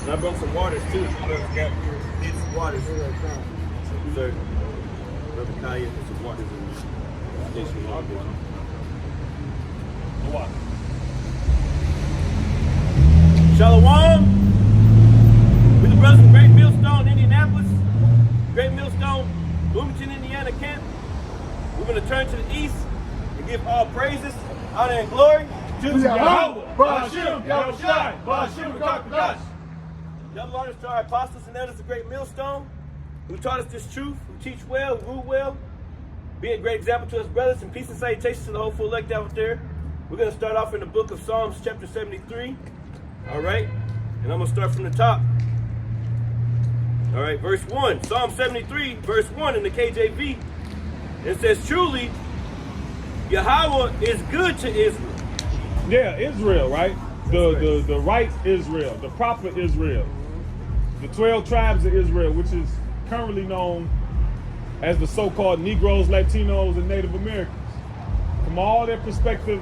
And I brought some waters too. Brother got need some waters. Sir, Brother Kaya, put some waters in the station water. Water. Shalom. We're the brothers from Great Millstone, Indianapolis. Great Millstone, Bloomington, Indiana camp. We're going to turn to the east and give all praises, honor, and glory to Yahweh. Ba'ashem, Yahushai, Ba'ashem, Kakadash. Double honors to our apostles and elders of Great Millstone, who taught us this truth, who teach well, who rule well. Be a great example to us, brothers, and peace and salutations to the hopeful elect out there. We're going to start off in the book of Psalms, chapter 73. All right? And I'm going to start from the top. All right, verse 1. Psalm 73, verse 1 in the KJV. It says, truly, Yahweh is good to Israel. Yeah, Israel, right? The right Israel, the proper Israel. The 12 tribes of Israel, which is currently known as the so-called Negroes, Latinos, and Native Americans. From all their prospective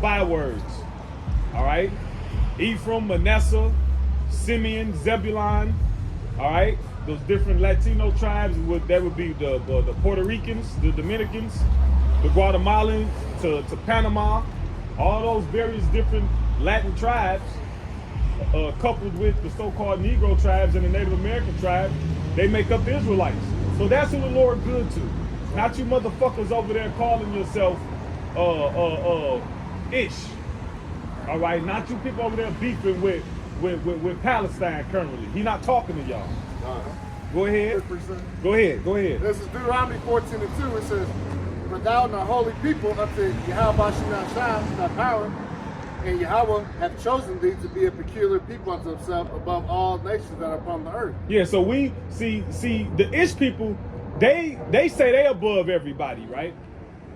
bywords. All right? Ephraim, Manasseh, Simeon, Zebulun. All right? Those different Latino tribes, that would be the Puerto Ricans, the Dominicans, the Guatemalans, to Panama. All those various different Latin tribes, coupled with the so-called Negro tribes and the Native American tribes, they make up the Israelites. So that's who the Lord good to. Not you motherfuckers over there calling yourself Ish. All right, not you people over there beefing with Palestine currently. He not talking to y'all. Go ahead. Go ahead. This is Deuteronomy 14:2. It says, "For thou art a holy people unto Yahweh Shai, thy power, and Yahweh hath chosen thee to be a peculiar people unto himself above all nations that are upon the earth." Yeah, so we see the Ish people, they say they above everybody, right?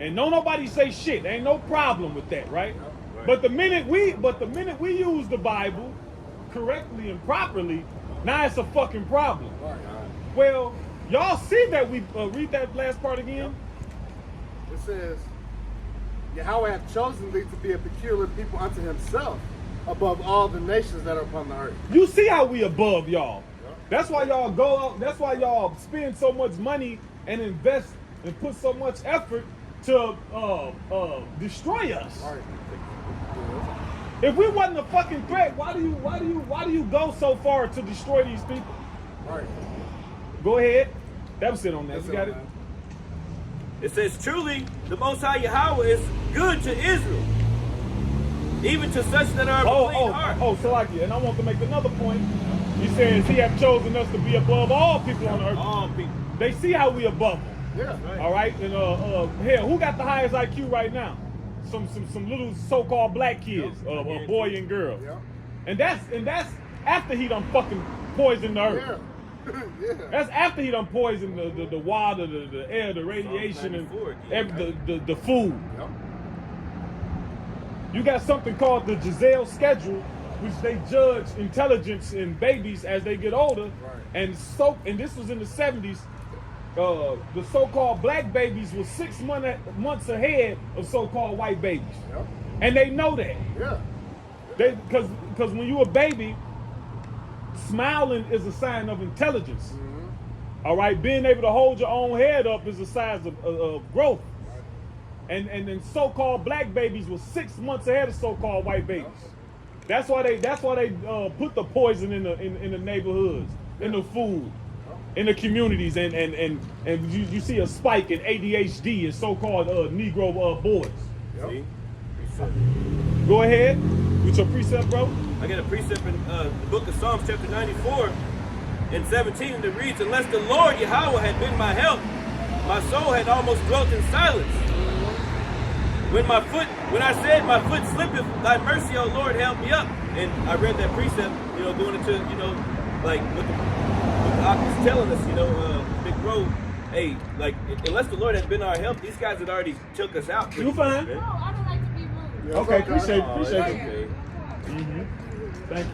And nobody say shit. There ain't no problem with that, right? But the minute we use the Bible correctly and properly, now it's a fucking problem. Well, y'all see that we read that last part again? It says, Yahweh hath chosen thee to be a peculiar people unto himself above all the nations that are upon the earth. You see how we above y'all. That's why y'all go out, that's why y'all spend so much money and invest and put so much effort to destroy us. If we wasn't a fucking threat, why do you go so far to destroy these people? Go ahead. That was it on that. You got it? It says, truly, the Most High Yahweh is good to Israel, even to such that are of a clean heart. So like it. And I want to make another point. He says he have chosen us to be above all people on earth. All people. They see how we above them. Yeah. All right. And hell, who got the highest IQ right now? Some little so-called black kids, a boy and girl. Yeah. And that's after he done fucking poisoned the earth. Yeah. That's after he done poisoned the water, the air, the radiation, and the food. Yep. You got something called the Giselle schedule, which they judge intelligence in babies as they get older. And this was in the 70s. The so-called black babies were 6 months ahead of so-called white babies. Yep. And they know that. Yeah. Because when you a baby, smiling is a sign of intelligence. All right, being able to hold your own head up is a sign of growth. And then so-called black babies were 6 months ahead of so-called white babies. That's why they put the poison in the neighborhoods, in the food, in the communities, and you see a spike in ADHD and so-called Negro boys. See? Go ahead with your precept, bro. I got a precept in the book of Psalms, chapter 94 and 17, and it reads, unless the Lord Yahweh had been my help, my soul had almost dwelt in silence. When I said my foot slippeth, thy mercy, O Lord, help me up. And I read that precept, going into, like what the Ak was telling us, Big Bro, hey, like, unless the Lord had been our help, these guys had already took us out. You fine? No, I don't like to be rude. Yeah, Okay, appreciate Okay. Thank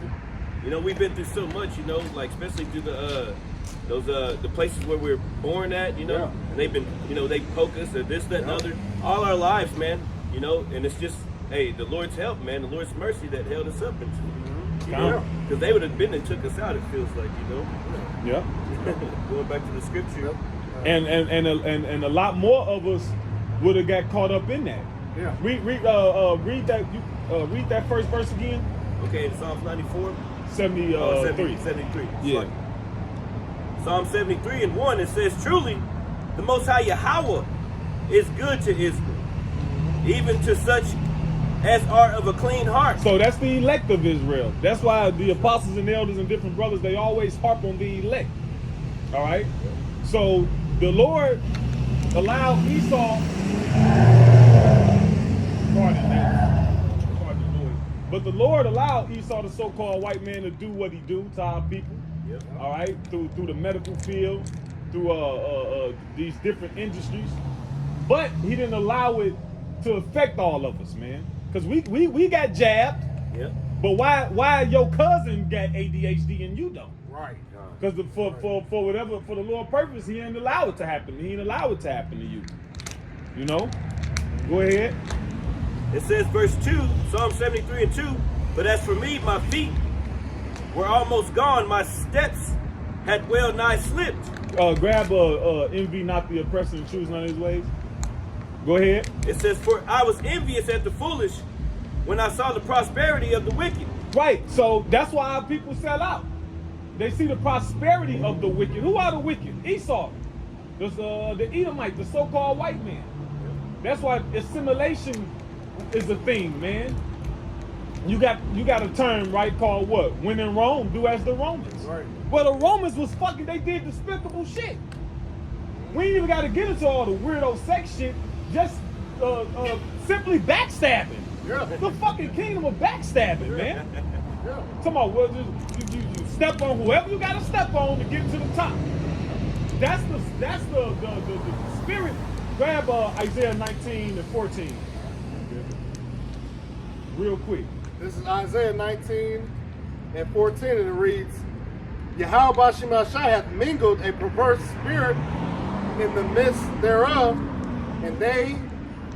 you. We've been through so much, like especially through the places where we're born at, Yeah. and they've been, they poke us or this, that, and other, all our lives, man, and it's just, hey, the Lord's help, man, the Lord's mercy that held us up. And Because they would have been and took us out, it feels like, Yeah. Going back to the scripture. And a lot more of us would have got caught up in that. Yeah. Read that first verse again. Okay, in Psalms 94. 73. 73. Yeah. Psalm 73 and 1, it says, truly, the Most High Yahweh is good to Israel, even to such as are of a clean heart. So that's the elect of Israel. That's why the apostles and elders and different brothers, they always harp on the elect. All right? So the Lord allowed Esau, pardon the noise, but the Lord allowed Esau, the so-called white man, to do what he do to our people. Yep. All right? Through the medical field, through these different industries. But he didn't allow it to affect all of us, man. Because we got jabbed. Yep. But why your cousin got ADHD and you don't? Right. Because for whatever, for the Lord purpose, he didn't allow it to happen. He didn't allow it to happen to you. You know? Go ahead. It says, verse 2, Psalm 73 and 2, but as for me, my feet were almost gone. My steps had well nigh slipped. Grab envy not the oppressor and choose none of his ways. Go ahead. It says, for I was envious at the foolish when I saw the prosperity of the wicked. Right. So that's why our people sell out. They see the prosperity of the wicked. Who are the wicked? Esau. The Edomite, the so-called white man. That's why assimilation is a thing, man. You got a term, right, called what? When in Rome, do as the Romans. Right. Well, the Romans was fucking, they did despicable shit. We ain't even got to get into all the weirdo sex shit. Just simply backstabbing. Yeah. The fucking kingdom of backstabbing, man. Yeah. Come on, well, you step on whoever you got to step on to get to the top. That's the spirit. Grab Isaiah 19 and 14. Real quick. This is Isaiah 19 and 14, and it reads, Yahweh Bashim Ashai hath mingled a perverse spirit in the midst thereof, and they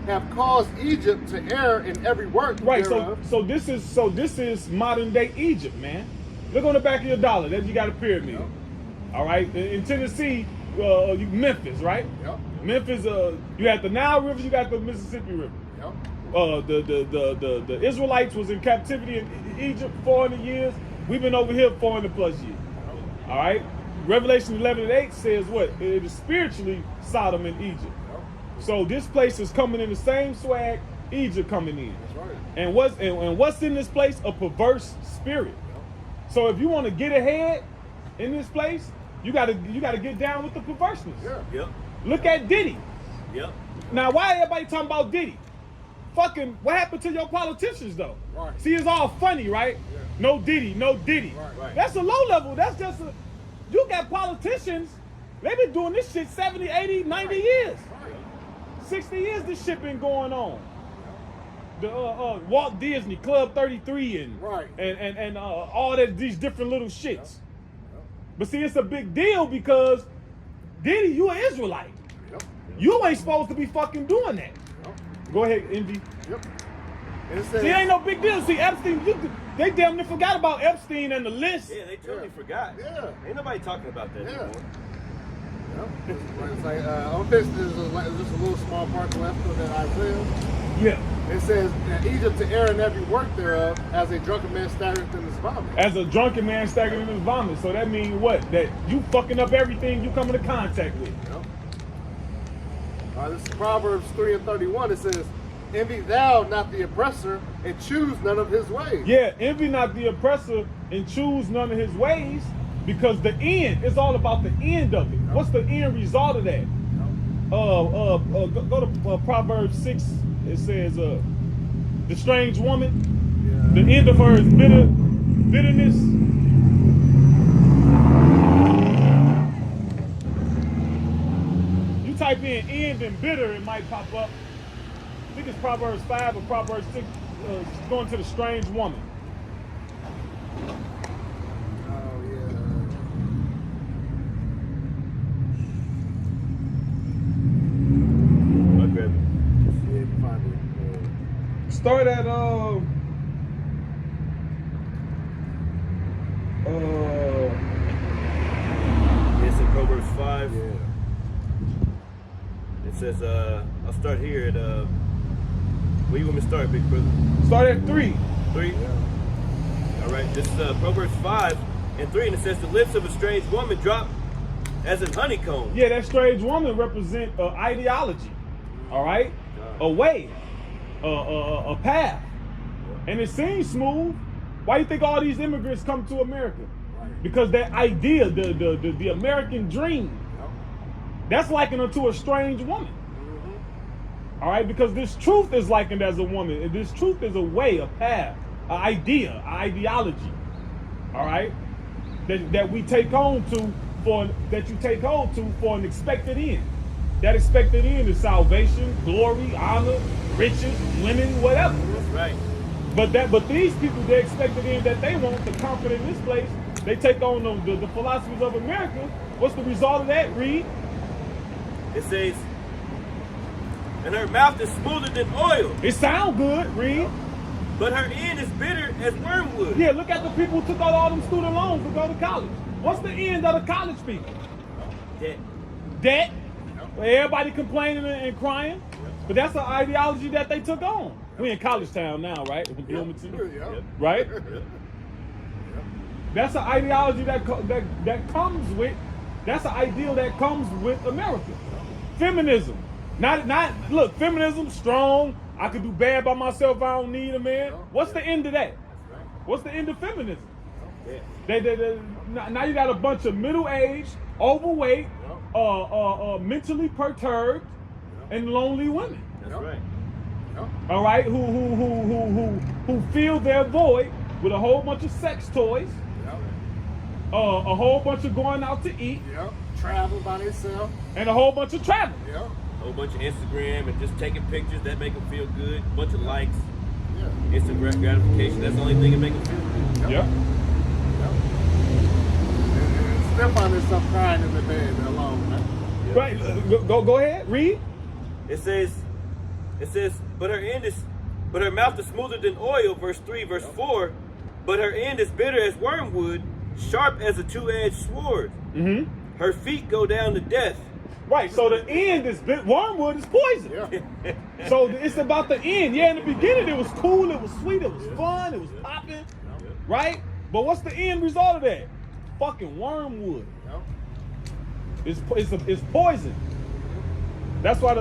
have caused Egypt to err in every work Right, thereof. so this is modern day Egypt, man. Look on the back of your dollar. Then you got a pyramid. Yep. All right, in Tennessee, Memphis, right? Yep. Memphis, you got the Nile River, you got the Mississippi River. Yep. The Israelites was in captivity in Egypt 400 years. We've been over here 400 plus years. All right. Revelation 11 and 8 says what? It is spiritually Sodom and Egypt. So this place is coming in the same swag Egypt coming in. That's right. And what's in this place? A perverse spirit. So if you want to get ahead in this place, you gotta get down with the perverseness. Yeah. Yep. Look at Diddy. Yep. Now, why everybody talking about Diddy? Fucking, what happened to your politicians though? Right. See, it's all funny, right? Yeah. No Diddy, no Diddy. Right. That's a low level. That's just you got politicians, they've been doing this shit 70, 80, 90 years. Right. 60 years this shit been going on. The Walt Disney, Club 33 and Right. and all that, these different little shits. But see, it's a big deal because Diddy, you an Israelite. Yep. You ain't supposed to be fucking doing that. Yep. Go ahead, Envy. Yep. And it says, See, it ain't no big deal. See, Epstein, they damn near forgot about Epstein and the list. Yeah, they totally Yeah. forgot. Yeah. Ain't nobody talking about that Yeah. anymore. Yep. It's like on this, there's just a little small part left of that Isaiah. Yeah. It says, that Egypt to err in every work thereof, as a drunken man staggereth in his vomit. As a drunken man staggering in his vomit. So that means what? That you fucking up everything you come into contact with. Yep. This is Proverbs 3 and 31. It says, envy thou not the oppressor, and choose none of his ways. Yeah, envy not the oppressor and choose none of his ways, because the end, it's all about the end of it. What's the end result of that? Go to Proverbs 6. It says, the strange woman, the end of her is bitterness. You type in end and bitter, it might pop up. I think it's Proverbs 5 or Proverbs 6, going to the strange woman. Oh, yeah. I'll grab it. Yeah, you find it. Start at It's in Proverbs 5. Yeah. It says, I'll start here at, where you want me to start, big brother? Start at 3. 3? All right, this is Proverbs 5 and 3, and it says, the lips of a strange woman drop as in honeycomb. Yeah, that strange woman represent ideology. All right, a way, a path, and it seems smooth. Why do you think all these immigrants come to America? Because that idea, the American dream, that's likened unto a strange woman. All right, because this truth is likened as a woman, and this truth is a way, a path, an idea, an ideology. All right, that we take on to that you take hold to for an expected end. That expected end is salvation, glory, honor, riches, women, whatever. That's right. But these people, the expected end that they want to conquer in this place, they take on the philosophies of America. What's the result of that? Read. It says, and her mouth is smoother than oil, It sound good. Read. but her end is bitter as wormwood. Yeah, look at the people who took out all them student loans to go to college. What's the end of the college people? Debt. Debt. Everybody complaining and crying. But that's an ideology that they took on. We in college town now, right? In Bloomington. Yep. Right? That's an ideology that comes with, that's an ideal that comes with America. Feminism. Look, feminism, strong. I could do bad by myself. I don't need a man. What's the end of that? What's the end of feminism? Now you got a bunch of middle-aged, overweight, mentally perturbed, and lonely women. That's right. All right, who fill their void with a whole bunch of sex toys, a whole bunch of going out to eat, Travel by themselves. and a whole bunch of travel. Yeah. A whole bunch of Instagram and just taking pictures that make them feel good. A bunch of likes. Yeah. Instant gratification. That's the only thing that make them feel good. Yeah. Stefan is some crying in the bed alone, man. Right. Go ahead. Read. It says, but her mouth is smoother than oil, verse 3, verse 4, but her end is bitter as wormwood, sharp as a two-edged sword. Mm-hmm. Her feet go down to death. Right. So the end is wormwood is poison. Yeah. So it's about the end. Yeah, in the beginning it was cool, it was sweet, it was fun, it was popping, right? But what's the end result of that? Fucking wormwood. It's poison. That's why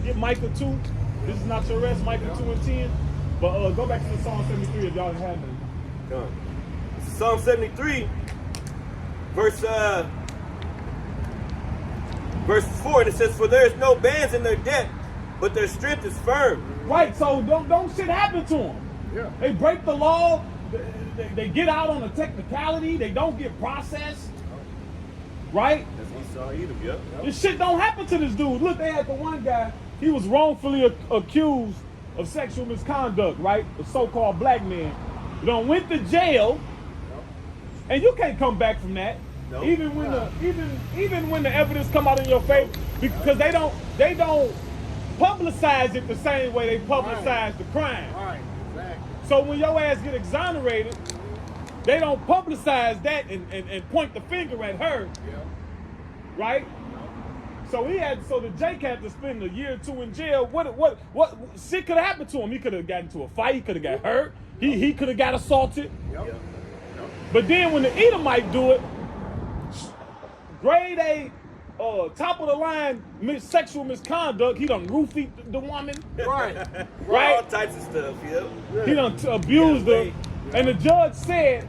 get Micah 2. This is not your rest, Micah 2 and 10. But go back to the Psalm 73 if y'all haven't. This is Psalm 73, verse 4, and it says, for there is no bands in their debt, but their strength is firm. Right, so don't shit happen to them. Yeah. They break the law, they get out on a technicality, they don't get processed. Right? That's what Esau Edom, yep. This shit don't happen to this dude. Look, they had the one guy, he was wrongfully accused of sexual misconduct, right? A so-called black man. You done went to jail, and you can't come back from that. Nope. Even when the evidence come out in your favor, because they don't publicize it the same way they publicize the crime. Right, exactly. So when your ass get exonerated, they don't publicize that and point the finger at her, right? So the Jake had to spend a year or two in jail. What shit could have happened to him? He could have gotten into a fight. He could have got hurt. He could have got assaulted. Yep. But then when the Edomite do it, grade A, top of the line sexual misconduct, he done roofied the woman. Right. Right? All types of stuff, yeah. He done abused her. And the judge said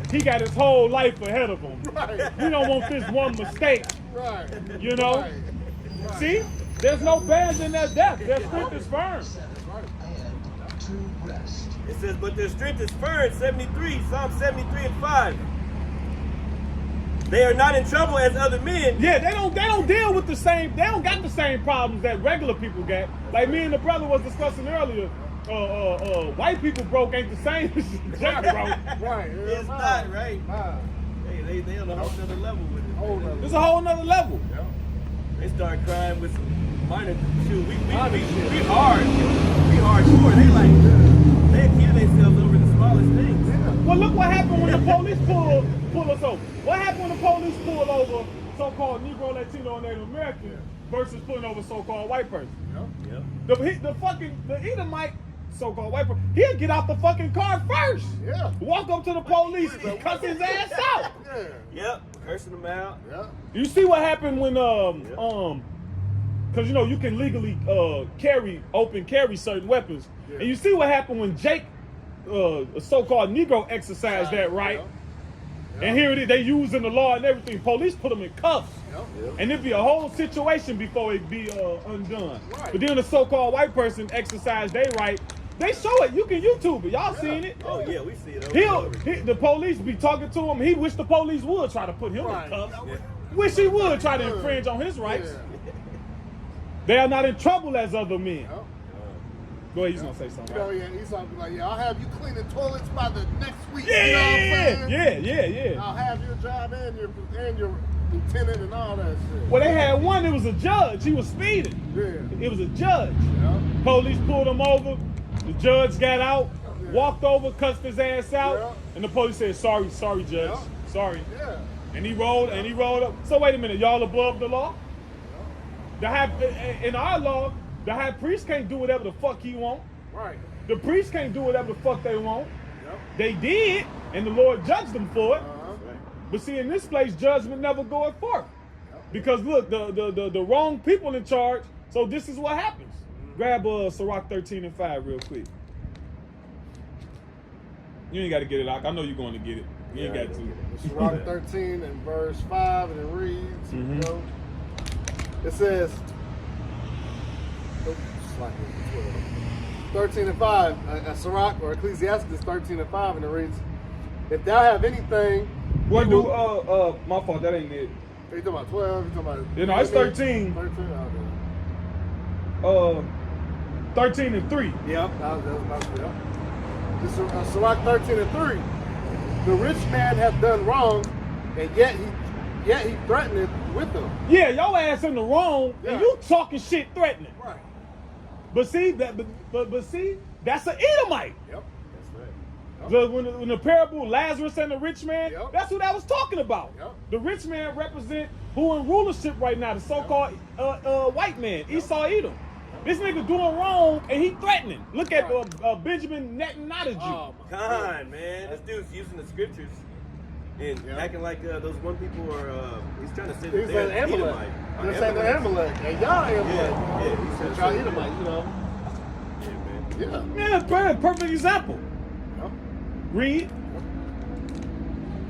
he got his whole life ahead of him. Right. We don't want this one mistake. Right. You know? Right. Right. See? There's no bands in their death. Their strength is firm. It says, but their strength is firm, 73, Psalm 73 and 5. They are not in trouble as other men. Yeah, they don't deal with they don't got the same problems that regular people got. Like me and the brother was discussing earlier, white people broke ain't the same as Jack broke. Right. It's not, right? Nah. They on a whole other level with it. It's a whole nother level. They start crying with some minor shit. We hardcore. They kill themselves over the smallest things. Well, look what happened when the police So what happened when the police pulled over so-called Negro, Latino, and Native American versus pulling over so-called white person? The Edomite so-called white person, he'll get out the fucking car first. Yeah. Walk up to the police and cuss his ass out. Yeah. Yep. Cursing them out. Yeah. You see what happened when because you know you can legally open carry certain weapons, and you see what happened when Jake, a so-called Negro, exercised that right. And here it is, they using the law and everything. Police put them in cuffs. And it'd be a whole situation before it be undone. Right. But then the so-called white person exercised their right. They show it. You can YouTube it. Y'all seen it? Oh yeah, we see it. The police be talking to him. He wish the police would try to put him in cuffs. Wish he would try to infringe on his rights. They are not in trouble as other men. Go ahead, he's gonna say something. He's gonna be like, I'll have you cleaning toilets by the next week. Yeah, you know what I'm saying? Yeah. I'll have your job and your lieutenant and all that shit. Well, they had one. It was a judge. He was speeding. Yeah. It was a judge. Police pulled him over. The judge got out, walked over, cussed his ass out, and the police said, "Sorry, judge, sorry." Yeah. And he rolled up. So wait a minute, y'all above the law? In our law, the high priest can't do whatever the fuck he want. Right. The priest can't do whatever the fuck they want. They did, and the Lord judged them for it. But see, in this place, judgment never goeth forth. Because look, the wrong people in charge. So this is what happens. Grab Sirach 13:5 real quick. You ain't got to get it out. I know you're going to get it. You ain't got to. Sirach 13 and verse 5, and it reads, it says, 13 and 5, Sirach or Ecclesiastes 13 and 5, and it reads, if thou have anything. What do, my fault, that ain't it. Are you talking about 12? You talking about. No, it's 13. 13 and 3. Yeah, that's this is Sirach 13 and 3. The rich man hath done wrong, and yet he threateneth with them. Yeah, your ass in the wrong, and you talking shit threatening. Right. But see that, but see, that's an Edomite. Yep. That's right. When the parable Lazarus and the rich man, that's what I was talking about. Yep. The rich man represent who in rulership right now, the so-called white man, Esau Edom. This nigga doing wrong and he threatening. Look at Benjamin Netanyahu. Oh, God, man, this dude's using the scriptures and acting like those one people are. He's trying to say that they're Edomite. They're saying they're Amalek, and y'all Amalek. Yeah, he said y'all Edomite, you know. Yeah, man. Yeah, perfect example. Read.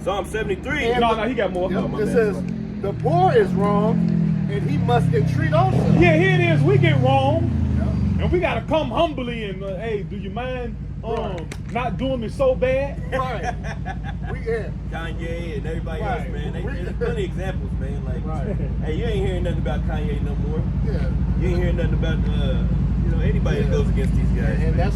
Psalm 73. No, he got more. It says, the poor is wrong, and he must entreat also. Yeah, here it is. We get wrong, and we got to come humbly and, hey, do you mind not doing me so bad? Right. Kanye and everybody else, man. There's plenty of examples, man. Like, hey, you ain't hearing nothing about Kanye no more. Yeah. You ain't hearing nothing about, anybody that goes against these guys. And that's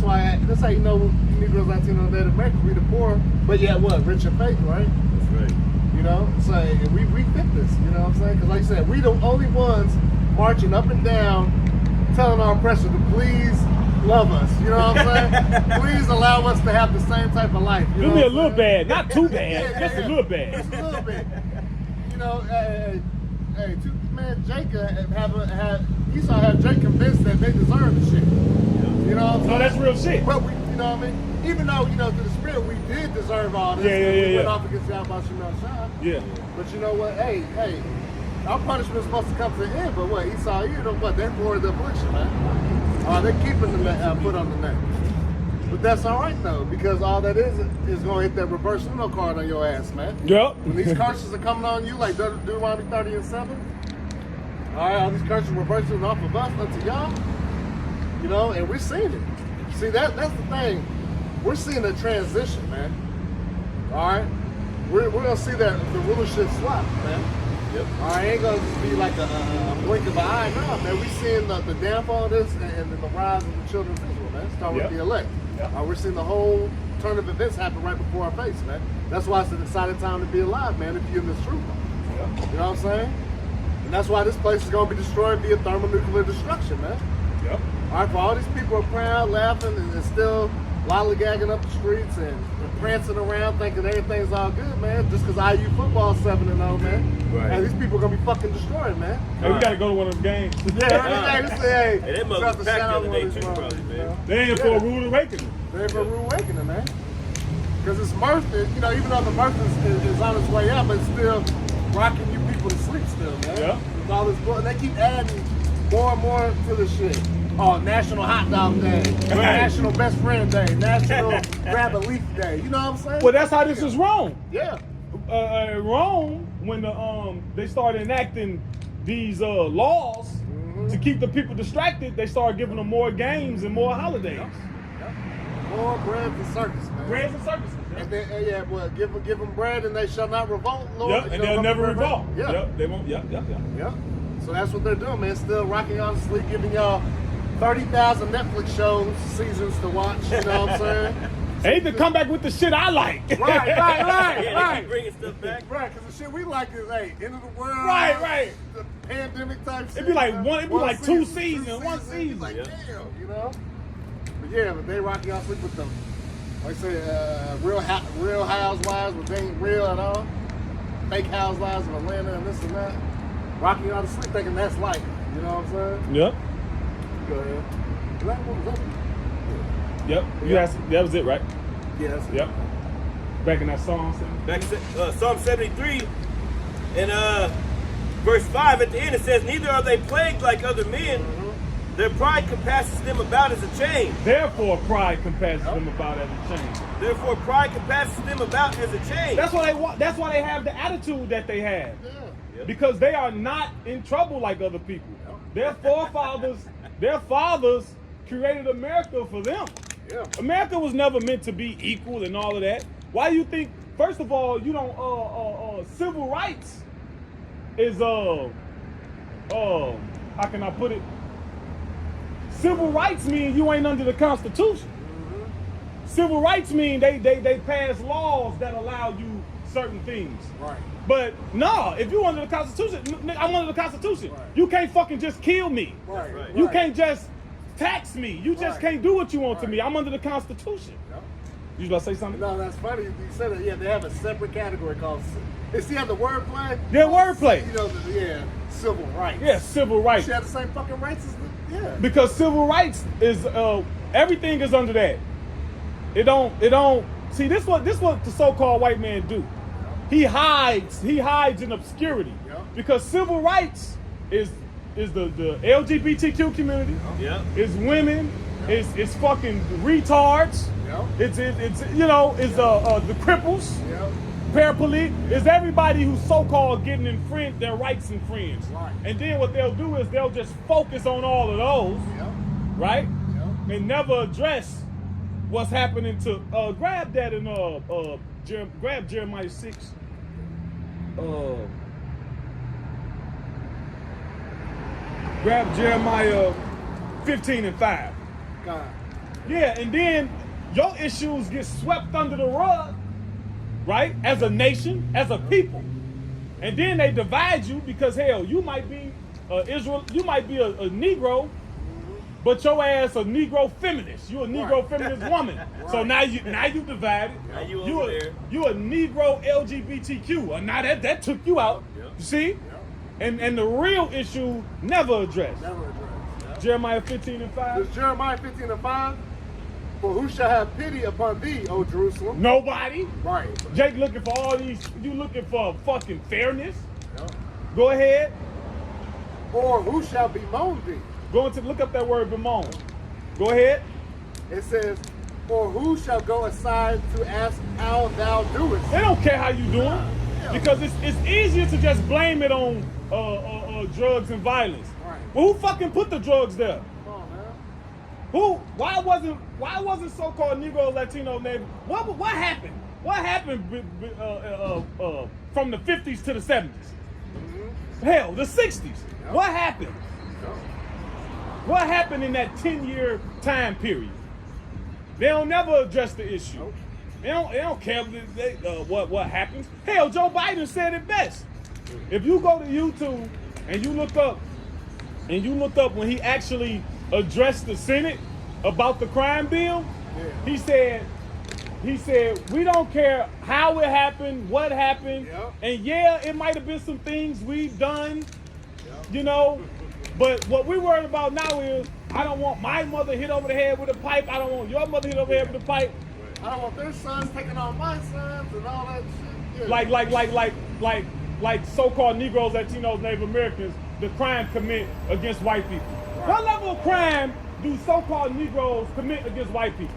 how you know Negroes, Latinos, Native Americans, we the poor, but yet what? Rich in faith, right? That's right. You know, so we fit this, you know what I'm saying? Because like you said, we the only ones marching up and down, telling our oppressors to please love us, you know what I'm saying? Please allow us to have the same type of life. You Do know me a what I'm little saying? bad, not too bad, just a little bad. Just a little bit. You know, Esau had Jake convinced that they deserve the shit. You know what I'm saying? No, that's real shit. But we, you know what I mean? Even though, through the spirit, we did deserve all this. We went off against Yahweh Shah. Yeah. But you know what? Hey, our punishment is supposed to come to an end. But what? Esau, they're for the affliction, man. They're keeping the foot on the neck. But that's all right, though, because all that is going to hit that reverse Uno card on your ass, man. Yep. When these curses are coming on you, like Deuteronomy 30 and 7, all right, all these curses reversing off of us unto y'all, and we're seeing it. See, that's the thing. We're seeing a transition, man. All right? We're going to see that the rulership swap, man. Yep. All right, ain't going to just be like a blink of an eye. No, man, we're seeing the downfall of this and the rise of the children of Israel, man. Starting with the elect. Yep. We're seeing the whole turn of events happen right before our face, man. That's why it's an exciting time to be alive, man, if you're in this truth. Yep. You know what I'm saying? And that's why this place is going to be destroyed via thermonuclear destruction, man. Yep. All right, for all these people are proud, laughing, and still lollygagging up the streets and prancing around thinking everything's all good, man. Just because IU football's 7-0, man. Right. And these people are gonna be fucking destroyed, man. Hey, we gotta go to one of them games. Yeah, they say, Hey, that mother was packed the other day too, probably, man. They ain't for a rude awakening. They're for a rude awakening, man. Because it's mirth, you know, even though the mirth is on its way up, it's still rocking you people to sleep still, man. Yeah. With all this, and they keep adding more and more to the shit. Oh, National Hot Dog Day, National Best Friend Day, National Grab a Leaf Day. You know what I'm saying? Well, that's how this is wrong. Yeah. Rome, when they started enacting these laws to keep the people distracted, they started giving them more games and more holidays. More bread and circus, man. Breads and circuses. And then, well, give them bread and they shall not revolt, Lord. Yep, and they'll never revolt. Yeah. Yep, they won't. Yep. Yep. So that's what they're doing, man. Still rocking y'all to sleep, giving y'all 30,000 Netflix shows, seasons to watch. You know what I'm saying? They need to come back with the shit I like. Right. Yeah, they keep bringing stuff back. Right, because the shit we like is, hey, end of the world. Right. The pandemic type shit. It'd be like man. one. It'd be like two seasons, one It's season. like, Yeah. damn, you know? But yeah, but they rocking y'all sleep with them. Like I say, real housewives, but they ain't real at all. Fake housewives of Atlanta and this and that. Rocking y'all to sleep thinking that's life. You know what I'm saying? Yep. Go ahead. That one was open. Yep. You asked, that was it, right? Yeah, that's it. Yep. Back in that song. Back Psalm 73 and verse 5 at the end it says, neither are they plagued like other men. Their pride compasses them about as a chain. Therefore, pride compasses them about as a chain. Therefore, pride compasses them about as a chain. That's why they want. That's why they have the attitude that they have. Yeah. Because they are not in trouble like other people. Their forefathers, their fathers created America for them. Yeah. America was never meant to be equal and all of that. Why do you think? First of all, you don't. Civil rights is how can I put it? Civil rights mean you ain't under the Constitution. Civil rights mean they pass laws that allow you certain things. Right. But no, if you under the Constitution, I'm under the Constitution. Right. You can't fucking just kill me. Right. Right. You can't just tax me. You just Right. can't do what you want to Right. me. I'm under the Constitution. Yep. You was about to say something? No, that's funny. You said it. Yeah, they have a separate category called. See how the wordplay? Yeah, wordplay. You know, civil rights. Yeah, civil rights. She had the same fucking rights as the. Yeah. Because civil rights is everything is under that. It don't see this what the so-called white man do. He hides in obscurity. Yeah. Because civil rights is the LGBTQ community. Yeah. It's women. It's fucking retards. Yeah. It's the cripples. Yeah. Paraplegic is everybody who's so-called getting their rights infringed. Right. And then what they'll do is they'll just focus on all of those, Yeah. right? Yeah. And never address what's happening to grab that and grab Jeremiah 6. Grab Jeremiah 15 and 5. God. Yeah, and then your issues get swept under the rug, right? As a nation, as a people. And then they divide you because hell, you might be you might be a Negro, but your ass a Negro feminist. You a Negro Right. feminist woman. So now you divided. Now you over there. You a Negro LGBTQ. Now that took you out. Yep. You see? And the real issue never addressed. Never addressed. Jeremiah 15 and 5. There's Jeremiah 15 and 5. For who shall have pity upon thee, O Jerusalem? Nobody. Right. Jake looking for all these. You looking for fucking fairness? Yeah. Go ahead. Or who shall bemoan thee? Go into look up that word bemoan. Go ahead. It says, or who shall go aside to ask how thou doest? They don't care how you doing Yeah. because it's easier to just blame it on drugs and violence. Right. Well, who fucking put the drugs there? Come on, man. Who? Why wasn't so-called Negro, Latino, Native? What happened? What happened from the 50s to the 70s? Hell, the 60s. Yep. What happened? Yeah. What happened in that 10-year time period? They don't never address the issue. Nope. They don't care what happens. Hell, Joe Biden said it best. If you go to YouTube and you look up when he actually addressed the Senate about the crime bill, Yeah. He said, we don't care how it happened, what happened, and yeah, it might have been some things we've done, you know, but what we worried about now is, I don't want my mother hit over the head with a pipe, I don't want your mother hit over the head with a pipe. I don't want their sons taking on my sons and all that shit. Yeah. Like so-called Negroes, Latinos, Native Americans, the crime commit against white people. Right. What level of crime do so-called Negroes commit against white people?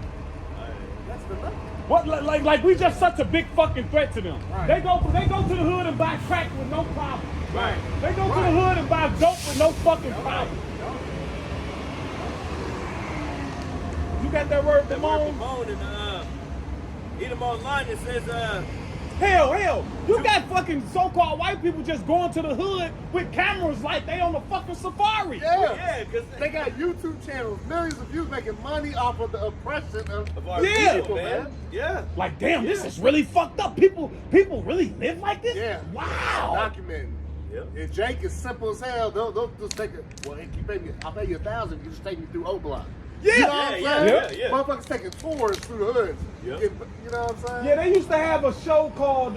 That's the number. What like we just such a big fucking threat to them. Right. They go to the hood and buy crack with no problem. Right. They go to the hood and buy dope with no fucking problem. You got that word, That word Damone? Damone, and eat them online. It says Hell, you got fucking so-called white people just going to the hood with cameras like they on a fucking safari. Yeah, because they got YouTube channels, millions of views making money off of the oppression of our people, man. Yeah. Like, damn, this is really fucked up. People really live like this? Yeah. Wow. Documenting. Yep. And Jake is simple as hell. They'll just take it. Well, if you pay me, I'll pay you $1,000. You just take me through O Block. Yeah. You know what I'm saying? Yeah. Motherfuckers taking tours through the hoods. Yep. You know what I'm saying? Yeah, they used to have a show called,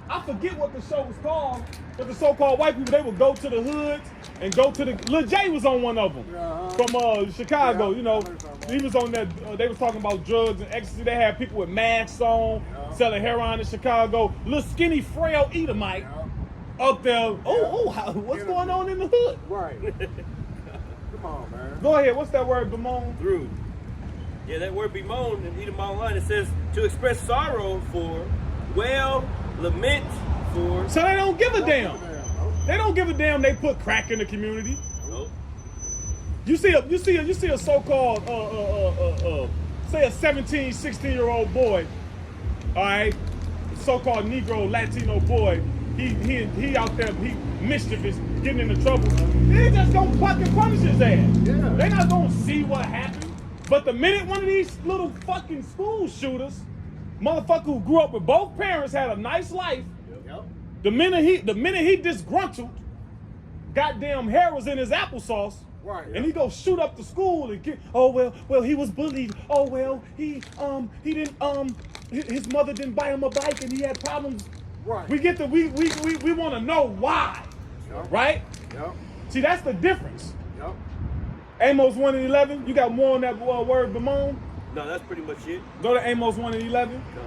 I forget what the show was called, but the so-called white people, they would go to the hoods and go to the, Lil J was on one of them from Chicago, Yeah, you know. I know what you're talking about. He was on that, they was talking about drugs and ecstasy. They had people with masks on, selling heroin in Chicago. Little skinny, frail Edomite up there. What's going on in the hood? Right. Come on, man. Go ahead, what's that word, Damone? Through. Yeah, that word bemoan and eat them online. It says to express sorrow for, wail, lament for. So they don't give a damn. Nope. They don't give a damn they put crack in the community. Nope. You see a so-called say a 17, 16-year-old boy, all right, so-called Negro, Latino boy, he out there, he mischievous, getting into trouble. They just gonna fucking punish his ass. Yeah. They not gonna see what happened. But the minute one of these little fucking school shooters, motherfucker who grew up with both parents, had a nice life, Yep. the minute he disgruntled, goddamn hair was in his applesauce. Right. And he go shoot up the school and get, well he was bullied. Oh well, he didn't his mother didn't buy him a bike and he had problems. Right. We want to know why. Yep. Right? Yep. See, that's the difference. Yep. Amos 1 and 11. You got more on that word bemoan? No, that's pretty much it. Go to Amos 1 and 11. No.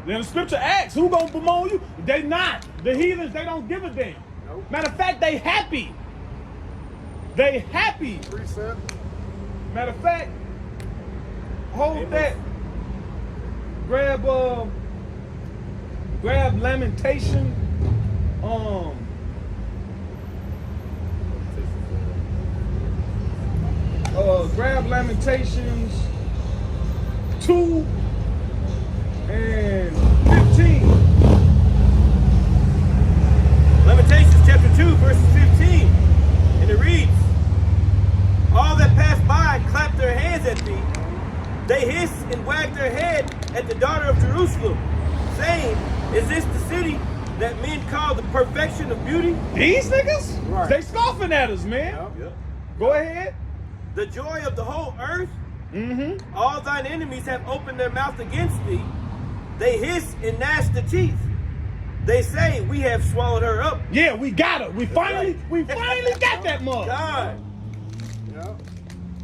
Then the scripture asks, who gonna bemoan you? They not. The heathens, they don't give a damn. Nope. Matter of fact, they happy. They happy. Precept. Matter of fact, hold Amos. that. Grab Lamentation. Grab Lamentations 2 and 15. Lamentations chapter 2, verses 15. And it reads, all that pass by clap their hands at thee. They hiss and wag their head at the daughter of Jerusalem, saying, is this the city that men call the perfection of beauty? These niggas? Right. They scoffing at us, man. Yep. Go ahead. The joy of the whole earth. Mm-hmm. All thine enemies have opened their mouth against thee. They hiss and gnash the teeth. They say, we have swallowed her up. Yeah, we got her. We finally got that mug. God. Yep.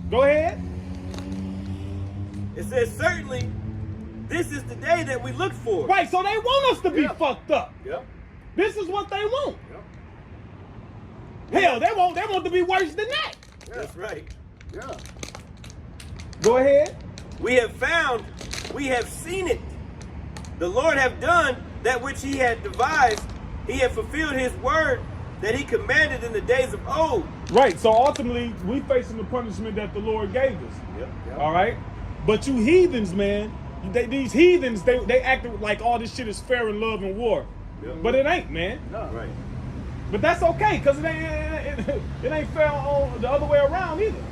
Go ahead. It says, certainly, this is the day that we look for. Right, so they want us to be Yeah. fucked up. Yep. This is what they want. Yep. Hell, they want to be worse than that. That's right. Yeah. Go ahead. We have found, we have seen it. The Lord have done that which he had devised. He had fulfilled his word that he commanded in the days of old. Right, so ultimately, we facing the punishment that the Lord gave us. Yep. All right? But you heathens, man, these heathens, they act like all this shit is fair in love and war. Yep. But it ain't, man. No. Right. But that's okay, because it ain't fair on the other way around either.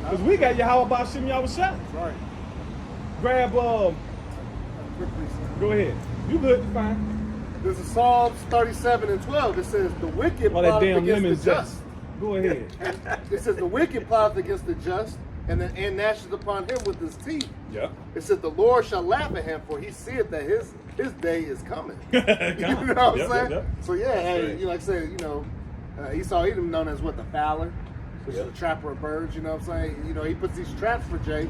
Because we got Yahweh Bashim Yahushua. Right. Grab, Quick precept. go ahead. You good, it's fine. This is Psalms 37 and 12. It says, the wicked All that plotteth damn against lemon's the just. Go ahead. It says, the wicked plotteth against the just, and gnashes upon him with his teeth. Yep. It said the Lord shall laugh at him, for he seeth that his day is coming. You know what I'm saying? Yep. So yeah, hey, like I said, Esau Edom known as what, the fowler, which is the trapper of birds. You know what I'm saying? He puts these traps for Jake.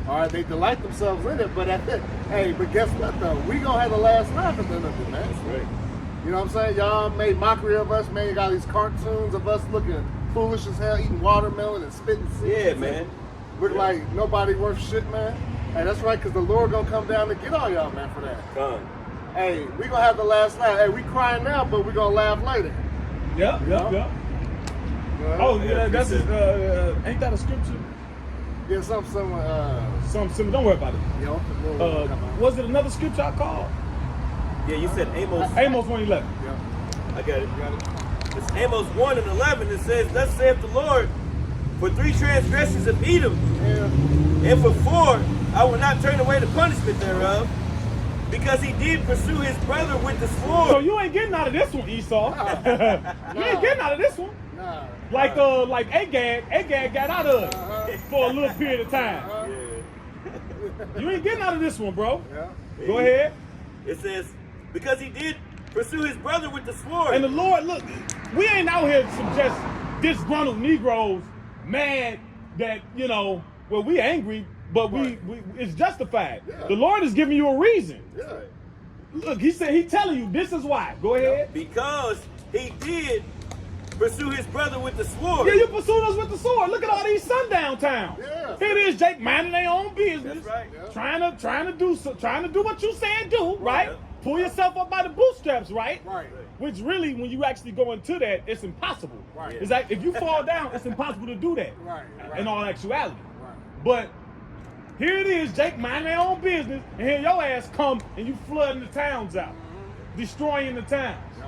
All right, they delight themselves in it, but but guess what though? We gonna have the last laugh at the end of it, man. That's right. You know what I'm saying? Y'all made mockery of us, man. You got these cartoons of us looking foolish as hell, eating watermelon and spitting seeds. Yeah, man. Look like nobody worth shit, man. Hey, that's right, because the Lord gonna come down to get all y'all, man, for that. Come. Hey, we gonna have the last laugh. Hey, we crying now, but we gonna laugh later. Yep. Oh, yeah, that's ain't that a scripture? Yeah, something Something. Don't worry about it. Was it another scripture I called? Yeah, you said Amos. Amos 1:11. Yeah. I got it. It's Amos 1:11. It says, "Thus saith the Lord, for 3 transgressions of Edom, Yeah. and for 4, I will not turn away the punishment thereof, because he did pursue his brother with the sword." So you ain't getting out of this one, Esau. You ain't getting out of this one. Nah. Like Agag got out of it for a little period of time. You ain't getting out of this one, bro. Yeah. Go ahead. It says, because he did pursue his brother with the sword. And the Lord, look, we ain't out here to suggest disgruntled Negroes mad that, we angry, but we it's justified. Yeah. The Lord is giving you a reason. Yeah. Look, he telling you this is why. Go ahead. Because he did pursue his brother with the sword. Yeah, you pursued us with the sword. Look at all these sundown towns. Yeah. Here it is, Jake, minding their own business. That's right. Yeah. Trying to do what you saying do, right? Yeah. Pull yourself up by the bootstraps, right? Right. Which really, when you actually go into that, it's impossible. Right. It's like if you fall down, it's impossible to do that. Right. In all actuality. Right. But here it is, Jake, minding their own business, and here your ass come and you flooding the towns out, destroying the towns. Yep.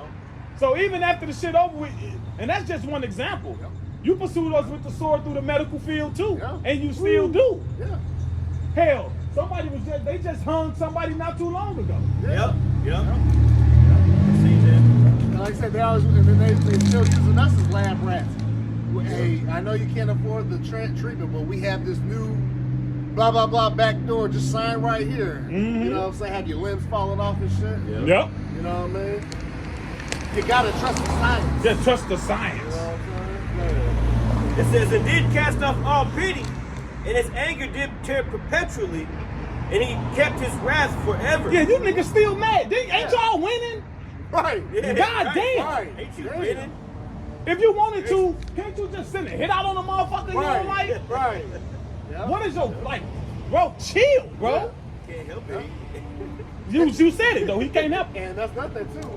So even after the shit over with, and that's just one example. Yep. You pursued us with the sword through the medical field too, Yeah. and you still do. Yeah. Hell, they just hung somebody not too long ago. Yep. See that? And like I said, they always, and then they still using us as lab rats. Hey, I know you can't afford the treatment, but we have this new blah blah blah back door. Just sign right here. Mm-hmm. You know what I'm saying? Have your limbs falling off and shit. Yep. You know what I mean? You gotta trust the science. Just trust the You science. know what I'm saying? It says, "And did cast off all pity, and his anger did tear perpetually, and he kept his wrath forever." Yeah, you niggas still mad. Ain't y'all winning? Right. Yeah, God right. damn. Right. Ain't you Damn. winning? If you wanted to, can't you just send a hit out on the motherfucker you don't like? Right. Yeah. What is your bro? Chill, bro. Can't help it. You said it though. He can't help it. And that's nothing too.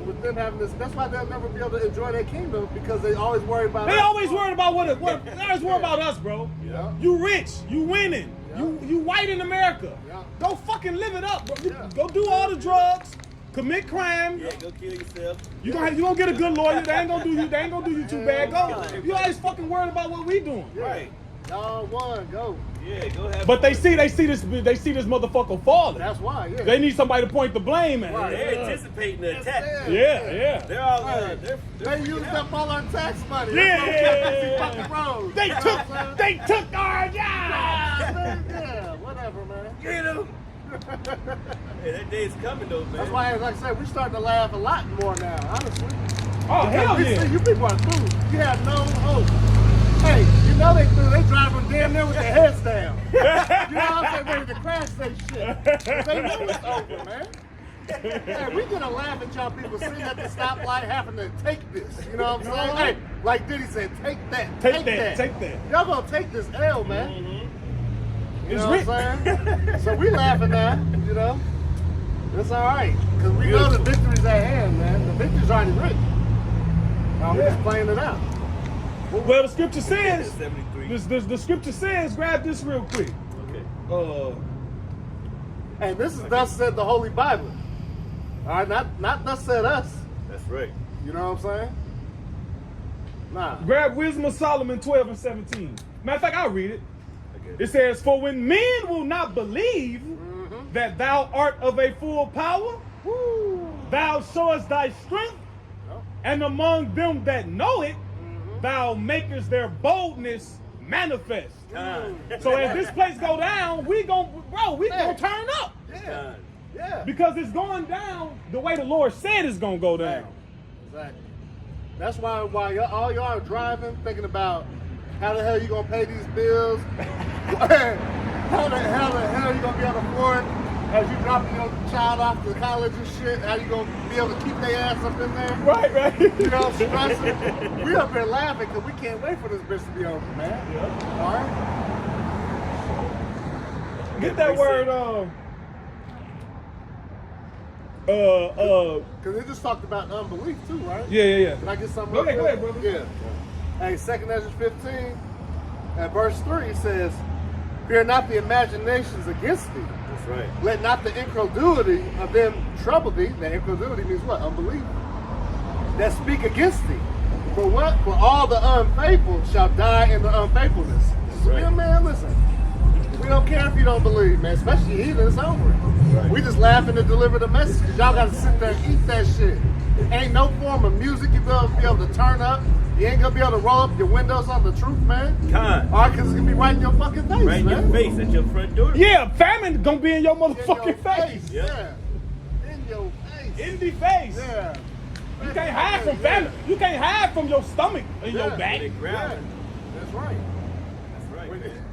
With them having this, that's why they'll never be able to enjoy their kingdom, because they always worry about. They us. always worried about they always worry about us, bro. Yeah. You rich, you winning, Yeah. you white in America. Yeah. Go fucking live it up, bro. Yeah. Go do all the drugs, commit crime. Yeah, go kill yourself. You gonna get a good lawyer. They ain't gonna do you too bad. Go. You always fucking worried about what we doing. Yeah. Right. Y'all won, go. Yeah, go have. But they see this motherfucker falling. That's why. Yeah. They need somebody to point the blame at. Right. They're anticipating the attack. Yeah. They're all Right. they're They used up all our tax money. Yeah. That's why we fucking roads. They You know what I'm took saying? our job. Yeah, whatever, man. Get him. Hey, that day's coming though, man. That's why, like I said, we're starting to laugh a lot more now, honestly. Oh hell We see yeah. you people are through. You have no hope. Hey, you know they through. They driving damn near with their heads down. You know what I'm saying? Ready to crash they shit. 'Cause they know it's over, man. Hey, we gonna laugh at y'all people sitting at the stoplight having to take this. You know what I'm saying? Hey, like Diddy said, take that. Take that. Y'all gonna take this L, man. You It's know what I'm saying? So we laughing now, you know? It's all right. Because we know the victory's at hand, man. The victory's already written. Now we're just playing it out. Well, the scripture says, 73. the scripture says, grab this real quick. Okay. And this is thus said the Holy Bible. All right, not thus said us. That's right. You know what I'm saying? Nah. Grab Wisdom of Solomon 12 and 17. Matter of fact, I'll read it. Okay. It says, "For when men will not believe that thou art of a full power, thou showest thy strength, Yep. and among them that know it, thou makest their boldness manifest. Con. So as this place go down, we gonna turn up. Yeah. Yeah. Because it's going down the way the Lord said it's gonna go down. Exactly. That's why all y'all are driving, thinking about how the hell you gonna pay these bills, how the hell you gonna be able to afford as you dropping your child off to college and shit. How you gonna be able to keep their ass up in there? Right. You know, stressing. We up here laughing because we can't wait for this bitch to be over, man. Yeah. All right. Get that word. Because they just talked about unbelief too, right? Yeah. Can I get something? Go ahead, brother. Yeah. Hey, 2 Ezra 15, at verse 3 says, "Fear not the imaginations against thee. That's right. Let not the incredulity of them trouble thee." That incredulity means what? Unbelief. "That speak against thee. For what? For all the unfaithful shall die in the unfaithfulness." Right. Yeah, man, listen. We don't care if you don't believe, man. Especially heathen, it's over. Right. We just laughing to deliver the message. Cause y'all gotta sit there and eat that shit. Ain't no form of music you gonna be able to turn up. You ain't gonna be able to roll up your windows on the truth, man. Con. All right, cause it's gonna be right in your fucking face, Right in man. your face at your front door. Yeah, famine gonna be in your In your motherfucking face. Yeah. Yeah. In your face. In the face. Yeah. You can't hide from famine. You can't hide from your stomach and your Yeah. back. They grab Yeah. it. That's right. That's right. When- man.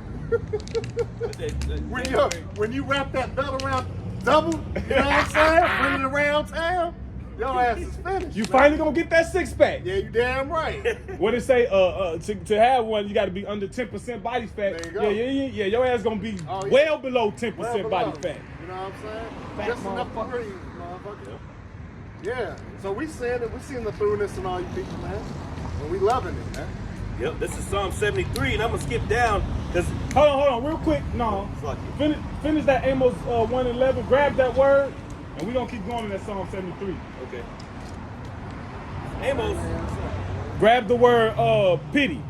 But When you wrap that belt around double, you know what I'm saying? Bring it around town, your ass is finished. You man. finally gonna get that six pack. Yeah, you damn right. What it say? To have one, you got to be under 10% body fat. There you go. Yeah. Your ass gonna be Oh, yeah. well below 10% Well body below. fat. You know what I'm saying? Fat Just enough to motherfucker. breathe, motherfucker. Yeah. So we seeing it. We seeing the throughness in all you people, man. And we loving it, man. Yep, this is Psalm 73, and I'm gonna skip down because Hold on, real quick. No, Fuck it. finish that Amos 1:11. Grab that word, and we gonna keep going in that Psalm 73. okay. Amos, Grab the word pity,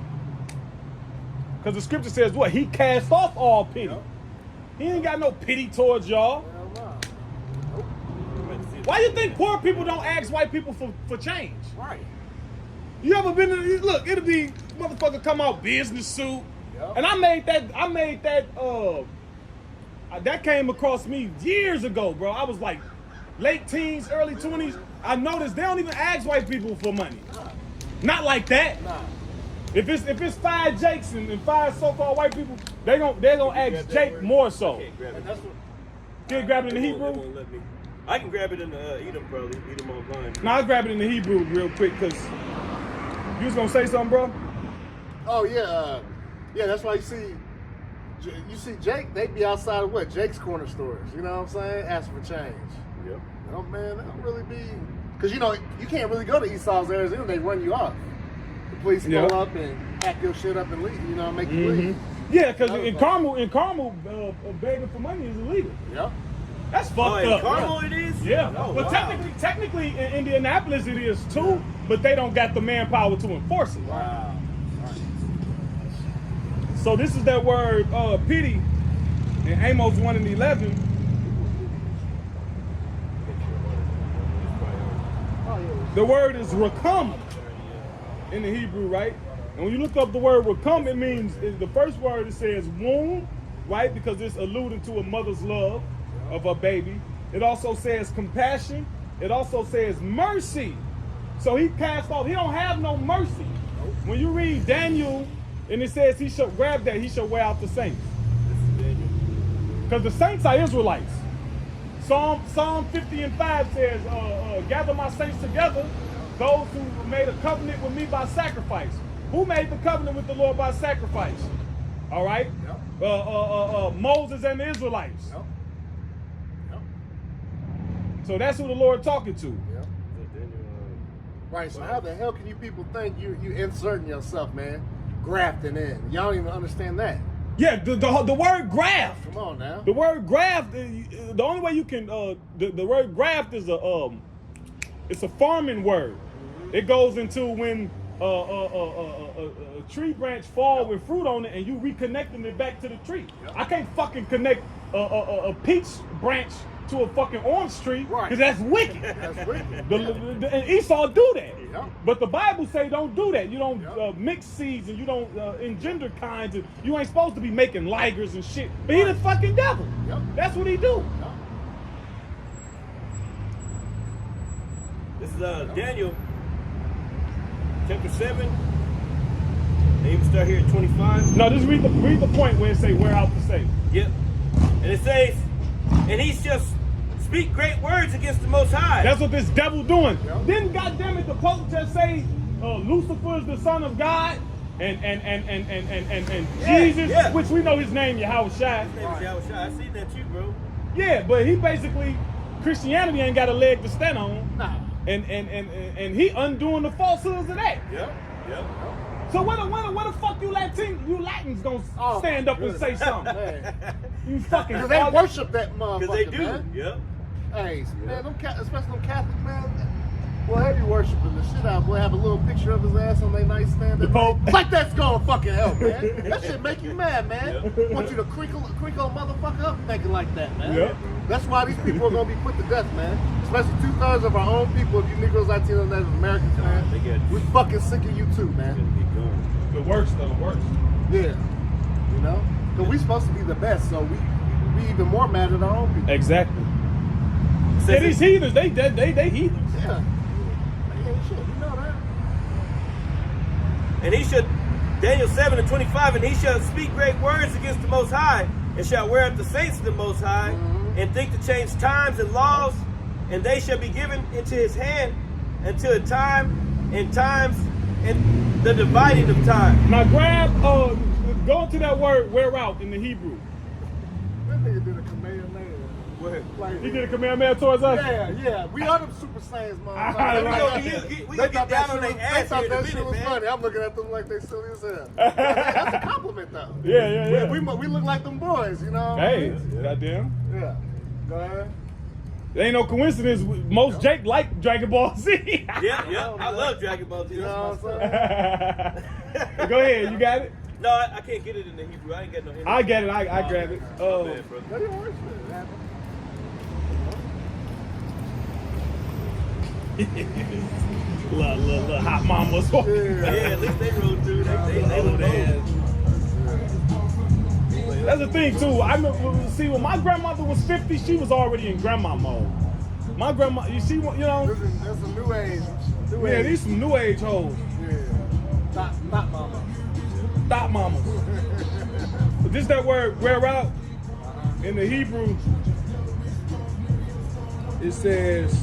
because the scripture says what? He cast off all pity. Yep. He ain't got no pity towards y'all. Hell Why you think poor people don't ask white people for change? no. Right. You ever been in, look, it'll be motherfucker come out business suit. Yep. And I made that came across me years ago, bro. I was like late teens, early 20s. I noticed they don't even ask white people for money. Not like that. Nah. If it's 5 Jakes and 5 so-called white people, they gonna grab ask that Jake word? more so. I can't grab And it. that's what. Can't grab it in the They won't Hebrew? let me. I can grab it in the Edom, probably. Edom online. No, I'll grab it in the Hebrew real quick, because you was gonna say something, bro? Oh yeah, yeah. That's why you see Jake. They be outside of what Jake's corner stores. You know what I'm saying? Asking for change. Yep. Oh man, they don't really be, because you know you can't really go to Esau's Arizona. They run you off. The police Yeah. pull up and pack your shit up and leave. You know, make you leave. Yeah, because That was in Carmel, begging for money is illegal. Yep. That's Oh, fucked in up. Carmel it is? Yeah. Oh, Well, wow. technically in Indianapolis it is too, but they don't got the manpower to enforce it. Wow. So this is that word pity in Amos 1:11. Oh yeah. The word is rakam in the Hebrew, right? And when you look up the word rakam, it means the first word it says womb, right? Because it's alluding to a mother's love of a baby. It also says compassion. It also says mercy. So he cast off. He don't have no mercy. When you read Daniel, and it says he shall grab that, he shall wear out the saints. Because the saints are Israelites. Psalm 50:5 says, gather my saints together, those who made a covenant with me by sacrifice. Who made the covenant with the Lord by sacrifice? All right? Yep. Moses and the Israelites. Yep. Yep. So that's who the Lord talking to. Yep. Right. So how the hell can you people think you inserting yourself, man? Grafting in. Y'all don't even understand that. Yeah, the word graft. Come on now. The word graft, the only way you can, the word graft is it's a farming word. It goes into when a tree branch fall with fruit on it and you reconnecting it back to the tree. I can't fucking connect a peach branch to a fucking orange tree, Right. because that's wicked. That's wicked. And Esau do that. Yep. But the Bible say don't do that. You don't Yep. mix seeds and you don't engender kinds. And you ain't supposed to be making ligers and shit. But he the fucking devil. Yep. That's what he do. Yep. This is Daniel, chapter 7. And you can start here at 25. No, just read the point where it say wear out the safe. Yep. And it says, and he shall speak great words against the Most High. That's what this devil doing. Yep. Didn't goddammit the Pope just say Lucifer is the son of God and Jesus, yeah. which we know his name Yahweh Shai. His name is Yahushua. I seen that too, bro. Yeah, but he basically Christianity ain't got a leg to stand on. Nah. And he undoing the falsehoods of that. Yep. Yep. So what the fuck you Latins gonna Oh, stand up and goodness. say something? Hey. You fucking Because they worship that motherfucker, Because they do. man. Yep. Hey, man, especially them Catholic, man. Well, they be worshiping the shit out. Boy, have a little picture of his ass on their nightstand. The Pope. Like that's gonna fucking help, man. That shit make you mad, man. Yep. Want you to crinkle a motherfucker up thinking like that, man. Yep. That's why these people are gonna be put to death, man. Especially 2/3 of our own people, you Negroes, Latinos, Native Americans, man. They get- We fucking sick of you too, man. Keep going. the worst of the worst. Yeah. You know? Because we supposed to be the best, so we even more mad at our own people. Exactly. Says Yeah, these heathens, they heathens. Yeah. They ain't shit, you know that. And he should, Daniel 7 and 25, and he shall speak great words against the Most High, and shall wear out the saints of the Most High, and think to change times and laws, and they shall be given into his hand until a time and times and the dividing of time. Now grab, go into that word wear out in the Hebrew. That nigga did a Kamehameha. Like, He did a Kamehameha towards us. Yeah. We are them Super Saiyans, I motherfuckers. We gonna get down on their They ass thought here in a that shit minute, was man. funny. I'm looking at them like they silly as hell. That's a compliment, though. Yeah. We look like them boys, you know? Hey, goddamn. Yeah. Go ahead. There ain't no coincidence. Most Jake like Dragon Ball Z. Yeah. I love Dragon Ball Z. You know That's what my I'm son. saying? Go ahead, you got it? No, I can't get it in the Hebrew. I ain't got no Hebrew. I get it, I grab it. My bad, brother. That didn't work for it. Little hot mamas. Yeah, at least they roll through. They look old. That's the thing too. I remember, see, when my grandmother was 50, she was already in grandma mode. My grandma, you see, you know, That's a new age. yeah, these some new age hoes, Yeah. Not mama. thought mamas. But this that word wear out in the Hebrew. It says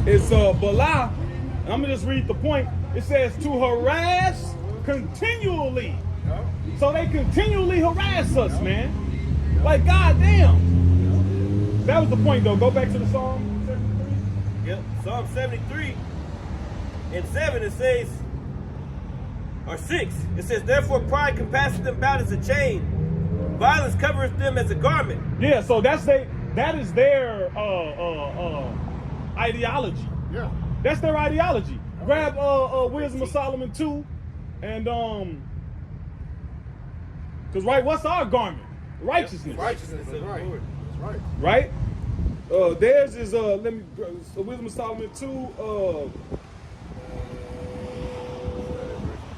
it's bala. I'm gonna just read the point. It says to harass continually. So they continually harass us, man. Like goddamn. That was the point though. Go back to the Psalm 73. Yep. Psalm 73 and 7 it says, or 6, it says, therefore pride compasseth them about as a chain. Violence covereth them as a garment. Yeah, so that is their ideology. Yeah. That's their ideology. Grab Wisdom of Solomon 2 and cause right, what's our garment? Righteousness. Righteousness is right. That's right. Right? Theirs is let me Wisdom of Solomon 2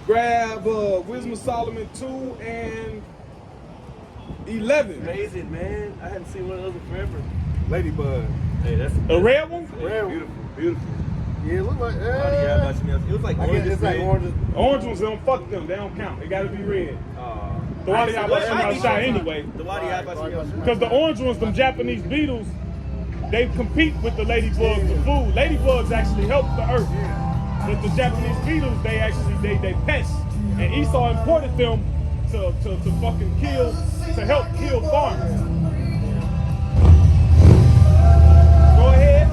grab Wisdom of Solomon 2 and 11. Amazing, man. I haven't seen one of those in forever. Ladybug. Hey, that's A red one? Red one. beautiful, beautiful. Yeah, it look like. It was like I guess orange. it's like orange. Orange ones don't fuck them. They don't count. They gotta be red. The I Wadi see. Abba Shai anyway. The Wadi Abba Shai. Because the orange ones, them Japanese beetles, they compete with the ladybugs for food. Ladybugs actually help the earth. But the Japanese beetles, they pest. And Esau imported them to fucking kill, to help kill farmers. Go ahead.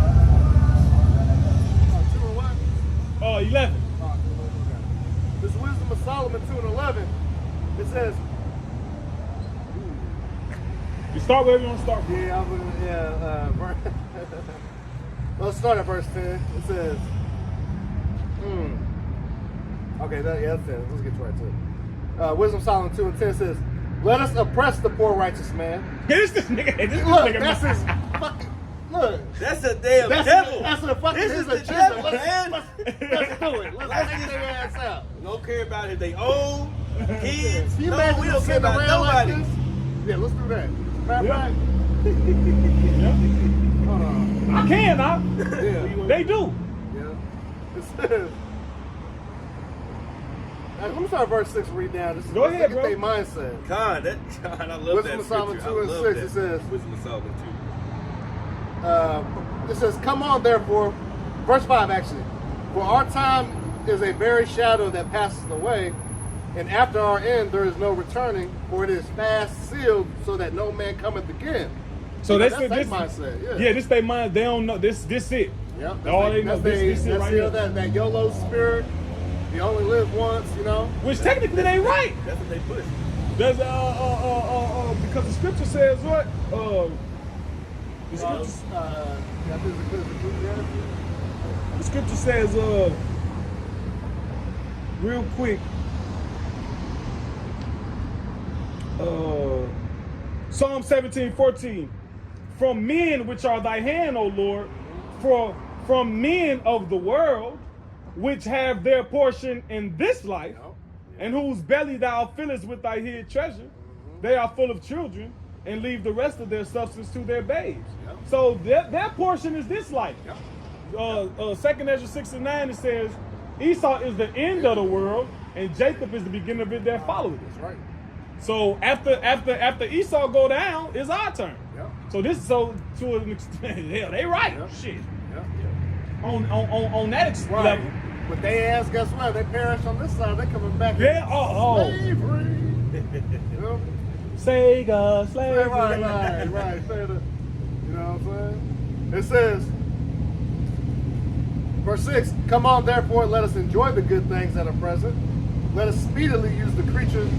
11. This Wisdom of Solomon 2 and 11. It says. You start wherever you want to start from. Yeah, let's start at verse 10. It says, okay, that's 10. Let's get right to it. Wisdom of Solomon 2 and 10 says, let us oppress the poor righteous man. This nigga. Look, that's his fucking. Look, That's a damn that's devil. That's a fucking This his is the agenda. devil, Let's man. do it. Let's take their ass out. Don't care about if they old, kids. Can you No, imagine we them don't care sitting about around like nobody. this? Yeah, let's do that. Matter Yeah. of fact, Yeah. hold on. I can, huh? Yeah. They do. Yeah. It says. Let me start verse 6 and read down. This is Go ahead, bro. Their mindset. God, I love Wisdom that of Solomon scripture. 2 I and love 6, that. it says- Wisdom of Solomon 2. It says, come on, therefore, verse 5 actually, for our time is a very shadow that passes away, and after our end there is no returning, for it is fast sealed, so that no man cometh again. So That's this their mindset, yeah, this they mind. They don't know this. It. Yep. All they know this it right here. that YOLO spirit. You only live once, you know. Which technically they right. That's what they push. There's because the scripture says what? The scripture says real quick. Psalm 17:14. From men which are thy hand, O Lord, from men of the world, which have their portion in this life, and whose belly thou fillest with thy hid treasure, they are full of children, and leave the rest of their substance to their babes. So their portion is this life. 2nd Ezra 6:9, it says, Esau is the end of the world, and Jacob is the beginning of it that followed it. That's right. So after Esau go down, it's our turn. Yep. So to an extent, hell, they right. Yep. Shit. Yep. On that Right. level. But they ass, guess what? They perish on this side. They coming back. Yeah. in Oh. slavery. Yep. Sega, slavery. Right. Say the, you know what I'm saying? It says, verse 6, come on, therefore, let us enjoy the good things that are present. Let us speedily use the creatures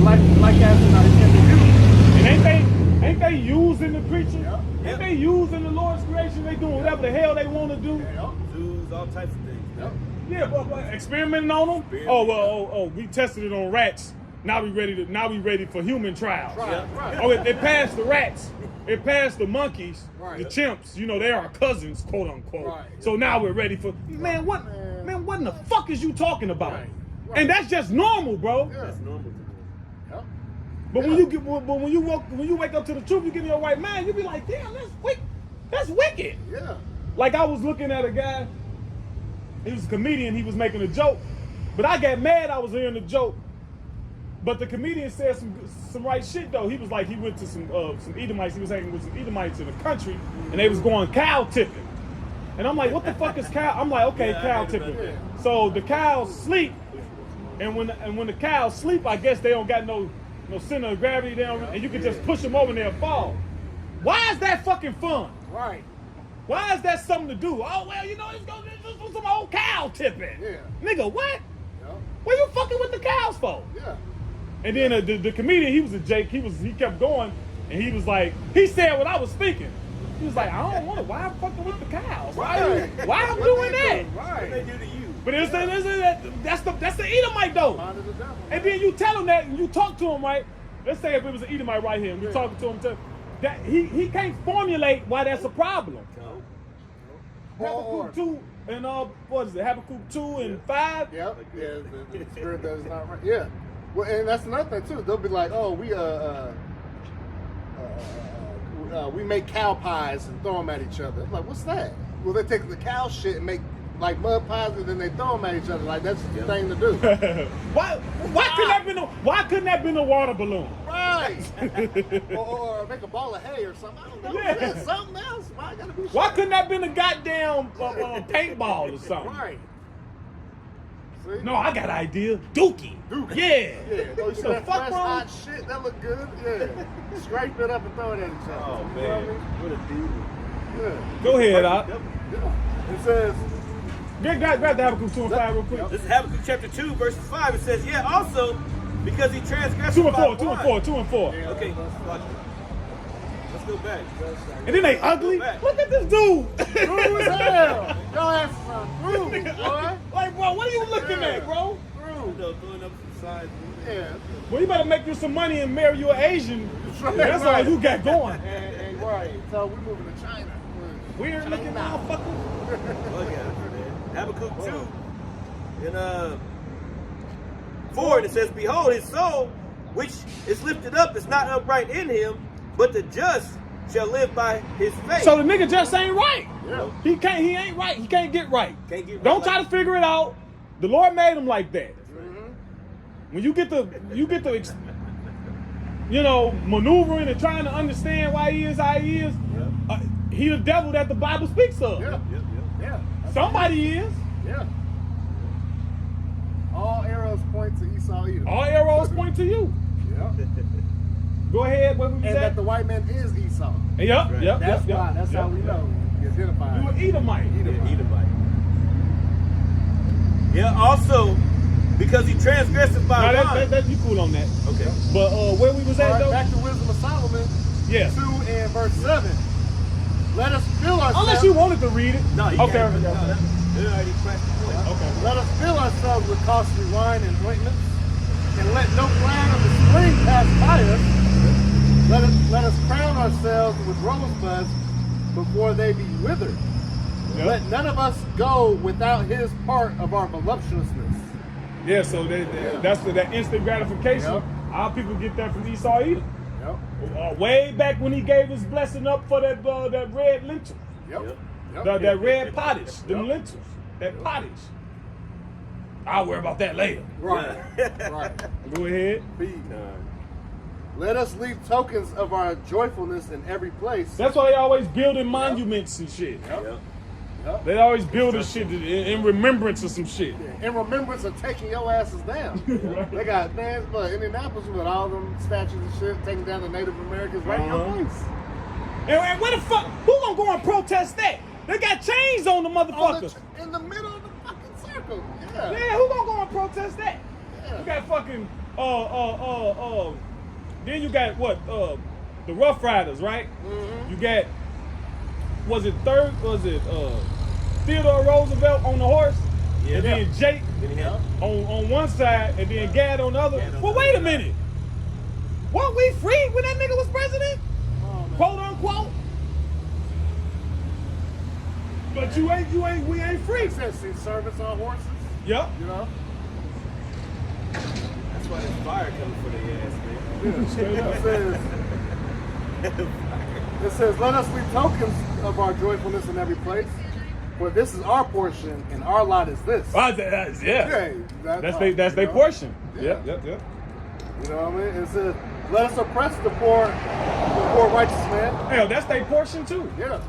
like as in the youth. And ain't they using the creature? Yep. Ain't they using the Lord's creation? They doing whatever the hell they want to do. Yep. Zoos, all types of things. Yep. Yeah, but experimenting on them. Oh, we tested it on rats. Now we ready for human trials. Right. Oh, it passed the rats. It passed the monkeys, Right. the chimps. You know, they are cousins, quote unquote. Right. So now we're ready for what in the fuck is you talking about? Right. And that's just normal, bro. Yeah. That's normal to me. Yep. But when you wake up to the truth, you get in your right mind, you be like, damn, that's wicked. Yeah. Like I was looking at a guy, he was a comedian, he was making a joke, but I got mad I was hearing the joke. But the comedian said some right shit though. He was like, he went to some Edomites, he was hanging with some Edomites in the country, and they was going cow tipping. And I'm like, what the fuck is cow? I'm like, okay, Yeah, I cow heard about tipping. that. So the cows sleep, and when the cows sleep, I guess they don't got no center of gravity down, and you can just push them over and they'll fall. Why is that fucking fun? Right. Why is that something to do? Oh well, you know, it's do some old cow tipping. Yeah. Nigga, what? Yep. What you fucking with the cows for? Yeah. And then the comedian, he was a Jake. He kept going, and he was like, he said what I was thinking. He was like, I don't want to. Why I'm fucking with the cows? Why I'm doing that? What they do to you? But that's the Edomite though. Mind of the devil. And then you tell him that, and you talk to him, right? Let's say if it was an Edomite right here, and you talking to him, that he can't formulate why that's a problem. Habakkuk 2 and what is it? Habakkuk 2 and 5. Yep. Yeah. The spirit that is not right. Yeah. Well, and that's another thing too. They'll be like, oh, we make cow pies and throw them at each other. I'm like, what's that? Well, they take the cow shit and make like mud pies, and then they throw them at each other. Like that's the thing to do. Why couldn't that been a water balloon? Right. or make a ball of hay or something. I don't know. Yeah. That's something else. Why gotta be? Why couldn't that been a goddamn paintball or something? Right. See? No, I got an idea. Dookie. Dookie. Yeah. Yeah. Oh, you see The that fuck fresh wrong? hot shit? That look good. Yeah. Scrape it up and throw it at each other. Oh You know what I man, mean? what a dude. Yeah. Go ahead, Op. Yeah. It says. Grab the Habakkuk 2 and 5 real quick. This is Habakkuk chapter 2, verses 5. It says, yeah, also, because he transgressed 2 and by 4, 2 and one. 4, 2 and 4. Yeah, Okay, let's go back. And then they ugly. Look at this dude. True as hell. Y'all have some true, boy. Like, bro, what are you looking at, bro? You know, throwing up some side. Yeah. Well, you better make you some money and marry you an Asian. Right, That's right. all you got going. And right. So we moving to China. Weird looking motherfucker. Look at it, man. Habakkuk 2. In 4, it says, Behold, his soul, which is lifted up, is not upright in him, but the just shall live by his faith. So the nigga just ain't right. Yeah. He ain't right. He can't get right. Can't get right Don't try like- to figure it out. The Lord made him like that. Mm-hmm. When you get the maneuvering and trying to understand why he is how he is, he the devil that the Bible speaks of. Yeah. Yep. Yeah. Somebody is. Yeah. All arrows point to Esau Edom. All arrows point to you. Yeah. Go ahead. What we And at? that the white man is Esau. Yep. Right. Yep. That's yep, why. yep, That's yep, how we yep. know. He identified. You an Edomite. Edomite. Yeah, also, because he transgressed by Now, one. you cool on that. Okay. But where we was All at right, though? back to Wisdom of Solomon. Yeah. 2 and verse 7. Let us fill ourselves. Unless you wanted to read it. No, you Okay. can't. No, they already cracked the point. Okay. Let us fill ourselves with costly wine and ointments, and let no plant of the spring pass by us. Let us crown ourselves with rosebuds before they be withered. Yep. Let none of us go without his part of our voluptuousness. Yeah, so that's that instant gratification. Yep. Our people get that from Esau Edom. Yep. Way back when he gave his blessing up for that red lentil, Yep. that red pottage, them Yep. lentils, that pottage. I'll worry about that later. Right. Right. Go ahead. B. Let us leave tokens of our joyfulness in every place. That's why they always building monuments and shit. Yep. Yep. They always building shit in remembrance of some shit. In remembrance of taking your asses down. They got, man, look, Indianapolis with all them statues and shit, taking down the Native Americans right in your face. And where the fuck? Who gonna go and protest that? They got chains on the motherfuckers. In the middle of the fucking circle. Yeah. Yeah, who gonna go and protest that? Yeah. You got fucking then you got what? The Rough Riders, right? Mm-hmm. You got Theodore Roosevelt on the horse? Yeah. And then Jake Then he had- on one side and then Gad on the other. Gad on Well, the wait a other minute. Weren't we free when that nigga was president? Oh, man. Quote unquote. But we ain't free. It says see service on horses, Yep. you know? That's why there's fire coming for their ass, man. Straight up. It says, let us leave tokens of our joyfulness in every place, for this is our portion, and our lot is this. Yeah. Hey, That's all, their you know? portion. Yeah. Yep. You know what I mean? It says, let us oppress the poor righteous man. Hell, that's their portion too. Yeah.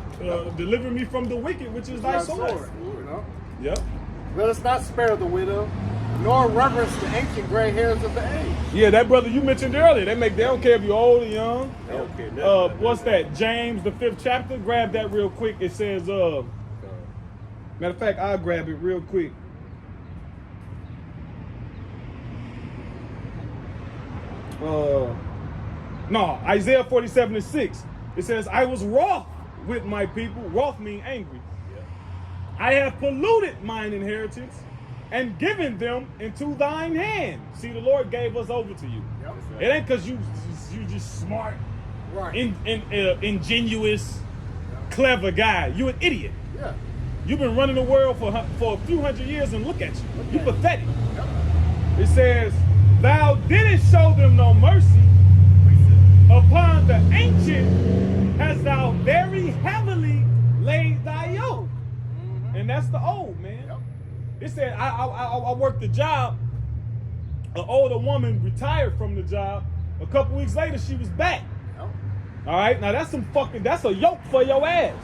Deliver me from the wicked, which is thy Thy sword. You know? Yep. Let us not spare the widow, nor reverence the ancient gray hairs of the age. Yeah, that brother you mentioned earlier. They don't care if you're old or young. They don't care nothing. What's that? James, the 5th chapter. Grab that real quick. It says, matter of fact, I'll grab it real quick. No, Isaiah 47:6. It says, I was wroth with my people. Wroth means angry. I have polluted mine inheritance and given them into thine hand. See, the Lord gave us over to you. Yep. It ain't because you just smart, Right. ingenious, clever guy. You an idiot. Yeah. You've been running the world for a few hundred years, and look at you. You at you. pathetic. Yep. It says, thou didst show them no mercy. Upon the ancient hast thou very heavily laid thy yoke. And that's the old, man. Yep. It said, I worked the job. An older woman retired from the job. A couple weeks later, she was back. Yep. All right, now that's a yoke for your ass.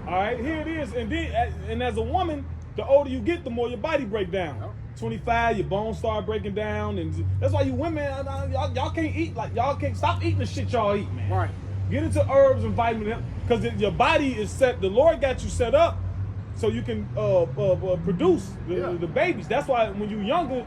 All right, here it is. And as a woman, the older you get, the more your body break down. Yep. 25, your bones start breaking down, and that's why you women, y'all can't eat y'all can't stop eating the shit y'all eat, man. Right. Get into herbs and vitamins, because your body is set. The Lord got you set up so you can produce the babies. That's why when you're younger,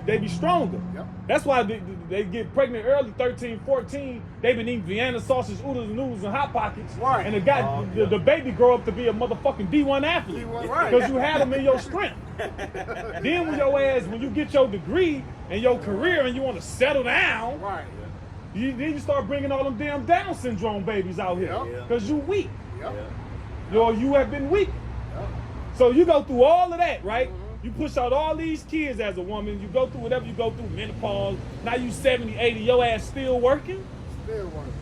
they be stronger. Yep. That's why they get pregnant early, 13, 14. They been eating Vienna sausage, oodles and noodles, and Hot Pockets. Right. And the baby grow up to be a motherfucking D1 athlete. D1, right. Because you had them in your strength. Then when you get your degree and your career and you want to settle down, Right. then you start bringing all them damn Down syndrome babies out here. Yep. Because you weak. Yep. You have been weak. Yep. So you go through all of that, right? You push out all these kids as a woman. You go through whatever you go through, menopause. Now you 70, 80, your ass still working. Still working.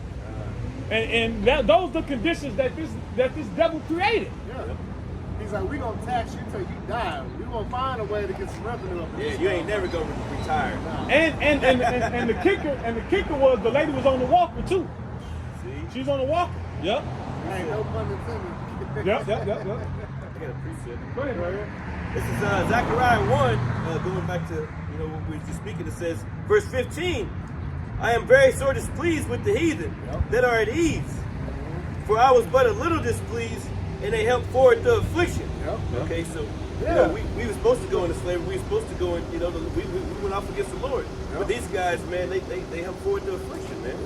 And those are the conditions that this devil created. Yeah. He's like, we gonna tax you till you die. We gonna find a way to get some revenue up. Yeah, you ain't never gonna retire. Nah. And the kicker was the lady was on the walker too. See? She's on the walker. Yep. Ain't no pun intended. Yep. I got a precept. Go ahead, right? This is Zechariah 1, going back to what we were just speaking. It says, verse 15, I am very sore displeased with the heathen that are at ease, for I was but a little displeased, and they helped forward the affliction. Yep. Okay, so Yeah. we were supposed to go into slavery. We were supposed to go in. We went off against the Lord. Yep. But these guys, man, they helped forward the affliction, man.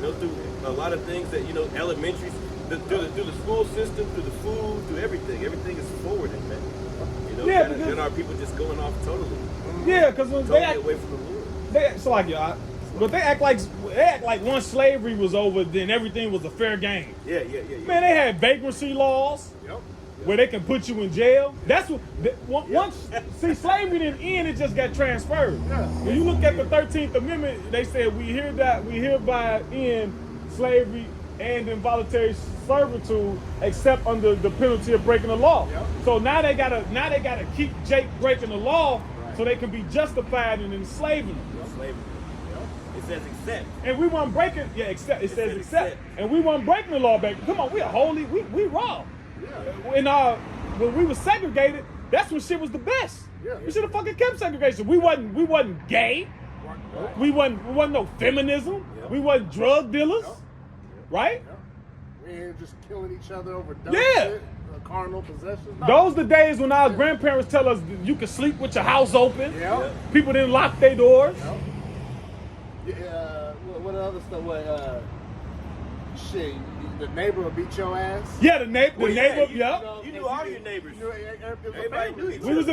Through a lot of things that elementary, through the school system, through the food, through everything. Everything is forwarded, man. Yeah, then our people just going off totally. Yeah, because when Totally they act, away from the Lord. but they act like once slavery was over, then everything was a fair game. Yeah. Man, they had vagrancy laws Yep. where they can put you in jail. That's once slavery didn't end, it just got transferred. Yeah. When you look at the 13th Amendment, they said we hereby end slavery and involuntary servitude, except under the penalty of breaking the law. Yep. So now they gotta keep Jake breaking the law, so they can be justified in enslaving him. Slavery. It says accept. And we weren't breaking. Yeah, it says says accept. accept. And we weren't breaking the law back. Come on, we are holy. We raw. Yeah. When we were segregated, that's when shit was the best. Yeah. We should have fucking kept segregation. We wasn't gay. Right. We wasn't no feminism. Yep. We wasn't drug dealers. Yep. Right? Yep. We ain't just killing each other over dumb Yeah. shit, carnal possessions. No. Those the days when our grandparents tell us that you could sleep with your house open. Yeah. People didn't lock their doors. Yep. Yeah. What other stuff? Shit. The neighbor will beat your ass. Yeah, the neighbor. Yeah, Yep. you knew all your neighbors. Everybody knew each We was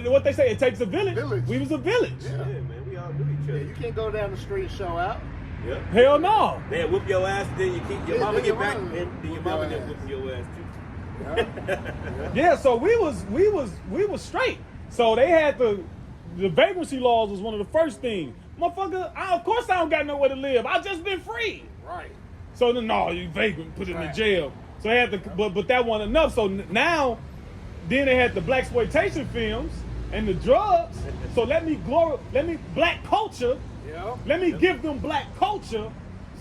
what they say. It takes a village. Village. We was a village. Yeah, man, we all knew each Yeah, other. you can't go down the street and show out. Yep. Hell no. They whoop your ass, then you keep your Yeah, mama then get your back, mama and then your whoop mama your then ass. whoop your ass too. Yeah, so we was straight. So they had the vagrancy laws was one of the first things. Motherfucker, of course I don't got nowhere to live. I just been free. Right. So then, no, you vagrant, put it in Right. jail. So they had to, but that wasn't enough. So now, then they had the blaxploitation films and the drugs. So let me black culture. Yeah. Let me give them black culture,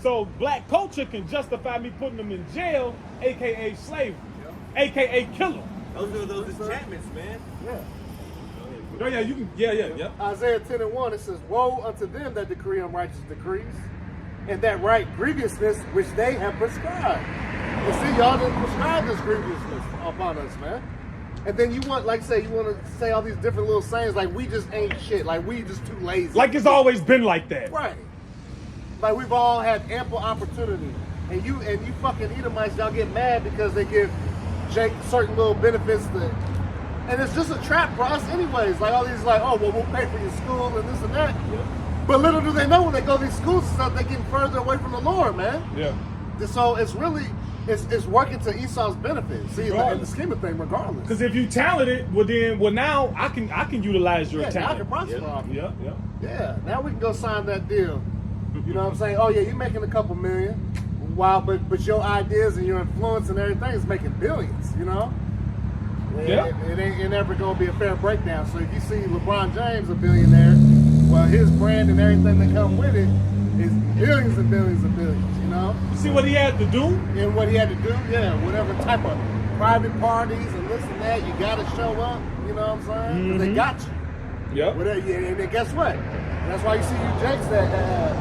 so black culture can justify me putting them in jail, aka slavery, aka killer. Those are those enchantments, man. Yeah. Oh yeah, you can. Yeah. Isaiah 10:1, it says, "Woe unto them that decree unrighteous decrees, and that write grievousness which they have prescribed." And see, y'all didn't prescribe this grievousness upon us, man. And then you want, like, you want to say all these different little sayings, like we just ain't shit, like we just too lazy. Like it's always been like that. Right. Like we've all had ample opportunity, and you fucking Edomites, y'all get mad because they give Jake certain little benefits that. And it's just a trap for us anyways. Like all these oh, well, we'll pay for your school and this and that. But little do they know when they go to these schools and stuff, they're getting further away from the Lord, man. Yeah. So it's really, it's working to Esau's benefit. See, like, in the scheme of things, regardless. Because if you talented, well now I can utilize your Now I can talent. prosper off you. Yeah. Yeah, now we can go sign that deal. You know what I'm saying? Oh yeah, you're making a couple million. Wow, but your ideas and your influence and everything is making billions, you know? Yeah. It ain't never gonna be a fair breakdown. So if you see LeBron James a billionaire, well his brand and everything that come with it is billions and billions and billions, you know? You see what he had to do? And what he had to do, yeah, whatever type of private parties and this and that, you gotta show up, you know what I'm saying? 'Cause they got you. Yep. Whatever, and then guess what? That's why you see you Jakes that,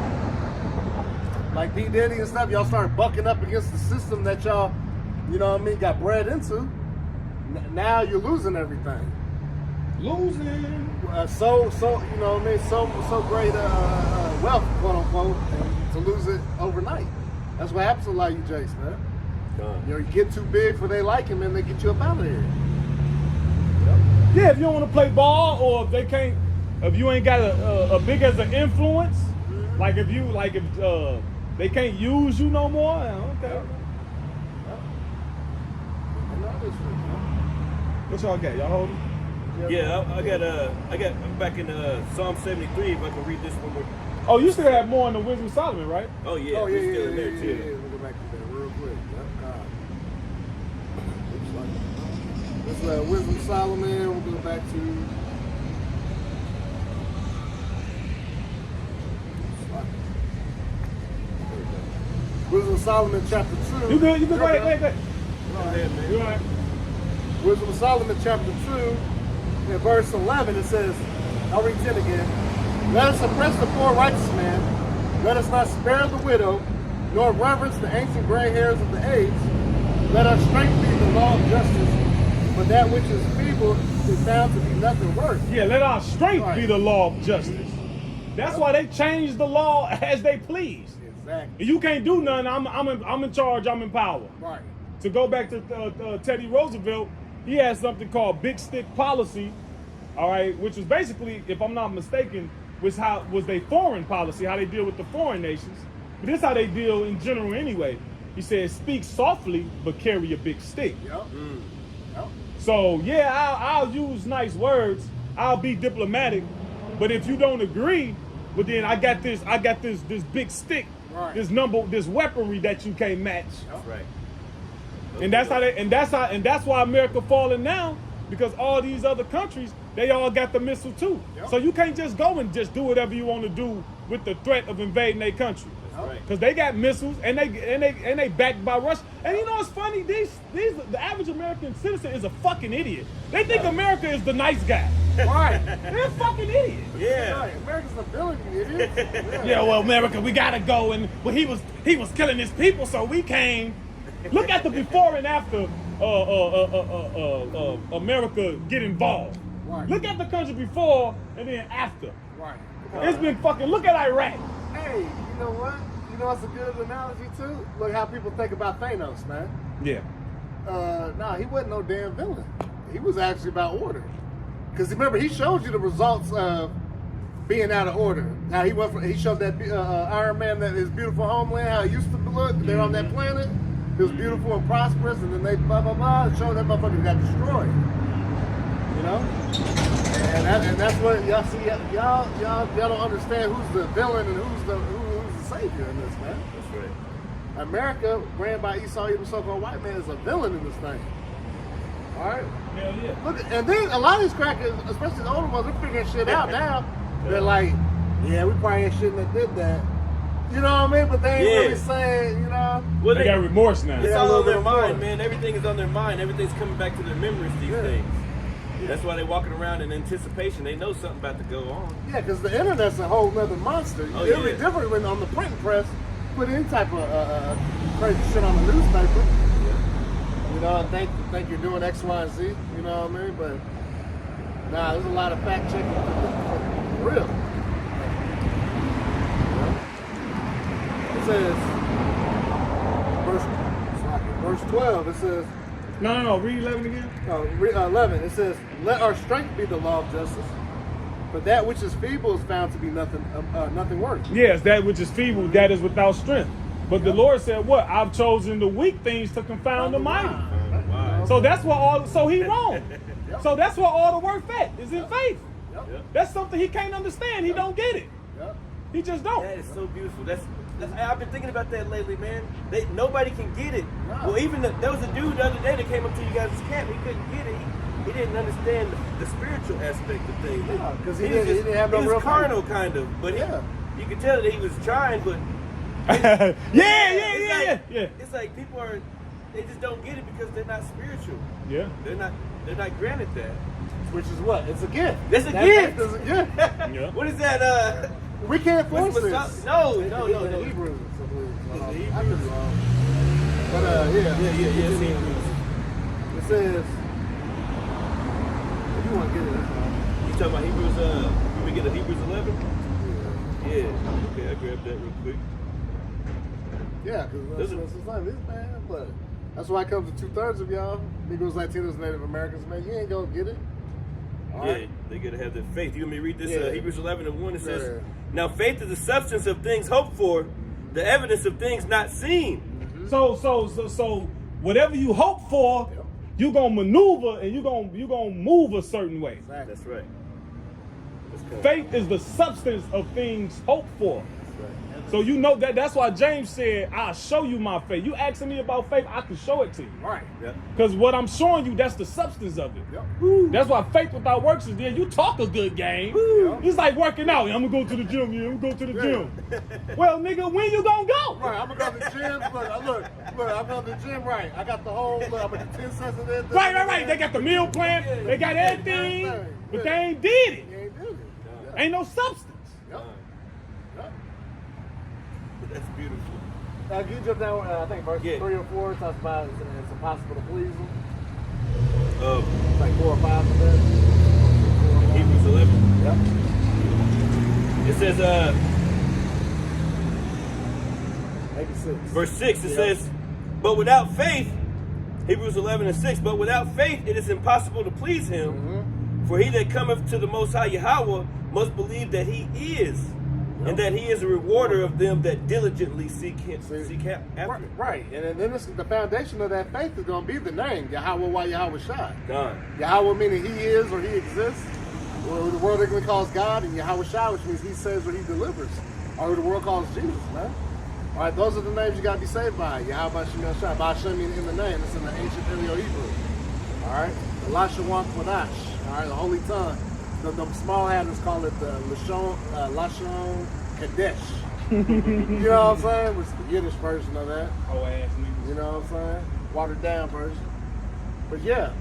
like P. Diddy and stuff, y'all start bucking up against the system that y'all, you know what I mean, got bred into. Now you're losing everything. Losing. So you know what I mean, so great wealth, quote unquote, and to lose it overnight. That's what happens to a lot of you Jakes, man. You know, you get too big for they liking, and they get you up out of here. Yeah, if you don't want to play ball, or if they can't, if you ain't got a big as an influence, like if they can't use you no more, okay. What y'all got? Y'all holding? Yeah, I'm back in Psalm 73. If I can read this one more. Oh, you still have more in the Wisdom of Solomon, right? Oh yeah, we're still in there too. Yeah. We'll go back to that real quick. Looks like Wisdom of Solomon. We'll go back to. Wisdom of Solomon, chapter 2. You good? You good? Go ahead. Go ahead, man. You all right? Wisdom of Solomon, chapter 2, in verse 11, it says, I'll read 10 again. Let us oppress the poor righteous man. Let us not spare the widow, nor reverence the ancient gray hairs of the aged. Let our strength be the law of justice, but that which is feeble is found to be nothing worth. Yeah, let our strength be the law of justice. That's why they changed the law as they please. Exactly. You can't do nothing. I'm in charge. I'm in power. Right. To go back to Teddy Roosevelt, he had something called big stick policy, all right, which was basically, if I'm not mistaken, was their foreign policy, how they deal with the foreign nations. But this is how they deal in general anyway. He said, speak softly, but carry a big stick. Yep. Yep. So yeah, I'll use nice words. I'll be diplomatic, but if you don't agree, well then I got this big stick, right. this weaponry that you can't match. That's right. And that's why America falling now, because all these other countries, they all got the missile too. Yep. So you can't just go and just do whatever you want to do with the threat of invading their country. That's right. Because they got missiles and they backed by Russia. And you know what's funny? The average American citizen is a fucking idiot. They think America is the nice guy. Right. They're fucking idiots. Yeah. Right. America's a villain, you idiot. Yeah, well, America, we gotta go, and well, he was killing his people, so we came. Look at the before and after America get involved. Right. Look at the country before and then after. Right. It's been fucking. Look at Iraq. Hey, you know what? You know what's a good analogy too? Look how people think about Thanos, man. Yeah. Nah, he wasn't no damn villain. He was actually about order. Because remember, he showed you the results of being out of order. How he showed that Iron Man, that his beautiful homeland, how it used to look. They're on that planet. It was beautiful and prosperous, and then they blah blah blah, and showed that motherfucker got destroyed. You know, and that's what y'all see. Y'all don't understand who's the villain and who's the savior in this, man. That's right. America, ran by Esau, even so-called white man, is a villain in this thing. All right. Hell yeah. Look, and then a lot of these crackers, especially the older ones, they're figuring shit out now. They're like, yeah, we probably shouldn't have did that. You know what I mean? But they ain't really saying, you know. Well, They got remorse now. It's Yeah, all a on their little bit mind, more. man. Everything is on their mind. Everything's coming back to their memories, these things. That's why they're walking around in anticipation. They know something about to go on. Yeah, because the internet's a whole nother monster. Oh, It'll be yeah. different when on the printing press, put any type of crazy shit on the newspaper. You know, and think you're doing X, Y, and Z. You know what I mean? But nah, there's a lot of fact checking for real. It says, verse 12. It says. No. Read 11 again. 11. It says, "Let our strength be the law of justice, but that which is feeble is found to be nothing worth." Yes, that which is feeble, that is without strength. But the Lord said, "What? I've chosen the weak things to confound the mighty." Wow. So that's what So he wrong. So that's what all the work at is in faith. Yep. That's something he can't understand. He don't get it. Yep. He just don't. That is so beautiful. I've been thinking about that lately, man. Nobody can get it. No. Well, even there was a dude the other day that came up to you guys' camp. He couldn't get it. He didn't understand the spiritual aspect of things. Yeah, 'cause he was didn't have no he was real carnal, kind of. But you could tell that he was trying, but yeah. It's like people they just don't get it because they're not spiritual. Yeah. They're not granted that. Which is what? It's a gift. It's a gift. It's a gift. Yeah. What is that? We can't force what's this. No. The Hebrews, I believe. The I could be Hebrews. wrong. But Yeah. It's Hebrews. It says, if you want to get it, that's fine. You talking about Hebrews? Can we get a Hebrews 11? Yeah. Okay, I grabbed that real quick. Yeah, because that's like this, man. But that's why it comes to 2/3 of y'all, Negroes, Latinos, Native Americans, man. You ain't gonna get it. Yeah, they gotta have their faith. You want me to read this? Yeah. Hebrews 11:1. It says, Yeah. "Now faith is the substance of things hoped for, the evidence of things not seen." So whatever you hope for, you gonna maneuver and you gonna move a certain way. Exactly. That's right. That's cool. Faith is the substance of things hoped for. That's right. So you know that's why James said, "I'll show you my faith." You asking me about faith, I can show it to you. Right. Yeah. Because what I'm showing you, that's the substance of it. Yep. That's why faith without works is there. You talk a good game. Yep. It's like working out. I'm gonna go to the gym. Yeah, I'm gonna go to the gym. Well, nigga, when you gonna go? Right, I'm gonna go to the gym. Look, I'm going to the gym. Right, I got the whole. Look, I'm gonna do 10 cents of this. Right. They got the meal plan. They got everything, but they ain't did it. You ain't do it. Yeah. Ain't no substance. Yep. Yep. That's beautiful. Now, can you jump down? I think verse 3 or 4 talks about it's impossible to please him. It's like 4 or 5 of that. Hebrews 11. Yep. It says, Maybe 6. verse 6, it says, "But without faith," Hebrews 11:6, "but without faith it is impossible to please him. For he that cometh to the Most High Yahweh must believe that he is, and that he is a rewarder of them that diligently seek him, after him." Right. And then the foundation of that faith is going to be the name, Yahweh Why Yahweh Shai. God. Yahweh meaning he is or he exists, or the world English calls God, and Yahweh Shai, which means he saves or he delivers, or the world calls Jesus, man. All right, those are the names you got to be saved by. Yahweh Shem Shai. By Hashem meaning in the name. It's in the ancient Paleo-Hebrew. All right. The Lashon Kodash. All right, the holy tongue. The small hatters call it the Lashon Kadesh. You know what I'm saying? Which is the Yiddish version of that. Oh, ass niggas. You know what I'm saying? Watered down version. But yeah,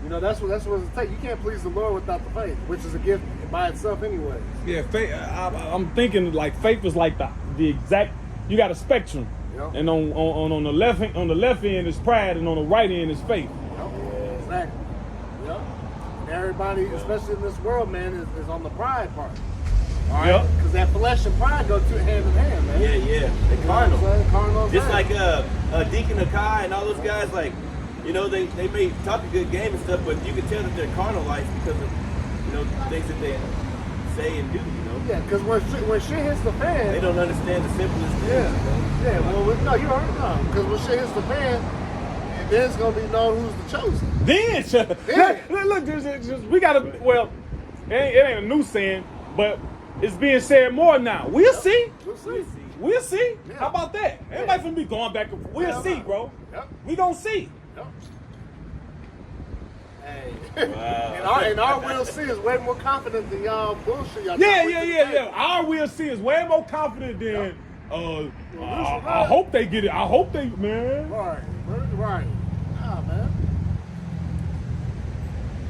that's what it takes. You can't please the Lord without the faith, which is a gift by itself anyway. Yeah, faith. I'm thinking like faith is like the exact. You got a spectrum, and on the left end is pride, and on the right end is faith. Yep. Exactly. Yep. And everybody, especially in this world, man, is on the pride part. All right, because that flesh and pride go hand in hand, man. Yeah. They carnal. Carnal. Just like Deacon Akai and all those guys, like, they may talk a good game and stuff, but you can tell that they're carnalized because of, things that they say and do, Yeah, because when shit hits the fan, they don't understand the simplest things. Yeah. Well, no, you already know. Because when shit hits the fan, then it's gonna be known who's the chosen. Then, look, we gotta. Well, it ain't a new saying, but it's being said more now. We'll see. We'll see. Yeah. How about that? Everybody finna be going back and forth. We'll see, bro. Yep. We gonna see. Yep. Hey. And our we'll see is way more confident than y'all bullshit. Y'all Yeah. Our we'll see is way more confident than. I hope they get it. I hope they, man. Right. Nah, man.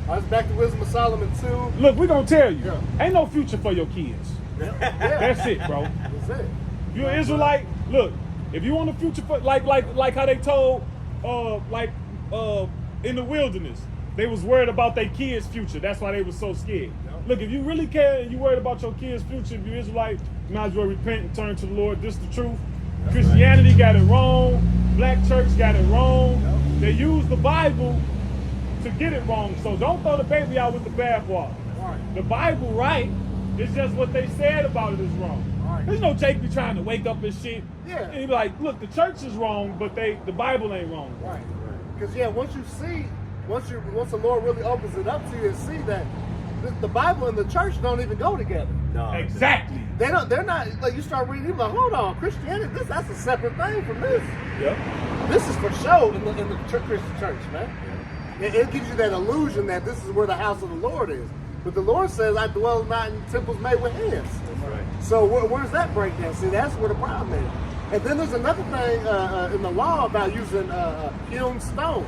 I was back to Wisdom of Solomon 2. Look, we gonna tell you, Yeah. ain't no future for your kids. Yeah. That's it, bro. That's it. You're an Israelite. Look, if you want a future for like how they told, in the wilderness, they was worried about their kids' future. That's why they was so scared. Yep. Look, if you really care and you worried about your kids' future, if you're Israelite, you might as well repent and turn to the Lord. This is the truth. That's Christianity got it wrong. Black church got it wrong. Yep. They use the Bible to get it wrong. So don't throw the baby out with the bathwater. Right. The Bible right. It's just what they said about it is wrong. Right. There's no Jake be trying to wake up and shit. Yeah. And he be like, look, the church is wrong, but the Bible ain't wrong. Right. Because once the Lord really opens it up to you and see that the Bible and the church don't even go together. No. Exactly. They're not like you start reading, you're like, hold on, Christianity, that's a separate thing from this. Yep. This is for show in the Christian church, man. It gives you that illusion that this is where the house of the Lord is. But the Lord says, I dwell not in temples made with hands. That's right. So where does that break down? See, that's where the problem is. And then there's another thing in the law about using hewn stone.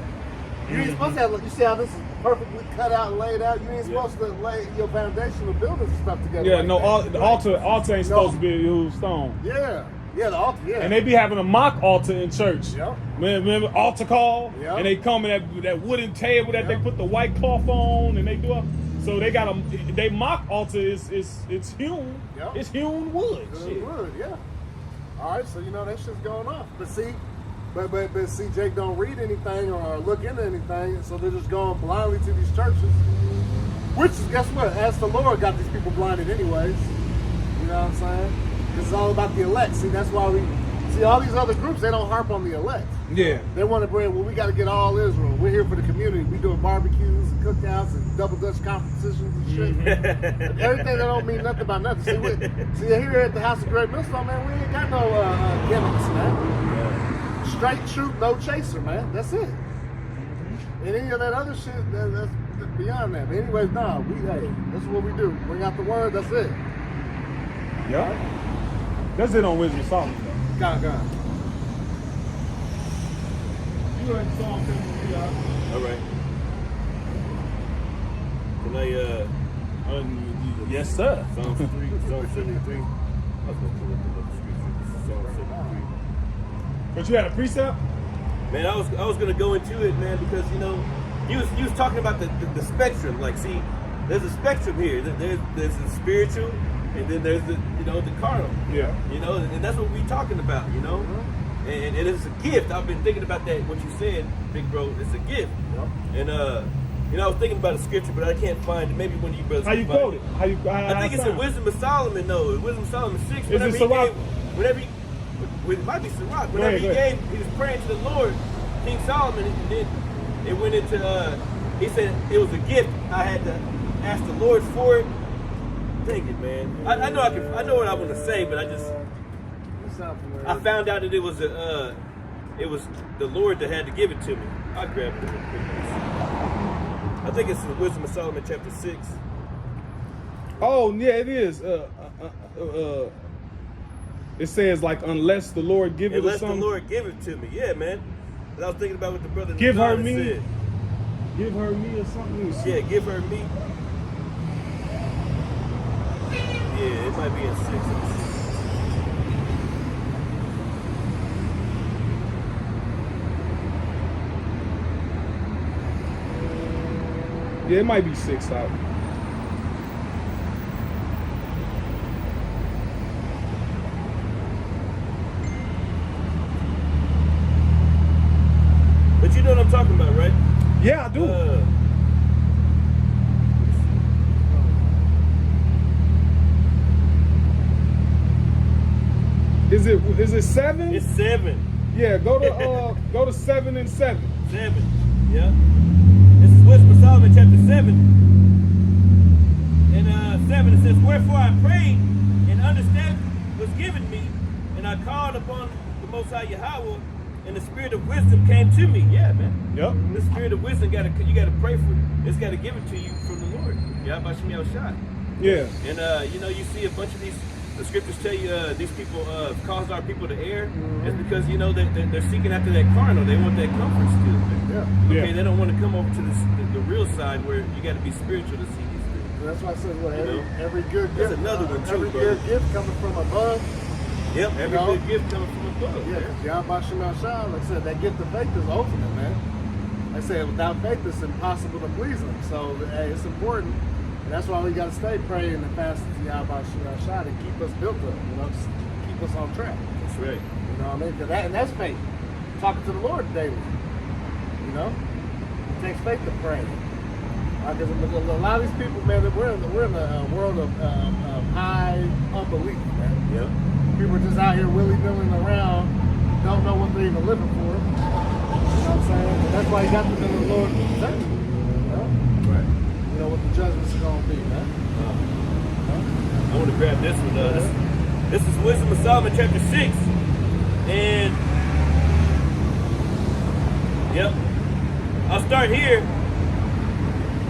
You ain't supposed to have, you see how this is perfectly cut out and laid out? You ain't supposed to lay your foundational buildings and stuff together. Yeah, like no, that. the altar ain't supposed to be used stone. Yeah, the altar, yeah. And they be having a mock altar in church. Yep. Remember altar call? Yep. And they come in that wooden table that Yep. they put the white cloth on, and they do it. So they got they mock altar is hewn. Yep. It's hewn wood. Good Shit. word, yeah. All right, so that shit's going off. But see, but see, Jake don't read anything or look into anything, so they're just going blindly to these churches. Which is, guess what? As the Lord got these people blinded anyways. You know what I'm saying? This is all about the elect. See, that's why we see all these other groups, they don't harp on the elect. Yeah. They want to bring, well, we got to get all Israel. We're here for the community. We doing barbecues and cookouts and double Dutch competitions and shit. And everything that don't mean nothing about nothing. See, here at the House of Great Millstone, man, we ain't got no gimmicks, man. Straight truth, no chaser, man. That's it. And any of that other shit, that's beyond that. But anyways, nah, that's what we do. Bring out the word, that's it. Yeah. That's it on Wisdom of Solomon. God. You go ahead and Psalm 73, All right. Can I yes, sir. Psalm 73. I was going to pull up the scripture. This is Psalm 73. But you had a precept? Man, I was gonna go into it, man, because you know, you was talking about the spectrum. Like, see, there's a spectrum here. There's the spiritual, and then there's the the carnal. Yeah. You know, and that's what we talking about. You know, and it's a gift. I've been thinking about that. What you said, big bro, it's a gift. And I was thinking about a scripture, but I can't find it. Maybe one of you brothers. How you quote it? I think it's in Wisdom of Solomon. No, Wisdom of Solomon 6. Is it Sirach? It might be Sirach. Whenever he was praying to the Lord, King Solomon, and then it went into, he said it was a gift. I had to ask the Lord for it. Dang it, man. I know what I want to say, but I found out that it was the Lord that had to give it to me. I'll grab it real quick. I think it's the Wisdom of Solomon chapter 6. Oh, yeah, it is. It says, like, unless the Lord give it to something. Unless the Lord give it to me. Yeah, man. And I was thinking about what the brother give her said. me. Give her me or something. Yeah, give her me. Yeah, it might be in 6. Yeah, it might be 6 out. But you know what I'm talking about, right? Yeah, I do. Is it 7? It's 7. Yeah, go to 7 and 7. 7. Yeah. This is Wisdom of Solomon chapter 7. And 7 it says, wherefore I prayed, and understanding was given me, and I called upon the Most High Yahweh, and the spirit of wisdom came to me. Yeah, man. Yep. The spirit of wisdom you gotta pray for it. It's gotta give it to you from the Lord. Yahweh Shem Yahushua. Yeah. And you see a bunch of these. The scriptures tell you these people cause our people to err. It's because they're seeking after that carnal. They want that comfort still. Yeah. Okay, they don't want to come over to the real side where you got to be spiritual to see these things. That's why I said, every good gift. That's another one too, Every brother. good gift coming from above. Yep, every good gift coming from above. Yeah, because Yahweh Shem Yahushua, like I said, that gift of faith is ultimate, man. Like I said, without faith, it's impossible to please Him. So, hey, it's important. And that's why we got to stay praying and fasting to Yahweh Shem Yahushua to keep us built up, just keep us on track. That's right. You know what I mean? And that's faith. Talking to the Lord daily. It takes faith to pray. Because a lot of these people, man, we're in a world of high unbelief, man. Yep. People are just out here willy-nilly around, don't know what they're even living for. You know what I'm saying? And that's why you got to know the Lord to protect you. Right. You know what the judgment's going to be, man. I want to grab this one. This is Wisdom of Solomon chapter 6. And, yep. I'll start here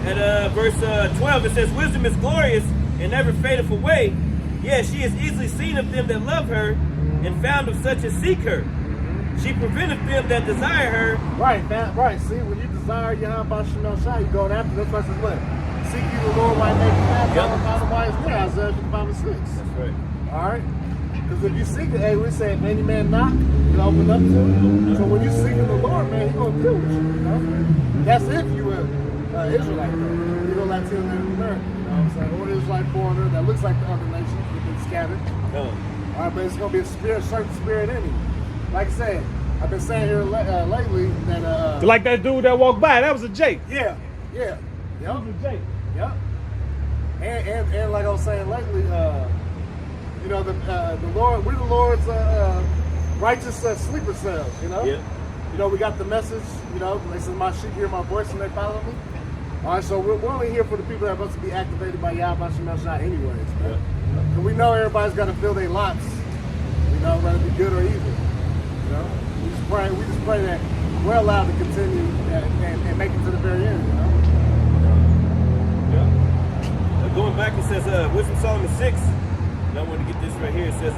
at verse 12. It says, wisdom is glorious and never fadeth away. Yes, she is easily seen of them that love her, and found of such as seek her. She preventeth them that desire her. Right. See, when you desire Yahweh Shem Yahushua, you going after this person. What? Seek you the Lord while they can find the wise near. Isaiah 55:6. That's right. All right. Because if you seek it, hey, we say, if any man knock, you open up to him. So when you seeking the Lord, man, He's gonna deal with you. That's if you are Israelite. You don't like to live in America. You know what I'm saying? Or Israelite foreigner that looks like the other nations, we've been scattered. No. All right, but it's gonna be a certain spirit in you. Like I said, I've been saying here lately that Like that dude that walked by, that was a Jake. yeah. That was a Jake. Yep. And like I was saying lately, you know, the Lord, we're the Lord's righteous sleeper cells. You know. Yeah. You know, we got the message. You know, they said my sheep hear my voice and they follow me. All right, so we're only here for the people that are supposed to be activated by Yahweh Shemel anyways. Yeah. And we know everybody's got to fill their lots. You know, whether it be good or evil. You know, we just pray that we're allowed to continue and make it to the very end. You know. Yeah. Going back, it says Wisdom Solomon 6. And I want to get this right here. It says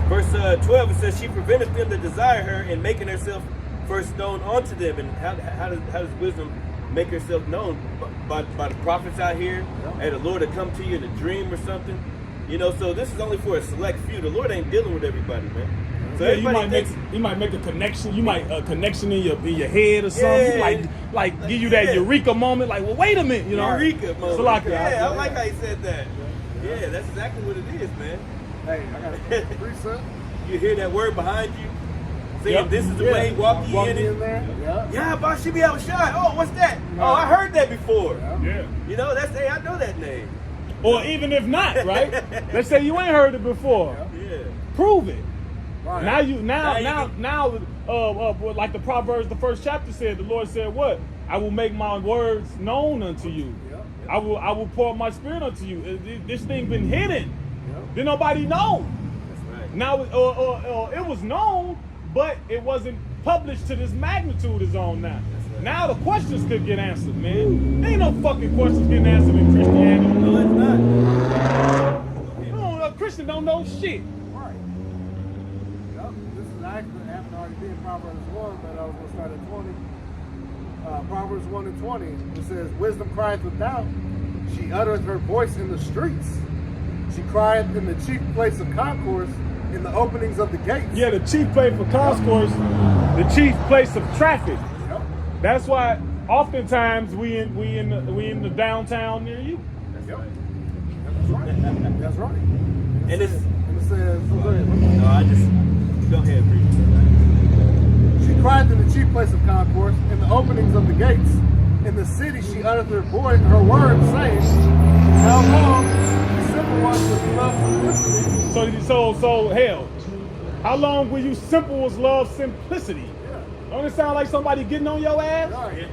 verse 12. It says she preventeth them that desire her, and making herself first known unto them. And how does wisdom make herself known? By the prophets out here, and the Lord will come to you in a dream or something. You know, so this is only for a select few. The Lord ain't dealing with everybody, man. So yeah, you might make a connection. You might a connection in your head or something. Yeah. Like give you that eureka moment. Like, well, wait a minute, you know. Eureka moment. So like, I like how you said that. Yeah, that's exactly what it is, man. Hey, I got a precept. You hear that word behind you, saying this is the way, walk ye in it. There. Yeah, but she be outshined. Oh, what's that? Oh, I heard that before. Yeah. You know, I know that name. Or even if not, right? Let's say you ain't heard it before. Yeah. Prove it. Right. Now, like the Proverbs, the first chapter said, the Lord said, "What? I will make my words known unto you. Yep. I will pour my spirit unto you." This thing been hidden. Yep. Did nobody know? That's right. Now, it was known, but it wasn't published to this magnitude it's on now. Right. Now the questions could get answered, man. There ain't no fucking questions getting answered in Christianity. No, it's not. A Christian don't know shit. Right. Yep. This is actually happened already being Proverbs 1, but I was going to start at 20. Proverbs 1 and 20. It says, "Wisdom crieth without, she uttereth her voice in the streets. She crieth in the chief place of concourse, in the openings of the gates." Yeah, the chief place for concourse, the chief place of traffic. Yep. That's why oftentimes we in the downtown near you. Yep. That's right. That's right. And it's. And it says, go ahead. No, go ahead, read. She cried in the chief place of concourse, in the openings of the gates. In the city she uttered her voice, her words, saying, "How long, the simple ones will love simplicity?" So hell, how long will you simple as love simplicity? Yeah. Don't it sound like somebody getting on your ass? Right.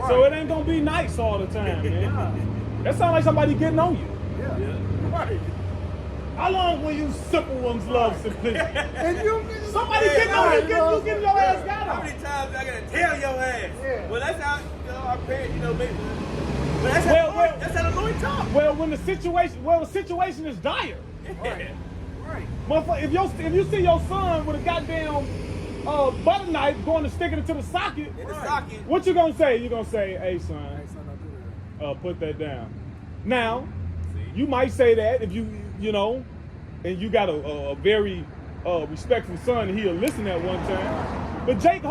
So it ain't gonna be nice all the time, man. Yeah. That sound like somebody getting on you. Yeah. Right. How long will you simple ones love simplicity? And Somebody getting on you, getting your ass got How on. many times I gotta tell your ass? Yeah. Well, that's how our parents, maybe. But that's Well, how the Lord talk. Well, when the situation is dire. Right. Right. Motherfucker, if you see your son with a goddamn butter knife going to stick it into the socket, In the socket. what you gonna say? You gonna say, "Hey son, Hey, son, don't do that. put that down." Now, you might say that if you know, and you got a very respectful son, and he'll listen at one time. But Jake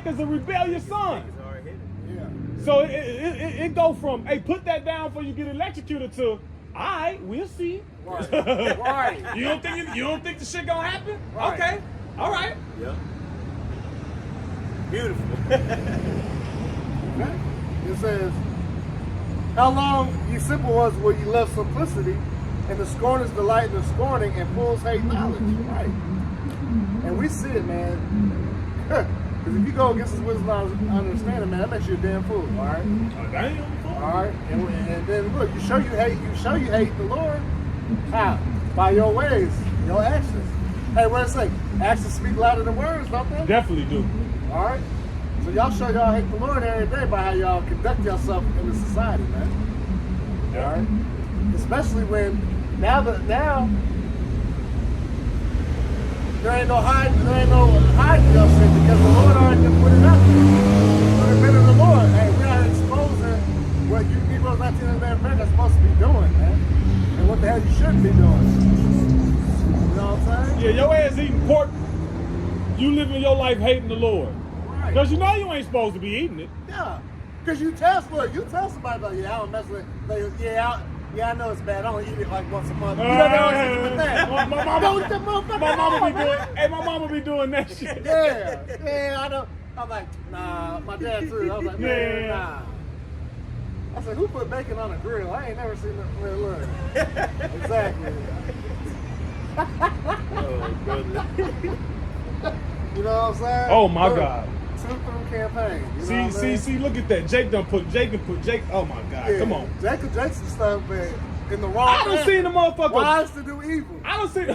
is a rebellious son. It's hard-headed. Yeah. So it go from, "Hey, put that down before you get electrocuted," to, "All right, we'll see." Right. Right. You don't think the shit gonna happen? Right. Okay, all right. Yeah. Beautiful. Okay. It says, "How long, ye simple ones, will ye love simplicity, and the scorners delight in the scorning, and fools hate knowledge?" Right. And we see it, man. Because if you go against this wisdom and understanding, man, that makes you a damn fool. All right. All right. And then look, you show you hate the Lord. How? By your ways, your actions. Hey, what does it say? Actions speak louder than words, don't they? Definitely do. All right. So y'all show y'all hate the Lord every day by how y'all conduct yourself in the society, man. All right. Especially when now there ain't no hiding your shit because the Lord already put it out there. For the men of the Lord, hey, we are exposing what you Negroes 1900 America are supposed to be doing, man, and what the hell you shouldn't be doing. You know what I'm saying? Yeah, your ass eating pork. You living your life hating the Lord. Right. Because you know you ain't supposed to be eating it. Yeah. Because you tell somebody like, "Yeah, I don't mess with it." Like, I know it's bad. I only eat it like once a month. You know, they always hit you with that. My mama be doing that shit. Yeah, I know. I'm like, nah, my dad too. I was like, man, Yeah. nah. I said, who put bacon on a grill? I ain't never seen that. Man, look. Exactly. Oh, brother. You know what I'm saying? Oh my Look, God. Two-through campaign. You know See, look at that. Jake. Oh my God, Yeah, come on. Jacob Jackson stuff, man, in the wrong. I done seen the motherfucker. Wise to do evil. I done seen the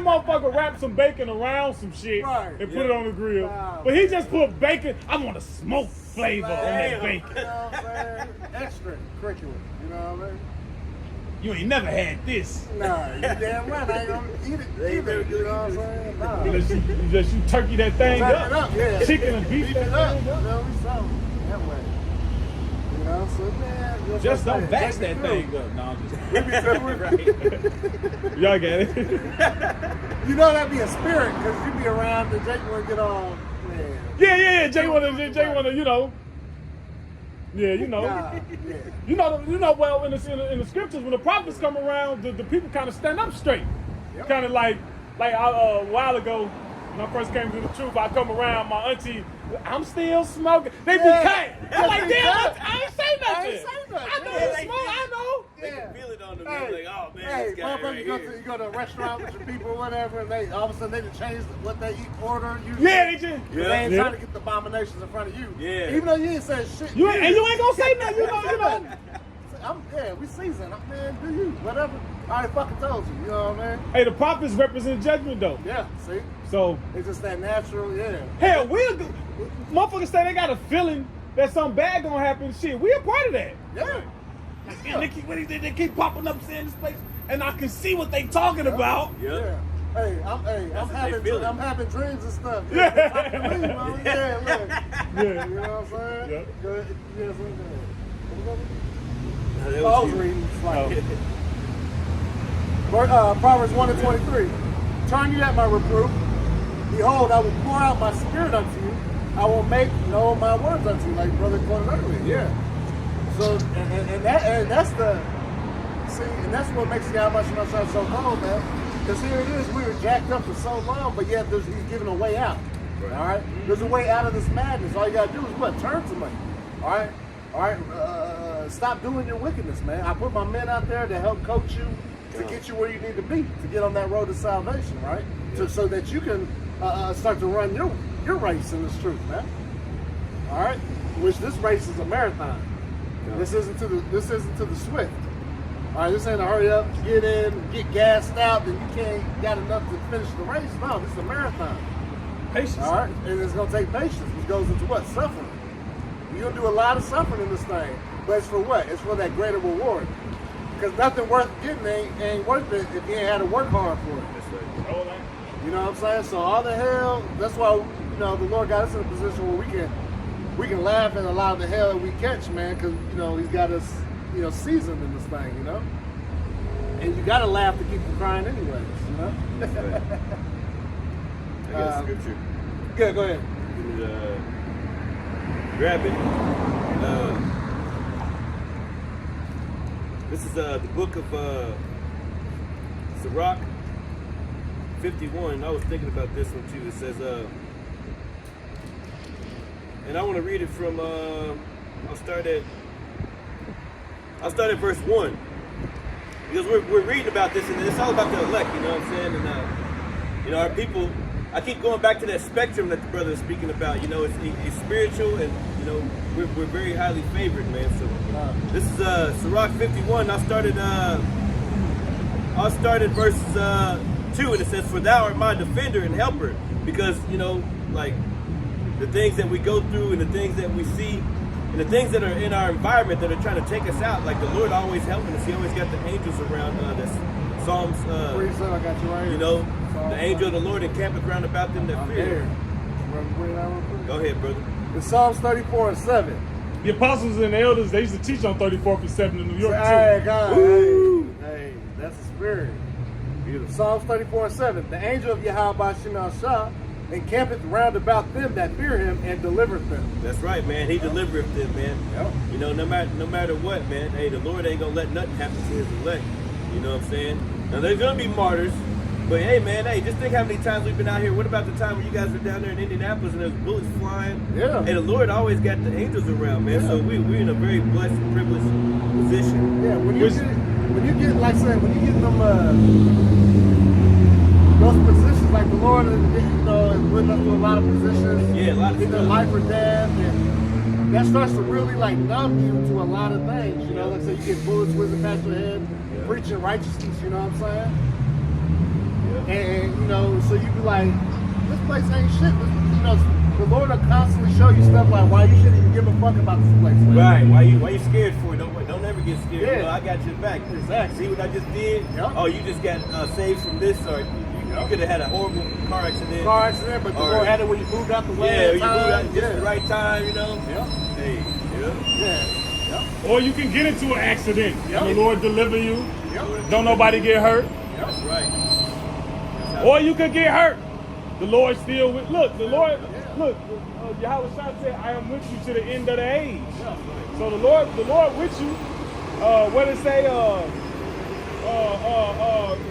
motherfucker wrap some bacon around some shit Right. and put it on the grill. Wow. But he just put bacon. I want a smoke flavor on that You bacon. know what I'm saying? Extra curriculum. You know what I mean? You ain't never had this. Nah, you damn right. I ain't gonna eat it either. You know what I'm saying? Nah. Unless you turkey that thing Turn up. it up, yeah. Chicken and beef Beef that it up. thing You up. know, we something that way. You know, so man, that's Just what I'm don't saying. vax Take that it thing through. up. No, I'm just We be right. y'all get it. You know that'd be a spirit because you be around and Jake wanna get all man. Yeah. Jay wanna, you know. Yeah, you know. Nah, yeah. You know. Well, in the scriptures, when the prophets come around, the people kind of stand up straight. Yep. Kind of like a while ago, when I first came to the truth, I come around, my auntie, I'm still smoking. They be cut. I'm like, damn, I ain't say nothing. I ain't say nothing. I know Yeah, you they smoke. I know. They Yeah. can feel it on them. Hey, Like, oh man, hey, this guy motherfucker, right you here. go to a restaurant with your people or whatever, and they all of a sudden they done changed what they eat order. Usually. Yeah, they just. They ain't Yeah. trying to get the abominations in front of you. Yeah. Even though you ain't saying shit. You ain't gonna say nothing. You know. We seasoned. Man, do you? Whatever. I already fucking told you. You know what I mean? Hey, the prophets represent judgment though. Yeah, see? So It's just that natural, yeah. hell, motherfuckers say they got a feeling that something bad gonna happen. Shit, we a part of that. Yeah. And they keep popping up saying this place, and I can see what they talking about. Yep. Yeah. Hey, I'm feeling. having dreams and stuff. Yeah. Yeah, talk to me, man. Yeah, look. Yeah. You know what I'm saying? Yeah. Good. Yes, I'm good. That Oh, I was you. reading. It's like, Oh. Proverbs 1:23. Turn you at my reproof. Behold, I will pour out my spirit unto you. I will make known my words unto you, like brother quoted earlier. Yeah. So, and that's what makes the Yahweh so cold, man. Because here it is, we were jacked up for so long, but yet he's giving a way out. Right. All right? There's a way out of this madness. All you got to do is what? Turn to me. All right? All right? Stop doing your wickedness, man. I put my men out there to help coach you, to get you where you need to be, to get on that road to salvation, right? Yeah. So that you can start to run your race in this truth, man. All right? Which this race is a marathon. Yeah. This isn't to the swift. All right, this ain't a hurry up, get in, get gassed out, then you can't got enough to finish the race. No, this is a marathon. Patience. All right, and it's gonna take patience, which goes into what? Suffering. You're gonna do a lot of suffering in this thing, but it's for what? It's for that greater reward. Because nothing worth getting ain't worth it if you ain't had to work hard for it. That's right. You know what I'm saying? So all the hell, that's why the Lord got us in a position where we can laugh at a lot of the hell that we catch, man, because He's got us seasoned in this thing, and you gotta laugh to keep from crying anyways, That's right. I got a scripture. Yeah, go ahead. Grab it. This is the book of Sirach 51. I was thinking about this one too. It says, and I want to read it from. I'll start at verse 1 because we're reading about this, and it's all about the elect. You know what I'm saying? And our people. I keep going back to that spectrum that the brother is speaking about. It's spiritual, and we're very highly favored, man. So this is Sirach 51. I'll start at verse 2, and it says, "For thou art my defender and helper," because like the things that we go through and the things that we see and the things that are in our environment that are trying to take us out. Like the Lord always helping us. He always got the angels around. That's Psalms. I got you right here. The angel of the Lord encampeth round about them that fear. Go ahead, brother. It's Psalms 34:7. The apostles and the elders, they used to teach on 34:7 in New York Hey, too. God. Woo. Hey, that's the spirit. Beautiful. Psalms 34:7. The angel of Yahweh Shah encampeth round about them that fear him and delivereth them. That's right, man. He delivereth them, man. Yep. No matter what, man. Hey, the Lord ain't gonna let nothing happen to his elect. You know what I'm saying? Now there's gonna be martyrs. But hey, man, hey, just think how many times we've been out here. What about the time when you guys were down there in Indianapolis and there's bullets flying? Yeah. Hey, the Lord always got the angels around, man. Yeah. So we're in a very blessed and privileged position. Yeah, when you get like I said, when you get them those positions, like the Lord is, is with us to a lot of positions. Yeah, a lot of either stuff. life or death, and that starts to really like numb you to a lot of things. You know, like say you get bullets whizzing past your head, preaching righteousness. You know what I'm saying? And so you be like, this place ain't shit. The Lord will constantly show you stuff like why you shouldn't even give a fuck about this place. Right? Why you scared for it? Don't ever get scared. Yeah. I got your back. Exactly. See what I just did? Yep. Oh, you just got saved from this, or you could have had a horrible car accident. But the Lord had it when you moved out the way. Yeah, you moved out just at the right time. Yeah. Hey. Yeah. Or you can get into an accident Yep. and the Lord deliver you. Yep. Don't nobody get hurt. That's right. Or you could get hurt. The Lord still with. Look, the Lord. Look, Yahweh Shah said, "I am with you to the end of the age." So the Lord with you. What it say?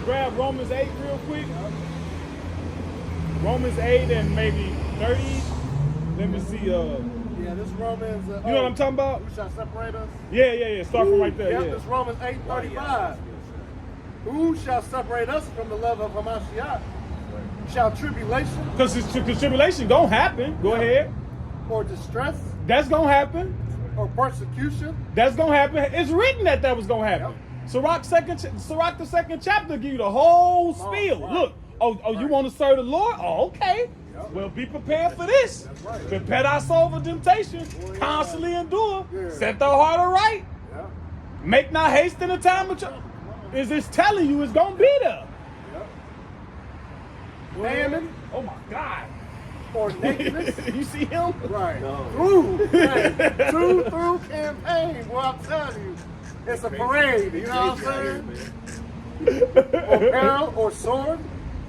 Grab Romans 8 real quick. Romans 8 and maybe 30. Let me see. Yeah, this Romans. You know what I'm talking about? Who shall separate us? Yeah. Start from right there. Yeah, Yeah. this Romans 8:35. Who shall separate us from the love of Hamashiach? Shall tribulation Because tribulation gonna happen. Go ahead. or distress That's gonna happen. or persecution? That's gonna happen. It's written that was gonna happen. Sirach the second chapter give you the whole spiel. right. Look, you want to serve the Lord? Oh, okay. Well, be prepared for this. That's right. Prepare thy soul for temptation. Constantly endure. Yeah. Set thy heart aright. Yeah. Make not haste in the time of trouble. Is this telling you it's gonna be there? Famine Oh my God. or nakedness? You see him? Right. No. Through campaign. Well, I'm telling you, it's a parade. You know what I'm saying? Or peril or sword.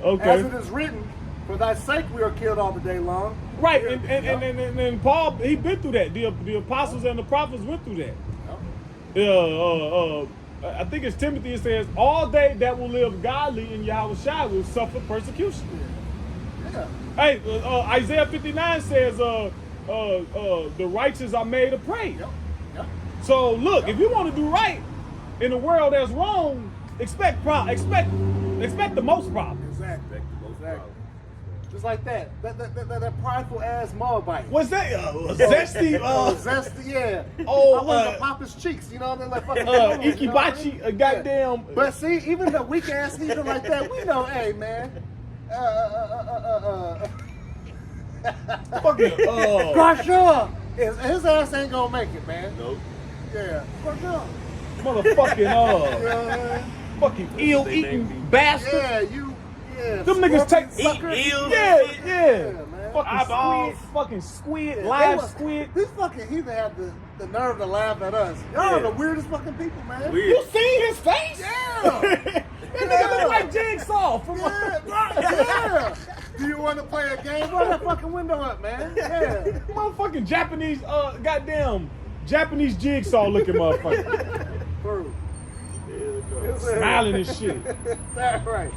Okay. As it is written, for thy sake we are killed all the day long. Right, and Paul, he been through that. The apostles and the prophets went through that. I think it's Timothy. It says, all they that will live godly in Yahweh Shai will suffer persecution. Yeah. Hey, Isaiah 59 says, the righteous are made a prey. Yep. So look, if you want to do right in a world that's wrong, expect the most problems. Exactly. Just like that prideful ass Moabite. What's that? Zesty? Zesty, yeah. Oh, I want to pop his cheeks, you know what I mean? Like fucking Ikibachi, a goddamn. But see, even the weak ass heathen like that, we know, hey man. Fucking. Crusher! His ass ain't gonna make it, man. Nope. Yeah. Crusher. Motherfucking. You know what I mean? Fucking eel-eating bastard. Yeah, you. Yeah. Them niggas take sucker. eels. Yeah. man. Fucking Eyeballs. squid. Fucking squid. Yeah, Live they squid. These fucking heathen have the nerve to laugh at us. Y'all are the weirdest fucking people, man. Weird. You seen his face? Yeah. That nigga look like Jigsaw from. Yeah. Do you want to play a game? Roll that fucking window up, man. Yeah. Motherfucking Japanese, goddamn Japanese Jigsaw looking motherfucker. True. Smiling and shit. That's right.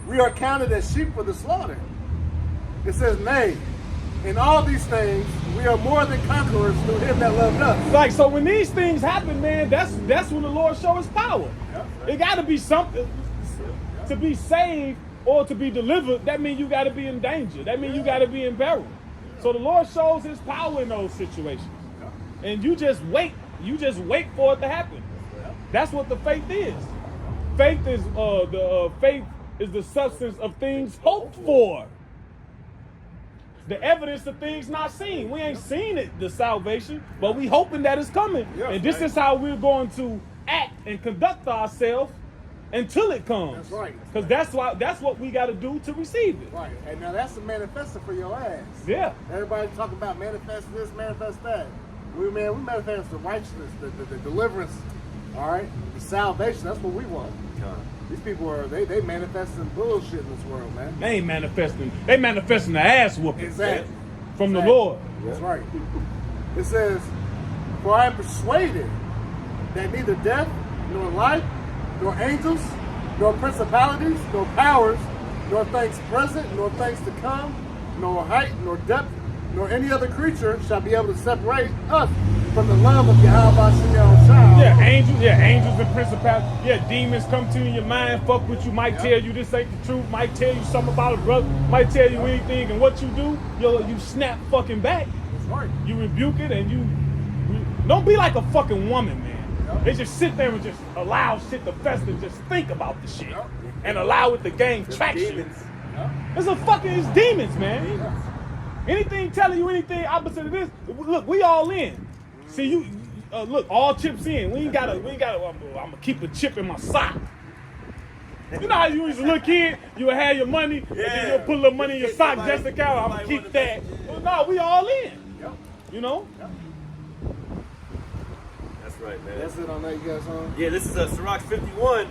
We are counted as sheep for the slaughter. It says, nay, in all these things, we are more than conquerors through him that loved us. Like, so when these things happen, man, that's when the Lord shows his power. It got to be something to be saved or to be delivered. That means you got to be in danger. That means you got to be in peril. So the Lord shows his power in those situations. And you just wait. You just wait for it to happen. That's what the faith is. Faith is faith is the substance of things hoped for. The evidence of things not seen. We ain't seen it, the salvation, but we hoping that it's coming. And this is how we're going to act and conduct ourselves until it comes. That's right. Because that's what we got to do to receive it. Right. And now that's the manifesto for your ass. Yeah. Everybody talking about manifest this, manifest that. We manifest the righteousness, the deliverance, all right? The salvation, that's what we want. These people they manifesting bullshit in this world, man. They ain't manifesting. They manifesting the ass whooping. Exactly. From the Lord. That's right. It says, for I am persuaded that neither death, nor life, nor angels, nor principalities, nor powers, nor things present, nor things to come, nor height, nor depth, nor any other creature shall be able to separate us from the love of Yahweh Shem Shai. Yeah, angels and principalities. Yeah, demons come to you in your mind, fuck with you, might tell you this ain't the truth, might tell you something about a brother, might tell you anything, and what you do, you snap fucking back. That's right. You rebuke it, and you don't be like a fucking woman, man. They just sit there and just allow shit to fester, just think about the shit, and allow it to gain traction. Demons. It's demons, man. Anything telling you anything opposite of this, look, we all in. See, you look, all chips in. We ain't gotta, I'm gonna keep a chip in my sock. You know how you was a little kid, you would have your money, and then you'll put a little money in your sock just in case, I'm gonna keep that. Well, no, we all in. You know? That's right, man. That's it on that, you guys, huh? Yeah, this is Sirach 51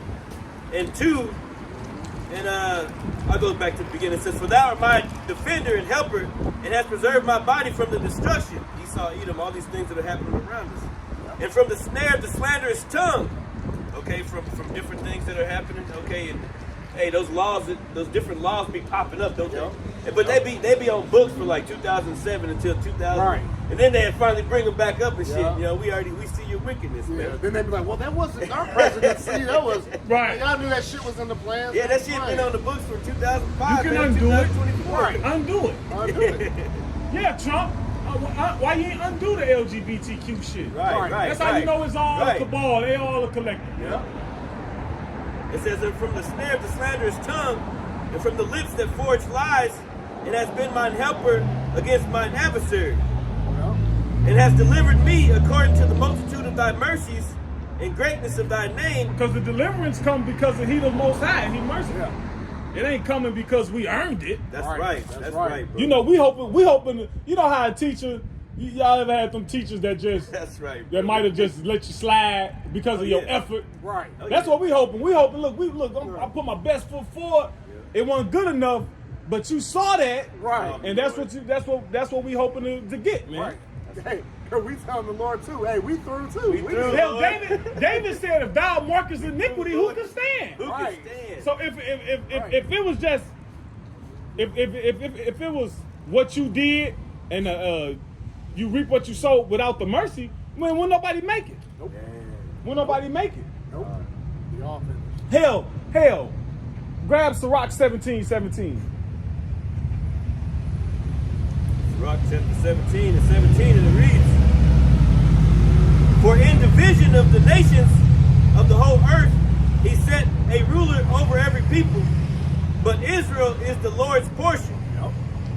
and 2. And I'll go back to the beginning. It says, "For thou art my defender and helper, and hast preserved my body from the destruction." Esau, Edom, all these things that are happening around us. And from the snare of the slanderous tongue. Okay, from different things that are happening. Okay, and hey, those different laws be popping up, don't they? But they be on books for like 2007 until 2000. Right. And then they finally bring them back up and shit. You know, we see your wickedness, man. Then they be like, well, that wasn't our presidency. That was Right. Y'all knew that shit was in the plans. Yeah, that shit been on the books for 2005. You can man, undo it. 2024. Right. Undo it. Undo it. Yeah, Trump. Why you ain't undo the LGBTQ shit? Right. That's how you know it's all a cabal. They all a collective. Yeah. It says, "And from the snare of the slanderous tongue, and from the lips that forge lies, it has been mine helper against mine adversary, and has delivered me according to the multitude of thy mercies and greatness of thy name." Because the deliverance come because of He the Most High and He merciful. Yeah. It ain't coming because we earned it. That's Right. right. That's That's right. right, bro. You know, we hoping. You know how a teacher, y'all ever had them teachers that just That's right, bro. that might have just let you slide because of your yeah. effort. Right. That's what we hoping. We hoping. Look. I put my best foot forward. It wasn't good enough, but you saw that, Right. and that's what we hoping to get, man. Right. Hey, we telling the Lord too. Hey, we through too. We through. Hell, David said, "If thou markest iniquity, who can stand?" Who Right. can stand? So if it was just if it was what you did and you reap what you sowed without the mercy, man, will nobody make it? Nope. Will nobody make it? Nope. We all finished. Hell. Grab Sirach 17:17. Sirach chapter 17 and 17, and it reads, "For in division of the nations of the whole earth, he set a ruler over every people, but Israel is the Lord's portion."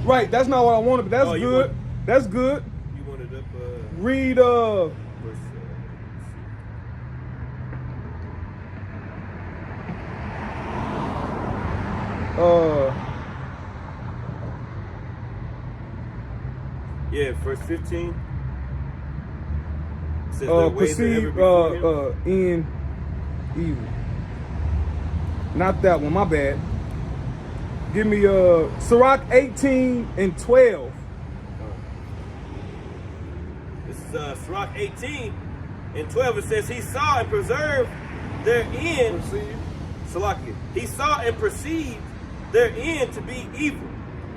Right, that's not what I wanted, but that's Oh, you good. want- That's good. You wanted up Read verse, verse 15. It says, "Their ways are ever perceive before him." in evil. Not that one, my bad. Give me Sirach 18 and 12. This is Sirach 18 and 12. It says, "He saw and preserved their end." Perceive. Salakia. "He saw and perceived their end to be evil.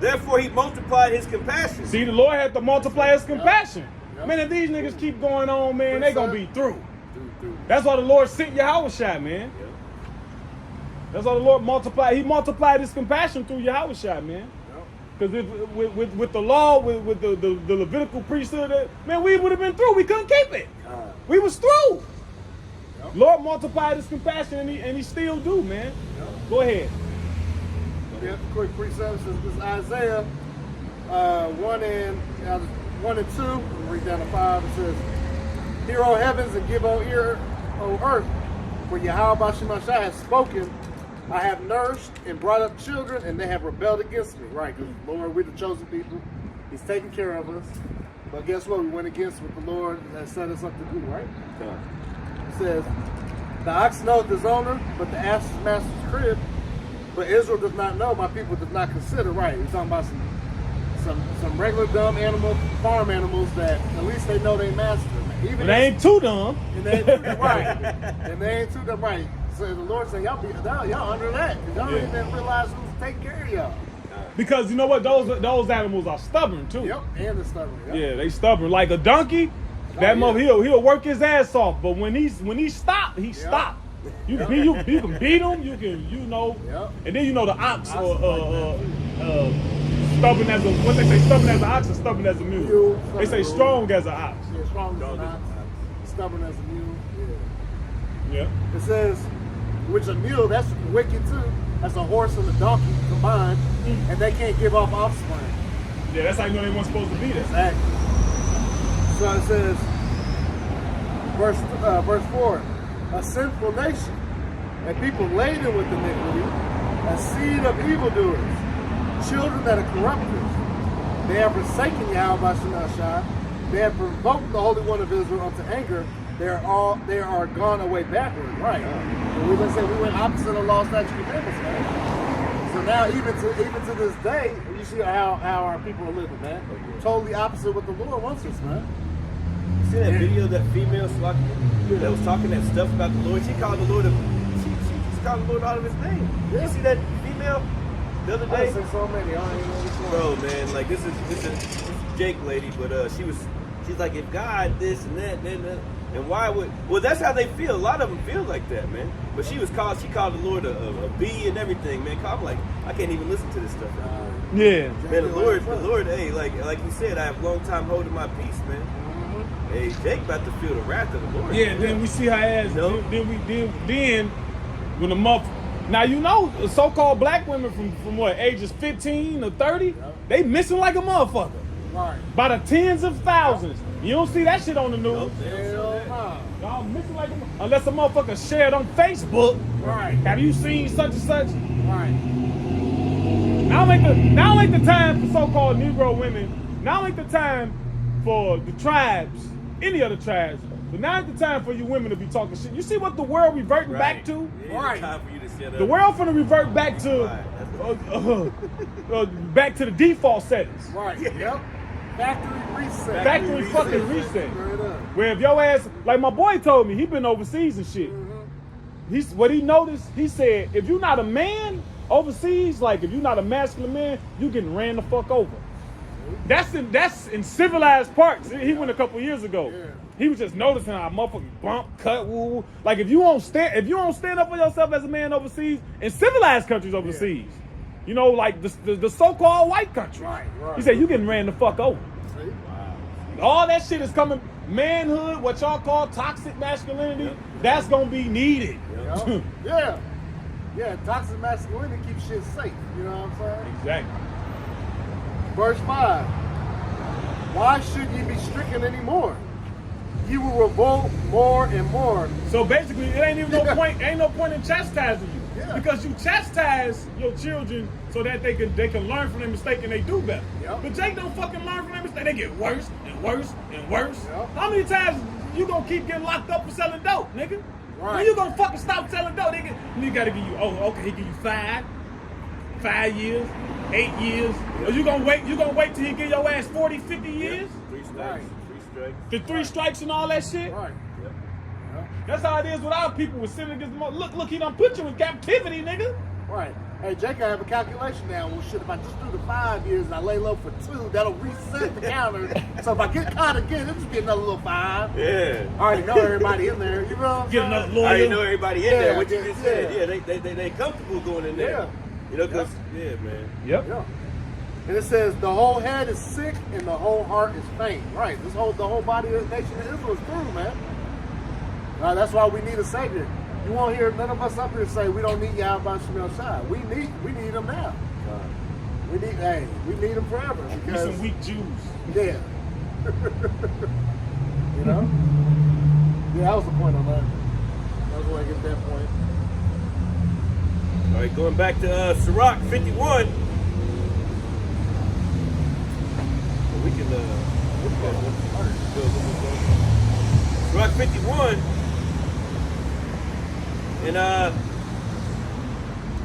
Therefore he multiplied his compassion." See, the Lord had to multiply his compassion. Yep. Man, if these niggas keep going on, man, they gonna be through. Through. That's why the Lord sent Yahushua, man. That's why the Lord multiplied. He multiplied his compassion through Yahushua, man. Because with the law, with the Levitical priesthood, man, we would have been through. We couldn't keep it. We was through. Yep. Lord multiplied his compassion, and he still do, man. Go ahead. Yeah, quick precept says this is Isaiah 1 and 2. We'll read down to 5. It says, "Hear, O heavens, and give, O ear, O earth, for Yahweh Shemashai has spoken. I have nourished and brought up children, and they have rebelled against me." Right, because Lord, we're the chosen people. He's taking care of us. But guess what? We went against what the Lord has set us up to do, right? It says, "The ox knoweth his owner, but the ass his master's crib. But Israel does not know, my people does not consider." Right, we're talking about some regular dumb animals, farm animals that at least they know their master. Even But they ain't too dumb. and they ain't too dumb, right. And they ain't too dumb, right. So the Lord said, y'all under that. Because y'all don't even realize who's taking care of y'all. Because you know what? Those animals are stubborn too. Yep, and they're stubborn. Yep. Yeah, they stubborn. Like a donkey, that mother he'll work his ass off. But when he stop, he stop. You can beat him. You can and then the ox stubborn as what they say stubborn as an ox or stubborn as a mule. They say strong as an ox. Yeah, strong as an ox. Stubborn as a mule. Yeah. It says, which a mule, that's wicked too. That's a horse and a donkey combined, and they can't give off offspring. Yeah, that's how you know they weren't supposed to be there. Exactly. So it says, verse 4, a sinful nation, a people laden with iniquity, a seed of evildoers, children that are corrupters. They have forsaken Yahweh Shemashah. They have provoked the Holy One of Israel unto anger. They are gone away backward. Right. We went opposite of law, statutes, and commandments, man. So now, even to this day, you see how our people are living, man. Totally opposite what the Lord wants us, man. You see that video of that female that was talking that stuff about the Lord? She called the Lord she just called the Lord out of his name. Yeah. You see that female the other day? I seen so many. I don't even know which one. Bro, man, like this is Jake lady, but she's like, if God this and that, and why would that's how they feel. A lot of them feel like that, man. But she called the Lord a bee and everything, man. I'm like, I can't even listen to this stuff anymore. Yeah. Man, the Lord, hey, like you said, I have a long time holding my peace, man. Hey, Jake about to feel the wrath of the Lord. Yeah, then we see her ass. Then when the now so-called black women from what ages 15 or 30, they missing like a motherfucker. Right. By the tens of thousands. You don't see that shit on the news. Y'all missing like unless a motherfucker shared on Facebook. Right. Have you seen such and such? Right. Now ain't the time for so-called Negro women. Now ain't the time for the tribes, any other tribes. But now ain't the time for you women to be talking shit. You see what the world reverting back to? Yeah, right. Time for you to shut up. The world finna revert back to back to the default settings. Right. Yep. Factory reset. Factory fucking reset. Where if your ass, like my boy told me, he been overseas and shit. What he noticed, he said, if you're not a man overseas, like if you're not a masculine man, you getting ran the fuck over. That's in civilized parts. He went a couple years ago. Yeah. He was just noticing how motherfucking bump, cut, woo. Like if you don't stand up for yourself as a man overseas, in civilized countries overseas, like the so-called white country. Right. He said you getting ran the fuck over. See? Wow. All that shit is coming. Manhood, what y'all call toxic masculinity, that's gonna be needed. Yeah. Yeah, toxic masculinity keeps shit safe. You know what I'm saying? Exactly. Verse 5. Why should ye be stricken anymore? You will revolt more and more. So basically, it ain't even no point. Ain't no point in chastising you because you chastise your children so that they can learn from their mistake and they do better. Yep. But Jake don't fucking learn from their mistake. They get worse and worse and worse. Yep. How many times you gonna keep getting locked up for selling dope, nigga? Right. When you gonna fucking stop selling dope? He gotta give you. Oh, okay. He give you 5 years, 8 years. Or you gonna wait till he give your ass 40, 50 years? 3 strikes. Right. 3 strikes. The 3 strikes and all that shit? Right. Yep. That's how it is with our people with sinning against the Look, he done put you in captivity, nigga. Right. Hey, Jake, I have a calculation now. Well, shit, if I just do the 5 years and I lay low for 2, that'll reset the counter. So if I get caught again, it'll just get another little 5. Yeah. I already know everybody in there. You know what I'm Get saying? another lawyer. I already know everybody in there. What you Yeah, just said. yeah. Yeah, they comfortable going in there. Yeah. Because, yeah, man. Yep. Yeah. And it says the whole head is sick and the whole heart is faint. Right. The whole body of the nation of Israel is through, man. That's why we need a savior. You won't hear none of us up here say we don't need Yahweh Shemel Shai. We need him now. We need him forever. We Because some weak Jews. yeah. You know? Yeah, that was the point on that. That was where I get that point. All right, going back to Sirach 51. We can Sirach 51 and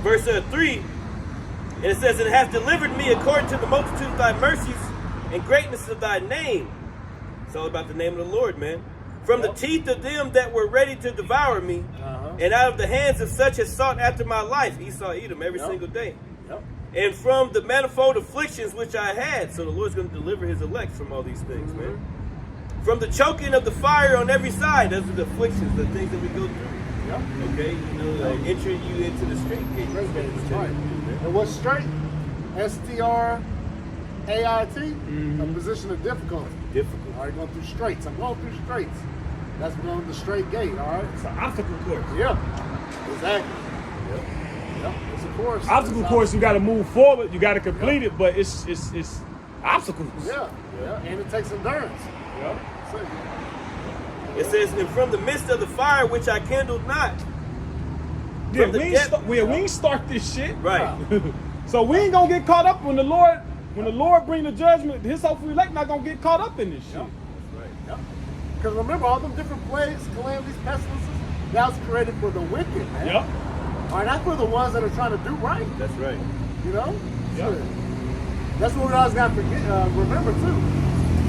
verse 3, and it says, "It hath delivered me according to the multitude of thy mercies and greatness of thy name." It's all about the name of the Lord, man. "From the teeth of them that were ready to devour me, And out of the hands of such as sought after my life, Esau, Edom, every single day. Yep. And from the manifold afflictions which I had. So the Lord's going to deliver his elect from all these things, man. From the choking of the fire on every side. Those are the afflictions, the things that we go through. Yep. Okay? You know, like entering you into the straight gate. Right. And what's straight? S-T-R-A-I-T, a position of difficulty. Difficult. All right, going through straights. I'm going through straights. That's going the straight gate, all right? It's an obstacle course. Yeah, exactly. Yep. It's a course. Obstacle course, you got to move forward, you got to complete it, but it's obstacles. Yeah, and it takes endurance. Yep. It says, and from the midst of the fire which I kindled not. Yeah, From the we ain't start this shit. Right. So we ain't gonna get caught up when the Lord bring the judgment. His hopeful elect not gonna get caught up in this shit. Yep. Yep. Because remember, all them different plagues, calamities, pestilences, that was created for the wicked, man. Yep. All right, not for the ones that are trying to do right. That's right. You know? Yep. Shit. That's what we always got to remember, too.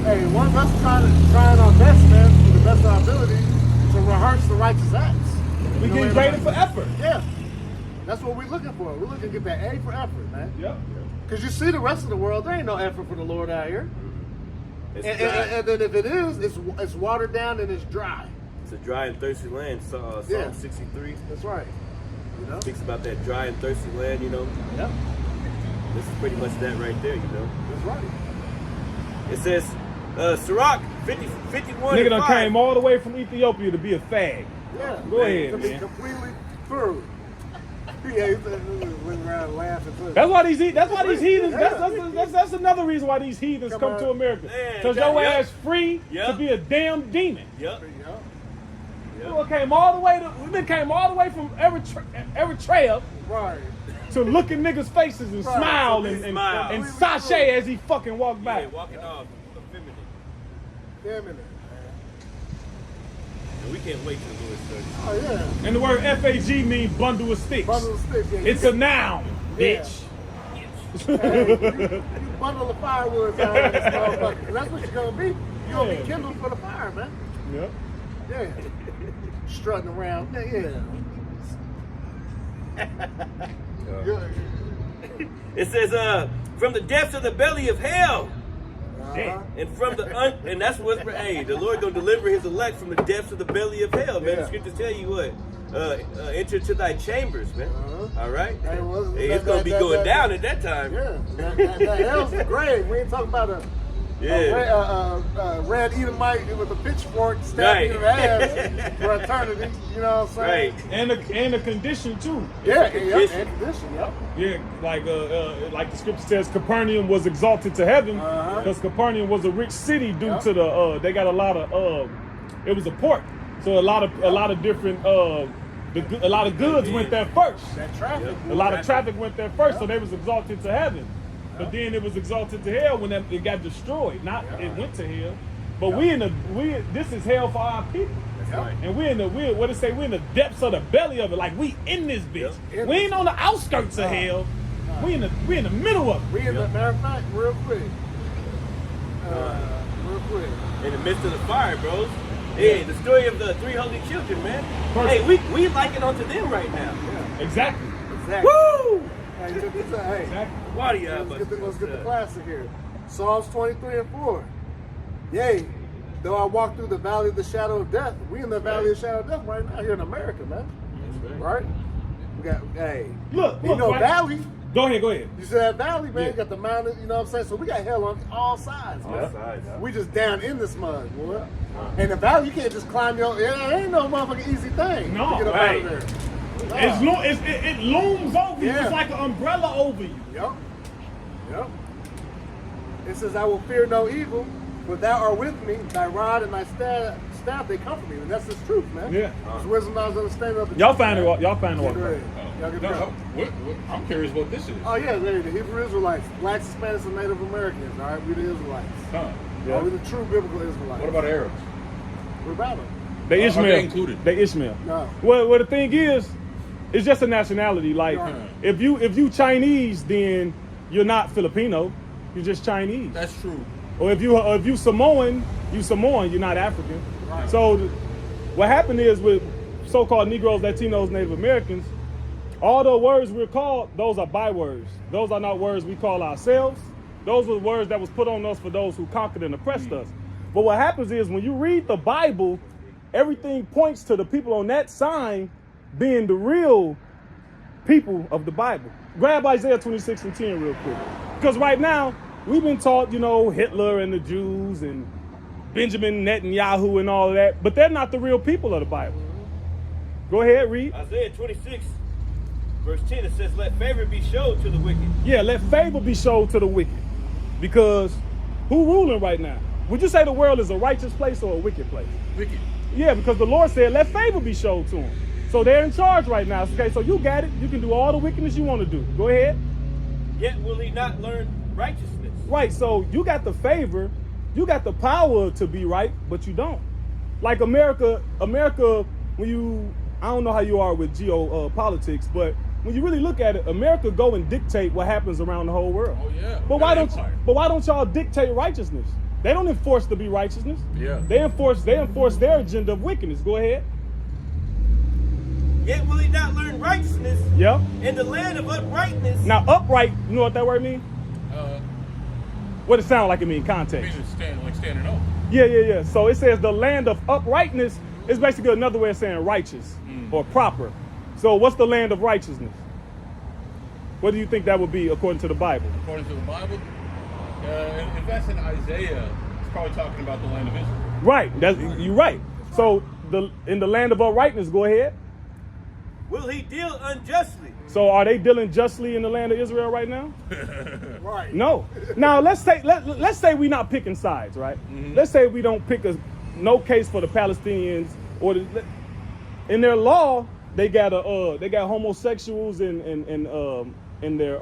Hey, one of us trying our best, man, to the best of our ability, to rehearse the righteous acts. We get graded for effort. Yeah. That's what we're looking for. We're looking to get that A for effort, man. Yep. Because you see the rest of the world, there ain't no effort for the Lord out here. It's And dry. then if it is, it's watered down and it's dry. It's a dry and thirsty land. Psalm Yeah. 63 That's right. You know? speaks about that dry and thirsty land, you know. Yep. This is pretty much that right there, you know. That's right. It says, Sirach 51 Nigga and done 5. came all the way from Ethiopia to be a fag. Yeah. Go ahead, To be man. completely through. Yeah, he's went around laughing too. That's why these heathens. Yeah. That's another reason why these heathens Come come on. to America. Man, Cause your yep. ass free Yep. to be a damn demon. Yep. Yeah. We came all the way from Eritrea Right. to look in niggas' faces and Right. smile To and smile. and sashay as he fucking walked by. Yeah, walking off effeminate. Damn it. And we can't wait till the Lord starts. Oh yeah. And the word FAG means bundle of sticks. Bundle of sticks. Yeah. It's a noun, Yeah. bitch. Hey, you bundle of firewood out of this motherfucker. That's what you're gonna be. You're gonna be kindled for the fire, man. Yep. Yeah. Strutting around. Yeah. It says, from the depths of the belly of hell. Uh-huh. And from the and that's what's hey, the Lord gonna deliver his elect from the depths of the belly of hell, man. Yeah. The scriptures tell you what? Enter to thy chambers, man. Uh-huh. All right? Hey, well, Hey, it's gonna be going down at that time. Yeah. That hell's the grave. We ain't talking about a red Edomite with a pitchfork stabbing your ass for eternity. You know what I'm saying? Right. And a condition too. Yeah, and condition. condition, yep. Yeah, like the scripture says, Capernaum was exalted to heaven Uh-huh. because Capernaum was a rich city due Yep. to the they got a lot of it was a port, so a lot of different a lot of goods went there first. That traffic. A lot of traffic went there first, so they was exalted to heaven. But then it was exalted to hell when it got destroyed. Not it went to hell, but this is hell for our people. That's right. And we're in the what it say? We're in the depths of the belly of it. Like we in this bitch. Yep. We ain't on the outskirts of hell. We in the middle of it. We in the matter of fact, real quick. In the midst of the fire, bros. Hey, the story of the three holy children, man. Perfect. Hey, we liken onto them right now. Exactly. Exactly. Woo! Hey, check this out. Hey, Exactly. Why do you have let's get the classic here. Psalms 23 and 4. Yea, though I walk through the valley of the shadow of death, we in the valley of the shadow of death right now here in America, man. Right? We got, hey. Look, You know, right? valley. Go ahead. You see that valley, man? Yeah. You got the mountain, you know what I'm saying? So we got hell on all sides, man. All sides, yeah. We just down in this mud, boy. And the valley, you can't just climb your. It ain't no motherfucking easy thing No, to get up right. out of there. No. It looms over you. Yeah. It's like an umbrella over you. Yep. It says, I will fear no evil, for thou art with me. Thy rod and thy staff they comfort me. And that's the truth, man. Yeah. It's wisdom, knowledge, understanding of the Y'all truth, find man. it. Y'all find Get it. ready. Y'all get ready. I'm curious what this is. Oh, yeah, the Hebrew Israelites, blacks, Hispanics, and Native Americans. All right, we the Israelites. Huh. Yeah. We the true biblical Israelites. What about Arabs? What about them? They Are Ishmael. they included? They Ishmael. No. Well, the thing is, it's just a nationality. Like, Right. if you Chinese, then you're not Filipino. You're just Chinese. That's true. Or if you Samoan, you're not African. Right. So what happened is with so-called Negroes, Latinos, Native Americans, all the words we're called, those are bywords. Those are not words we call ourselves. Those were words that was put on us for those who conquered and oppressed us. But what happens is when you read the Bible, everything points to the people on that sign being the real people of the Bible. Grab Isaiah 26:10 real quick. Because right now, we've been taught, you know, Hitler and the Jews and Benjamin Netanyahu and all of that, but they're not the real people of the Bible. Go ahead, read. Isaiah 26, verse 10, it says, let favor be showed to the wicked. Yeah, let favor be showed to the wicked. Because who ruling right now? Would you say the world is a righteous place or a wicked place? Wicked. Yeah, because the Lord said, let favor be showed to them. So they're in charge right now. Okay, so you got it. You can do all the wickedness you want to do. Go ahead. Yet will he not learn righteousness. Right, so you got the favor, you got the power to be right, but you don't. Like America, when you, I don't know how you are with geopolitics, but when you really look at it, America go and dictate what happens around the whole world. Oh yeah. But why don't y'all dictate righteousness? They don't enforce to be righteousness. Yeah. They enforce their agenda of wickedness. Go ahead. Yet will he not learn righteousness Yep. in the land of uprightness. Now upright, you know what that word means? What it sound like it mean context? Standing up. Yeah. So it says the land of uprightness is basically another way of saying righteous or proper. So what's the land of righteousness? What do you think that would be according to the Bible? According to the Bible, if that's in Isaiah, it's probably talking about the land of Israel. Right. You're right. So in the land of uprightness, go ahead. Will he deal unjustly? So are they dealing justly in the land of Israel right now? Right. No. Now let's say we're not picking sides, right? Mm-hmm. Let's say we don't pick no case for the Palestinians in their law. They got homosexuals in their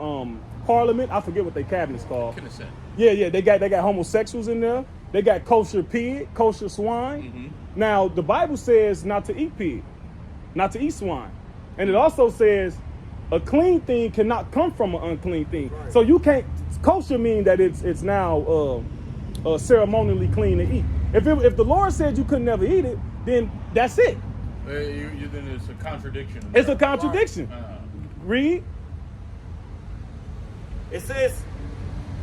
parliament. I forget what their cabinet's called. Consent. Yeah. They got homosexuals in there. They got kosher pig, kosher swine. Mm-hmm. Now the Bible says not to eat pig, not to eat swine, and it also says a clean thing cannot come from an unclean thing. Right. So you can't. Kosher mean that it's now ceremonially clean to eat. If the Lord said you could never eat it, then that's it. Then it's a contradiction. It's a contradiction. Right. Read. It says,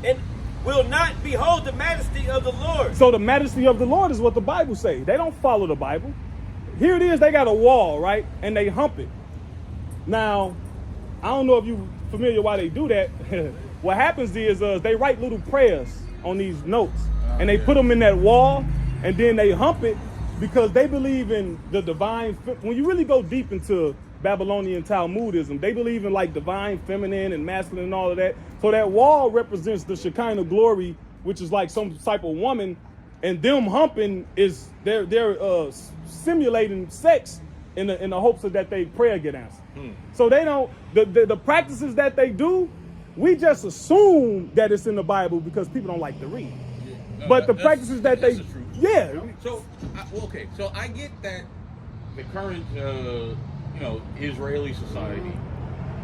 and will not behold the majesty of the Lord. So the majesty of the Lord is what the Bible says. They don't follow the Bible. Here it is, they got a wall, right? And they hump it. Now, I don't know if you're familiar why they do that. What happens is they write little prayers on these notes. And they put them in that wall, and then they hump it because they believe in the divine. When you really go deep into Babylonian Talmudism, they believe in like divine feminine and masculine and all of that. So that wall represents the Shekinah glory, which is like some type of woman, and them humping is they're simulating sex in the hopes of that they prayer get answered. So they don't the practices that they do, we just assume that it's in the Bible because people don't like to read. But the practices that they So okay, so I get that the current Israeli society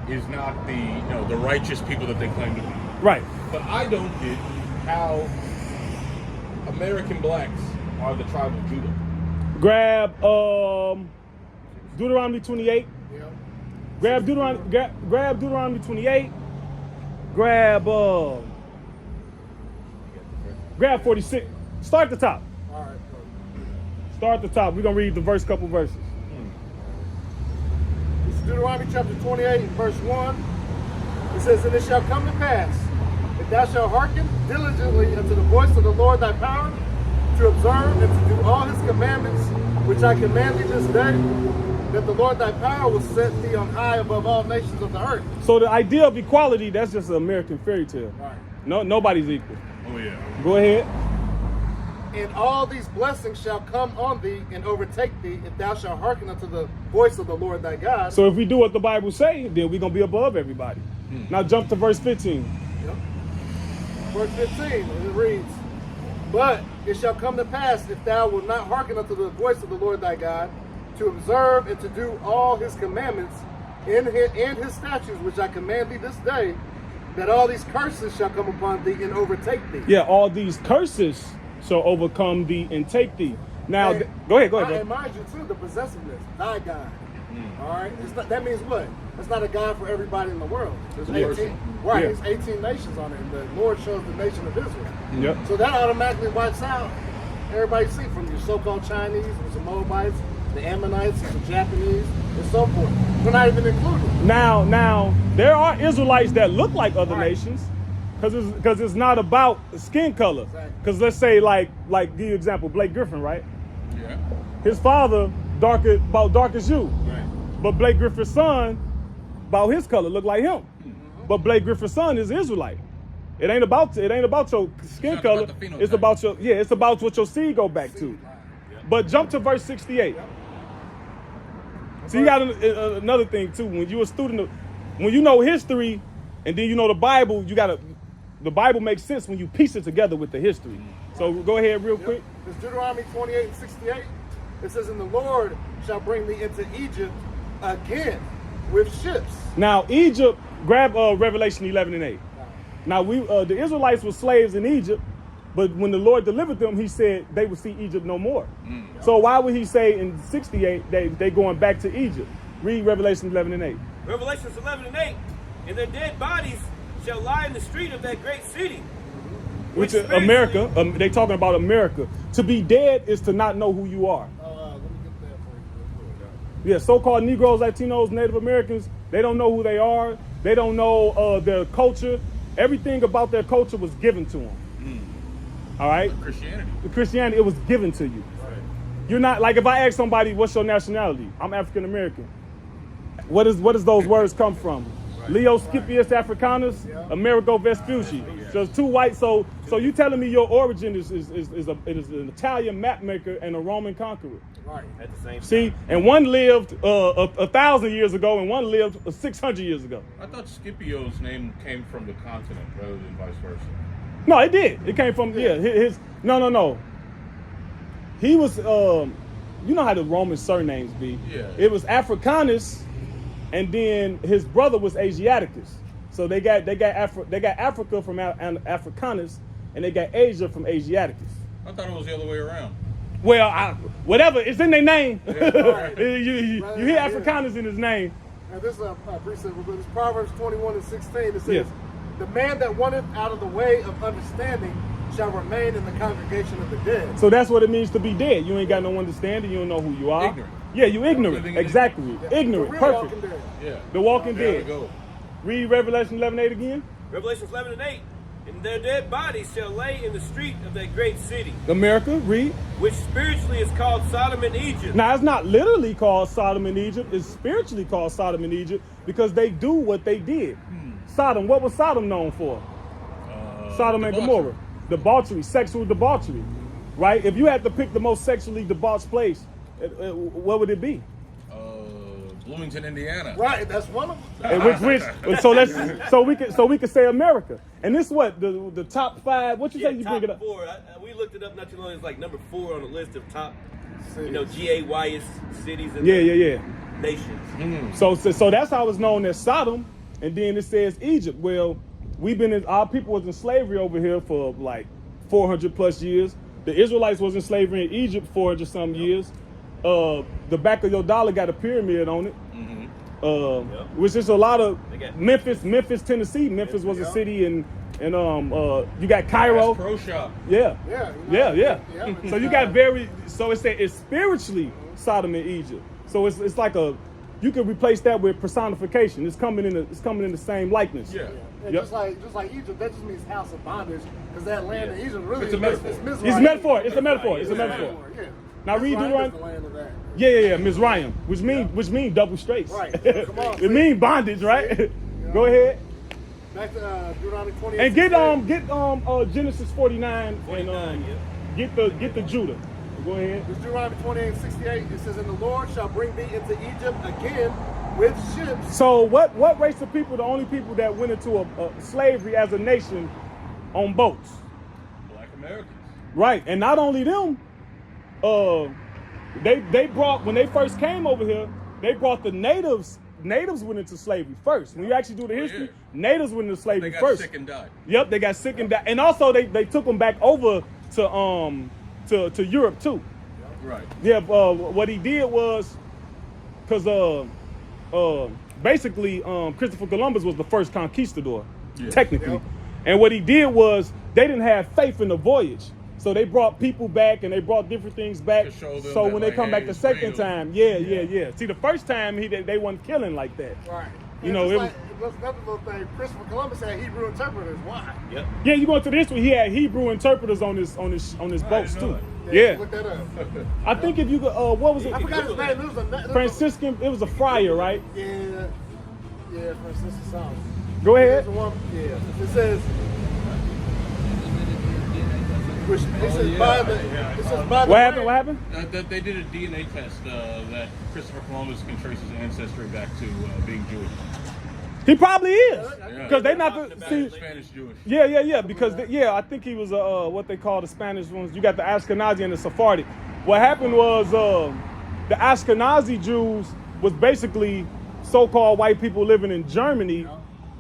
is not the righteous people that they claim to be. Right. But I don't get how American blacks are the tribe of Judah. Grab Deuteronomy 28. Yeah. Grab Deuteronomy 28. Grab 46. Start at the top. All right. Start at the top. We're gonna read the couple verses. It's Deuteronomy chapter 28 and verse 1. It says, and it shall come to pass, if thou shalt hearken diligently unto the voice of the Lord thy power, to observe and to do all his commandments, which I command thee this day, that the Lord thy power will set thee on high above all nations of the earth. So the idea of equality, that's just an American fairy tale. Right. Nobody's equal. Oh yeah. Go ahead. And all these blessings shall come on thee and overtake thee, if thou shalt hearken unto the voice of the Lord thy God. So if we do what the Bible say, then we're gonna be above everybody. Now jump to verse 15. Yep. Verse 15, and it reads, but it shall come to pass, if thou wilt not hearken unto the voice of the Lord thy God, to observe and to do all his commandments and his statutes, which I command thee this day, that all these curses shall come upon thee and overtake thee. Yeah, all these curses shall overcome thee and take thee. Now, And- go ahead, And bro. mind you, too, the possessiveness, thy God. All right? That means what? It's not a God for everybody in the world. There's 18, right, Yeah. there's 18 nations on it, and the Lord chose the nation of Israel. Yep. So that automatically wipes out everybody see from your so-called Chinese, the Moabites, the Ammonites, the Japanese, and so forth. We're not even included. Now, there are Israelites that look like other Right. nations, because it's not about skin color. Exactly. Because let's say like give you an example, Blake Griffin, right? Yeah. His father about dark as you, Right. but Blake Griffin's son, about his color, look like him. But Blake Griffin's son is Israelite. It ain't about your skin not color. about the phenotype. It's about it's about what your seed go back to. But jump to verse 68. So you got another thing too. When you're a student, when you know history, and then you know the Bible, the Bible makes sense when you piece it together with the history. So go ahead real quick. It's Deuteronomy 28 and 68. It says, "And the Lord shall bring thee into Egypt again with ships." Now Egypt, grab Revelation 11 and 8. Now the Israelites were slaves in Egypt, but when the Lord delivered them, he said they would see Egypt no more. So why would he say in 68 they going back to Egypt? Read Revelation 11 and 8. Revelations 11 and 8. And their dead bodies shall lie in the street of that great city. Which is America. They talking about America. To be dead is to not know who you are. Let me get that for you. Yeah, so-called Negroes, Latinos, Native Americans, they don't know who they are. They don't know their culture. Everything about their culture was given to them. All right? Christianity. Christianity, it was given to you. You're not, like if I ask somebody, what's your nationality? I'm African American. What does those words come from? Leo Scipius Africanus, Amerigo Vespucci. So it's two white. So you telling me your origin is an Italian map maker and a Roman conqueror? Right. At the same time. See, and one lived 1,000 years ago, and one lived 600 years ago. I thought Scipio's name came from the continent rather than vice versa. No, it did. It came from his. No. He was. You know how the Roman surnames be. Yeah. It was Africanus, and then his brother was Asiaticus. So they got Africa from Africanus, and they got Asia from Asiaticus. I thought it was the other way around. Well, whatever, it's in their name. Right. you hear Africanus in his name. Now this is a precept, but it's Proverbs 21 and 16. It says, Yes. "The man that runneth out of the way of understanding shall remain in the congregation of the dead." So that's what it means to be dead. You ain't got no understanding. You don't know who you are. Ignorant. Yeah, you ignorant. Living in Exactly. The Ignorant. real Perfect. Walking Dead. Yeah. The Walking There we Dead. go. Read Revelation 11:8 again. Revelations 11 and 8. And their dead bodies shall lay in the street of that great city, America, read. which spiritually is called Sodom and Egypt. Now, it's not literally called Sodom and Egypt. It's spiritually called Sodom and Egypt because they do what they did. Sodom, what was Sodom known for? Sodom and debauchery. Gomorrah. Debauchery, sexual debauchery. Right? If you had to pick the most sexually debauched place, what would it be? Bloomington, Indiana. Right, that's one of them. And so we could say America. And this what the top 5. What you say? You top bring it up? 4. We looked it up not too long. It's like number 4 on the list of top, Cities. GAYest cities in Yeah. the nations. So that's how it's known as Sodom, and then it says Egypt. Well, our people was in slavery over here for like 400 plus years. The Israelites was in slavery in Egypt 400 some years. The back of your dollar got a pyramid on it. Which is a lot of Memphis, Tennessee. Memphis was a city, and you got Cairo. Bass Pro Shop. Yeah. Yeah. So you got so it's spiritually Sodom and Egypt. So it's like you can replace that with personification. It's coming in the same likeness. Yeah. And just like Egypt, that just means house of bondage, because that land in Egypt really It's a metaphor. It's It's a metaphor. It's a metaphor. It's a Yeah. metaphor. Yeah. Now read Mizraim Deuteronomy. is the land of that. Yeah, Mizraim, which mean double straights. Right. Come on, It mean bondage, right? Go ahead. Back to Deuteronomy 28. And get Genesis 49 and get the Judah. Go ahead. It's Deuteronomy 28 and 68. It says, "And the Lord shall bring thee into Egypt again with ships." So what race of people, the only people that went into a slavery as a nation on boats? Black Americans. Right. And not only them, they brought, when they first came over here, they brought the natives. Natives went into slavery first. When you actually do the history, natives went into slavery They got first. sick and died. Yep, they got sick and died. And also they took them back over to Europe too. Right. Yeah, what he did was, because basically Christopher Columbus was the first conquistador, Yeah. technically. Yep. And what he did was they didn't have faith in the voyage. So they brought people back and they brought different things back. To show them So that, when they like, come hey, back the it's second real. time, yeah. See, the first time they wasn't killing like that. Right. You know, it was another little thing. Christopher Columbus had Hebrew interpreters. Why? Yep. Yeah, you go into this one, he had Hebrew interpreters on his boats know too. that. Yeah. Look that up. I think if you go, what was it? I forgot his name. It was a Franciscan, it was a friar, right? Yeah, Franciscan Psalms. Go ahead. There's one, yeah. It says, which it says yeah. by the. Yeah. It says by the. What happened? way- What happened? That they did a DNA test that Christopher Columbus can trace his ancestry back to being Jewish. He probably is, Yeah. because they not Talking the about see. it Spanish Jewish. Yeah. Because I think he was what they call the Spanish ones. You got the Ashkenazi and the Sephardic. What happened was the Ashkenazi Jews was basically so-called white people living in Germany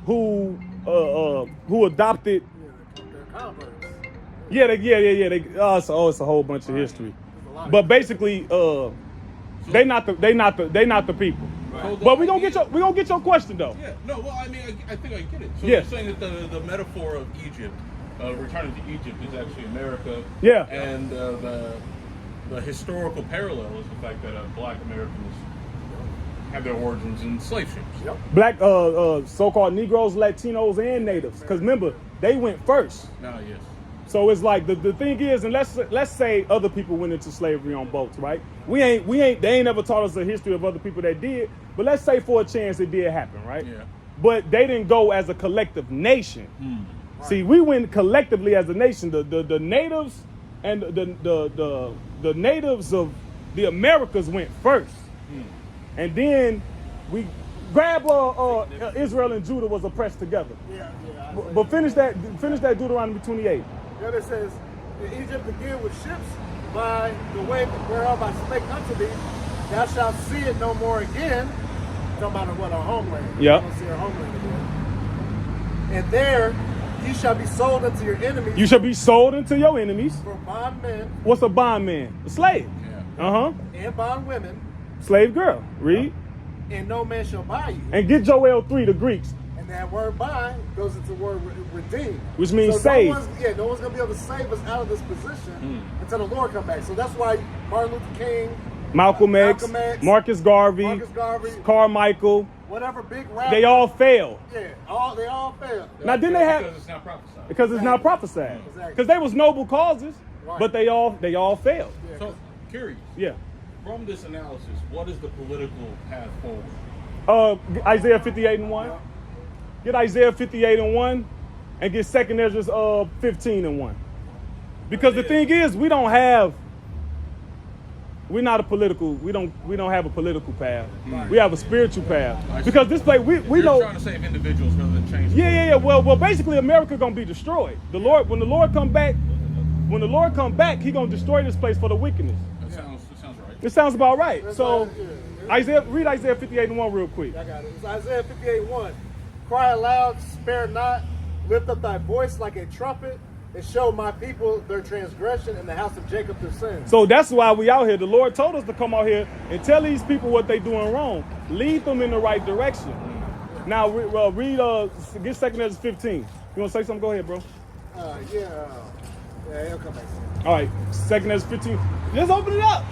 who adopted. They're converts. Yeah. It's a whole bunch of history, but basically they not the people. So But we gonna get your question though. Yeah, no, well, I mean, I think I get it. So Yeah. you're saying that the metaphor of Egypt, returning to Egypt, is actually America. Yeah. And the historical parallel is the fact that Black Americans have their origins in slave ships. Yep. Black so-called Negroes, Latinos, and Natives. Because remember, they went first. Now, yes. So it's like the thing is, and let's say other people went into slavery on boats, right? They ain't never taught us a history of other people that did, but let's say for a chance it did happen, right? Yeah. But they didn't go as a collective nation. See, we went collectively as a nation. The natives and the natives of the Americas went first, and then we grab Israel and Judah was oppressed together. Yeah. But finish that Deuteronomy 28. Then it says, in Egypt again with ships, by the way whereof I spake unto thee, thou shalt see it no more again. Talking about what, our homeland. Yep. You don't see our homeland again. And there ye shall be sold unto your enemies. You shall be sold into your enemies. For bondmen What's a bondman? A slave. Yeah. and bondwomen, Slave girl. Read. and no man shall buy you. And get Joel 3, the Greeks. And that word buy goes into the word redeem. Which means so save. No one's going to be able to save us out of this position until the Lord come back. So that's why Martin Luther King, Malcolm X, Marcus Garvey, Carmichael, whatever big rap. they all failed. Yeah, they all failed. Now, didn't they have... Because it's not prophesied. Because it's not prophesied. Exactly. Because they was noble causes, Right. but they all failed. Yeah, So, curious. Yeah. From this analysis, what is the political path forward? Isaiah 58:1. Get Isaiah 58:1 and get 2 Ezra 15:1. Because the thing is, we don't have we don't have a political path. We have a spiritual path. Because this place we You're know. trying to save individuals rather than change. Yeah. Well, basically, America gonna be destroyed. When the Lord come back, He gonna destroy this place for the wickedness. That sounds right. It sounds about right. That's So, right, yeah. read Isaiah 58:1 real quick. I got it. It's Isaiah 58:1. Cry aloud, spare not, lift up thy voice like a trumpet, and show my people their transgression and the house of Jacob their sins. So that's why we out here. The Lord told us to come out here and tell these people what they doing wrong. Lead them in the right direction. Now read get 2 Ezra 15. You want to say something? Go ahead, bro. Yeah, he'll come back. All right, 2 Ezra 15. Just open it up.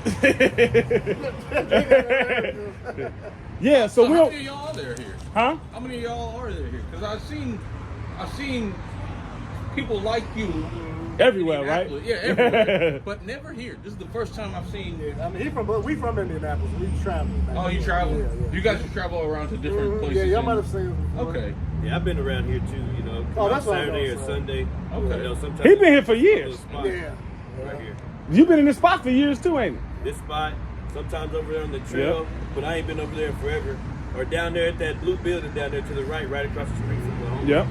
Yeah, so we how don't. many of y'all are there here? Huh? How many of y'all are there here? Because I've seen people like you Everywhere, in right? Indianapolis. Yeah, everywhere. But never here. This is the first time I've seen. I mean, we from Indianapolis. We travel. Oh, you travel? Yeah. You guys just travel around to different places. Yeah, y'all in- might have seen it before. Okay. Yeah, I've been around here too, you know. Oh, that's what I Saturday or was Sunday. Okay. You know, sometimes He been here for years. spot Yeah. Right here. You've been in this spot for years too, ain't it? This spot, sometimes over there on the trail, Yep. but I ain't been over there forever. Or down there at that blue building down there to the right across the street from my home. Yep.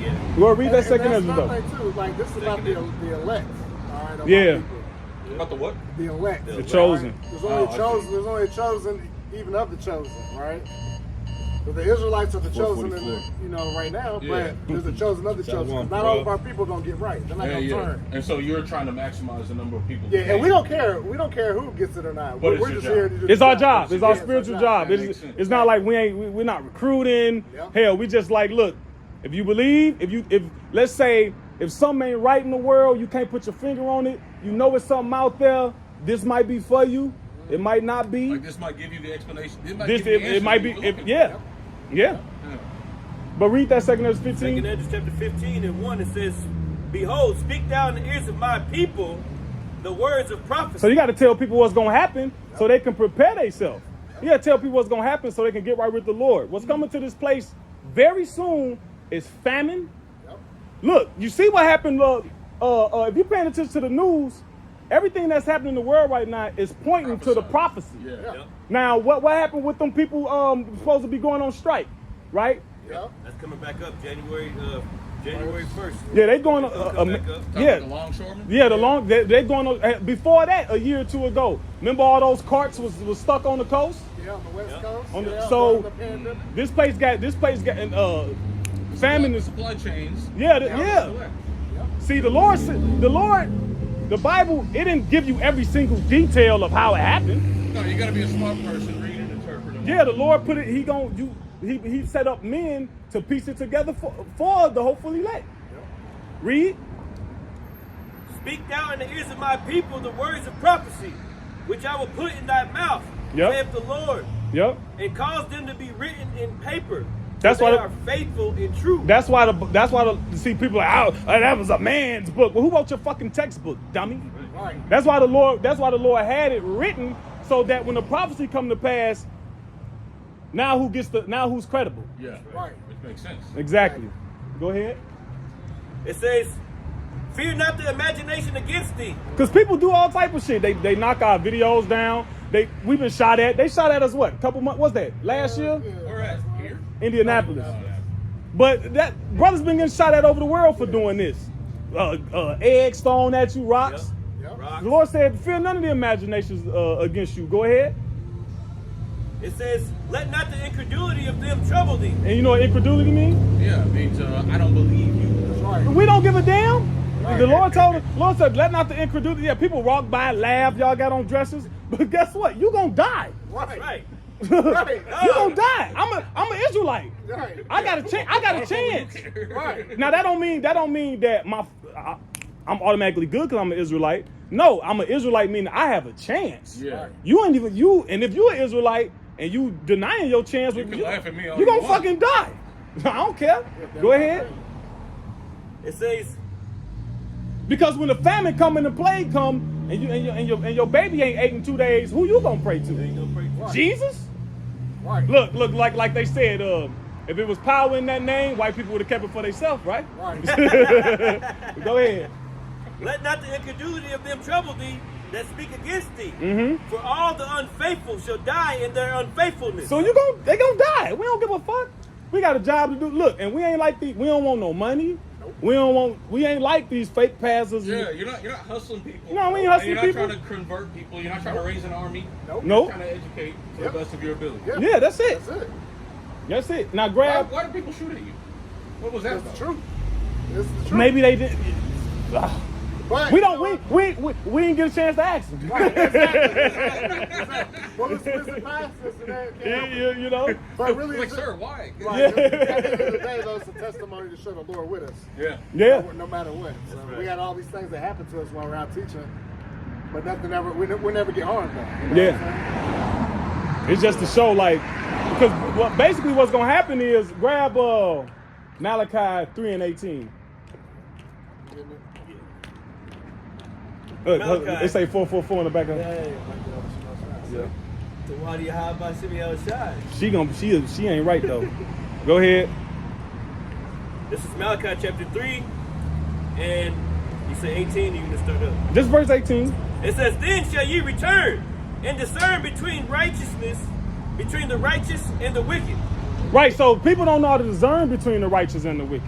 Yeah. Well, read that And second that's Ezra another though. thing too. Like this is about the elect. All right. Yeah. About the what? The elect. The The chosen. There's only I chosen. There's only a chosen, even of the chosen, right? But the Israelites are the chosen, 444. right now. Yeah. But there's a chosen of the chosen. Shalom, 'Cause not all of our people gonna get right. They're not gonna turn. And so you're trying to maximize the number of people. Yeah, and we don't care. We don't care who gets it or not. But it's We're your just job. here to do It's the our job. It's our Yeah, spiritual job. That makes sense. It's not like we're not recruiting. Yep. Hell, we just like, look, if you believe, if let's say if something ain't right in the world, you can't put your finger on it. You know it's something out there. This might be for you. It might not be. Like this might give you the explanation. It might be. Yeah. But read that 2 Ezra 15. 2 Ezra chapter 15 and 1, it says, "Behold, speak thou in the ears of my people the words of prophecy." So you got to tell people what's going to happen so they can prepare themselves. You got to tell people what's going to happen so they can get right with the Lord. What's coming to this place very soon is famine. Look, you see what happened. If you're paying attention to the news, everything that's happening in the world right now is pointing to the prophecy. Yeah. Yep. Now, what happened with them people supposed to be going on strike, right? Yeah. That's coming back up January 1st. Yeah, they going. Come back up. Yeah, The longshoremen? yeah. They going on. Before that, a year or two ago, remember all those carts was stuck on the coast. Yeah, on the West Coast. On the- Yeah, so- during the pandemic. This place got famine is. Supply chains. Yeah. See, the Bible, it didn't give you every single detail of how it happened. No, you got to be a smart person, read and interpret it. Yeah, the Lord put it. He set up men to piece it together for the hopeful elect. Read. "Speak thou in the ears of my people the words of prophecy, which I will put in thy mouth, Yep. saith the Lord, Yep. and cause them to be written in paper. That's so why they the- are faithful and true." That's why see people like, oh, that was a man's book. Well, who wrote your fucking textbook, dummy? Right. That's why the Lord had it written so that when the prophecy come to pass, now who's credible? Yeah. Right. Which makes sense. Exactly. Go ahead. It says, "Fear not the imagination against thee." Because people do all type of shit. They knock our videos down. We've been shot at. They shot at us what? A couple months? What's that? Last year? Where at? Here? Indianapolis. But that brother's been getting shot at over the world for doing this. Eggs thrown at you, rocks. Yep. Rock. The Lord said, fear none of the imaginations against you. Go ahead. It says, "Let not the incredulity of them trouble thee." And you know what incredulity means? Yeah, it means I don't believe you. That's right. We don't give a damn. The Lord said, let not the incredulity. Yeah, people walk by, laugh, y'all got on dresses. But guess what? You gonna die. Right. Right. Right. You gonna die. I'm an Israelite. Right. I got a chance. Right. Now that don't mean that I'm automatically good because I'm an Israelite. No, I'm an Israelite meaning I have a chance. Yeah. And if you're an Israelite and you denying your chance, You can laugh at me all you gonna you want. fucking die. I don't care. Go ahead. It says, Because when the famine come and the plague come and your baby ain't ate in 2 days, who you gonna pray to? "Ain't no pray to Right. Jesus? Right. Look, like they said, if it was power in that name, white people would have kept it for themselves, right? Right. Go ahead. Let not the incredulity of them trouble thee that speak against thee. Mm-hmm. For all the unfaithful shall die in their unfaithfulness." So they gonna die. We don't give a fuck. We got a job to do. Look, and we ain't like these. We don't want no money. We ain't like these fake pastors. Yeah, you're not hustling people. No, we ain't hustling and you're people. not trying to convert people. You're not trying to raise an army. Nope. Nope. You're trying to educate to Yep. the best of your ability. Yeah. Yeah, that's it. That's it. That's it. Now Why, grab. why do people shoot at you? What was that That's the about? truth. It's the truth. Maybe they did. But, We don't. We didn't get a chance to ask them. Right. Exactly. Well, it's past this and that. You know. But really, Like, it's sir, why? Right. Yeah. At the end of the day, though, it's a testimony to show the Lord with us. Yeah. Yeah. No matter what. So right. we got all these things that happen to us while we're out teaching, but nothing ever. We never get harmed though. You know what I'm saying? It's just to show, like, because basically what's gonna happen is grab Malachi 3:18. Look, Malachi. they say 444 in the back of Hey, Yeah. so why do you hide by Shimmy outside? She ain't right though. Go ahead. This is Malachi chapter 3, and you say 18, you're going to start up. This verse 18. It says, "Then shall ye return and discern between the righteous and the wicked." Right, so people don't know how to discern between the righteous and the wicked.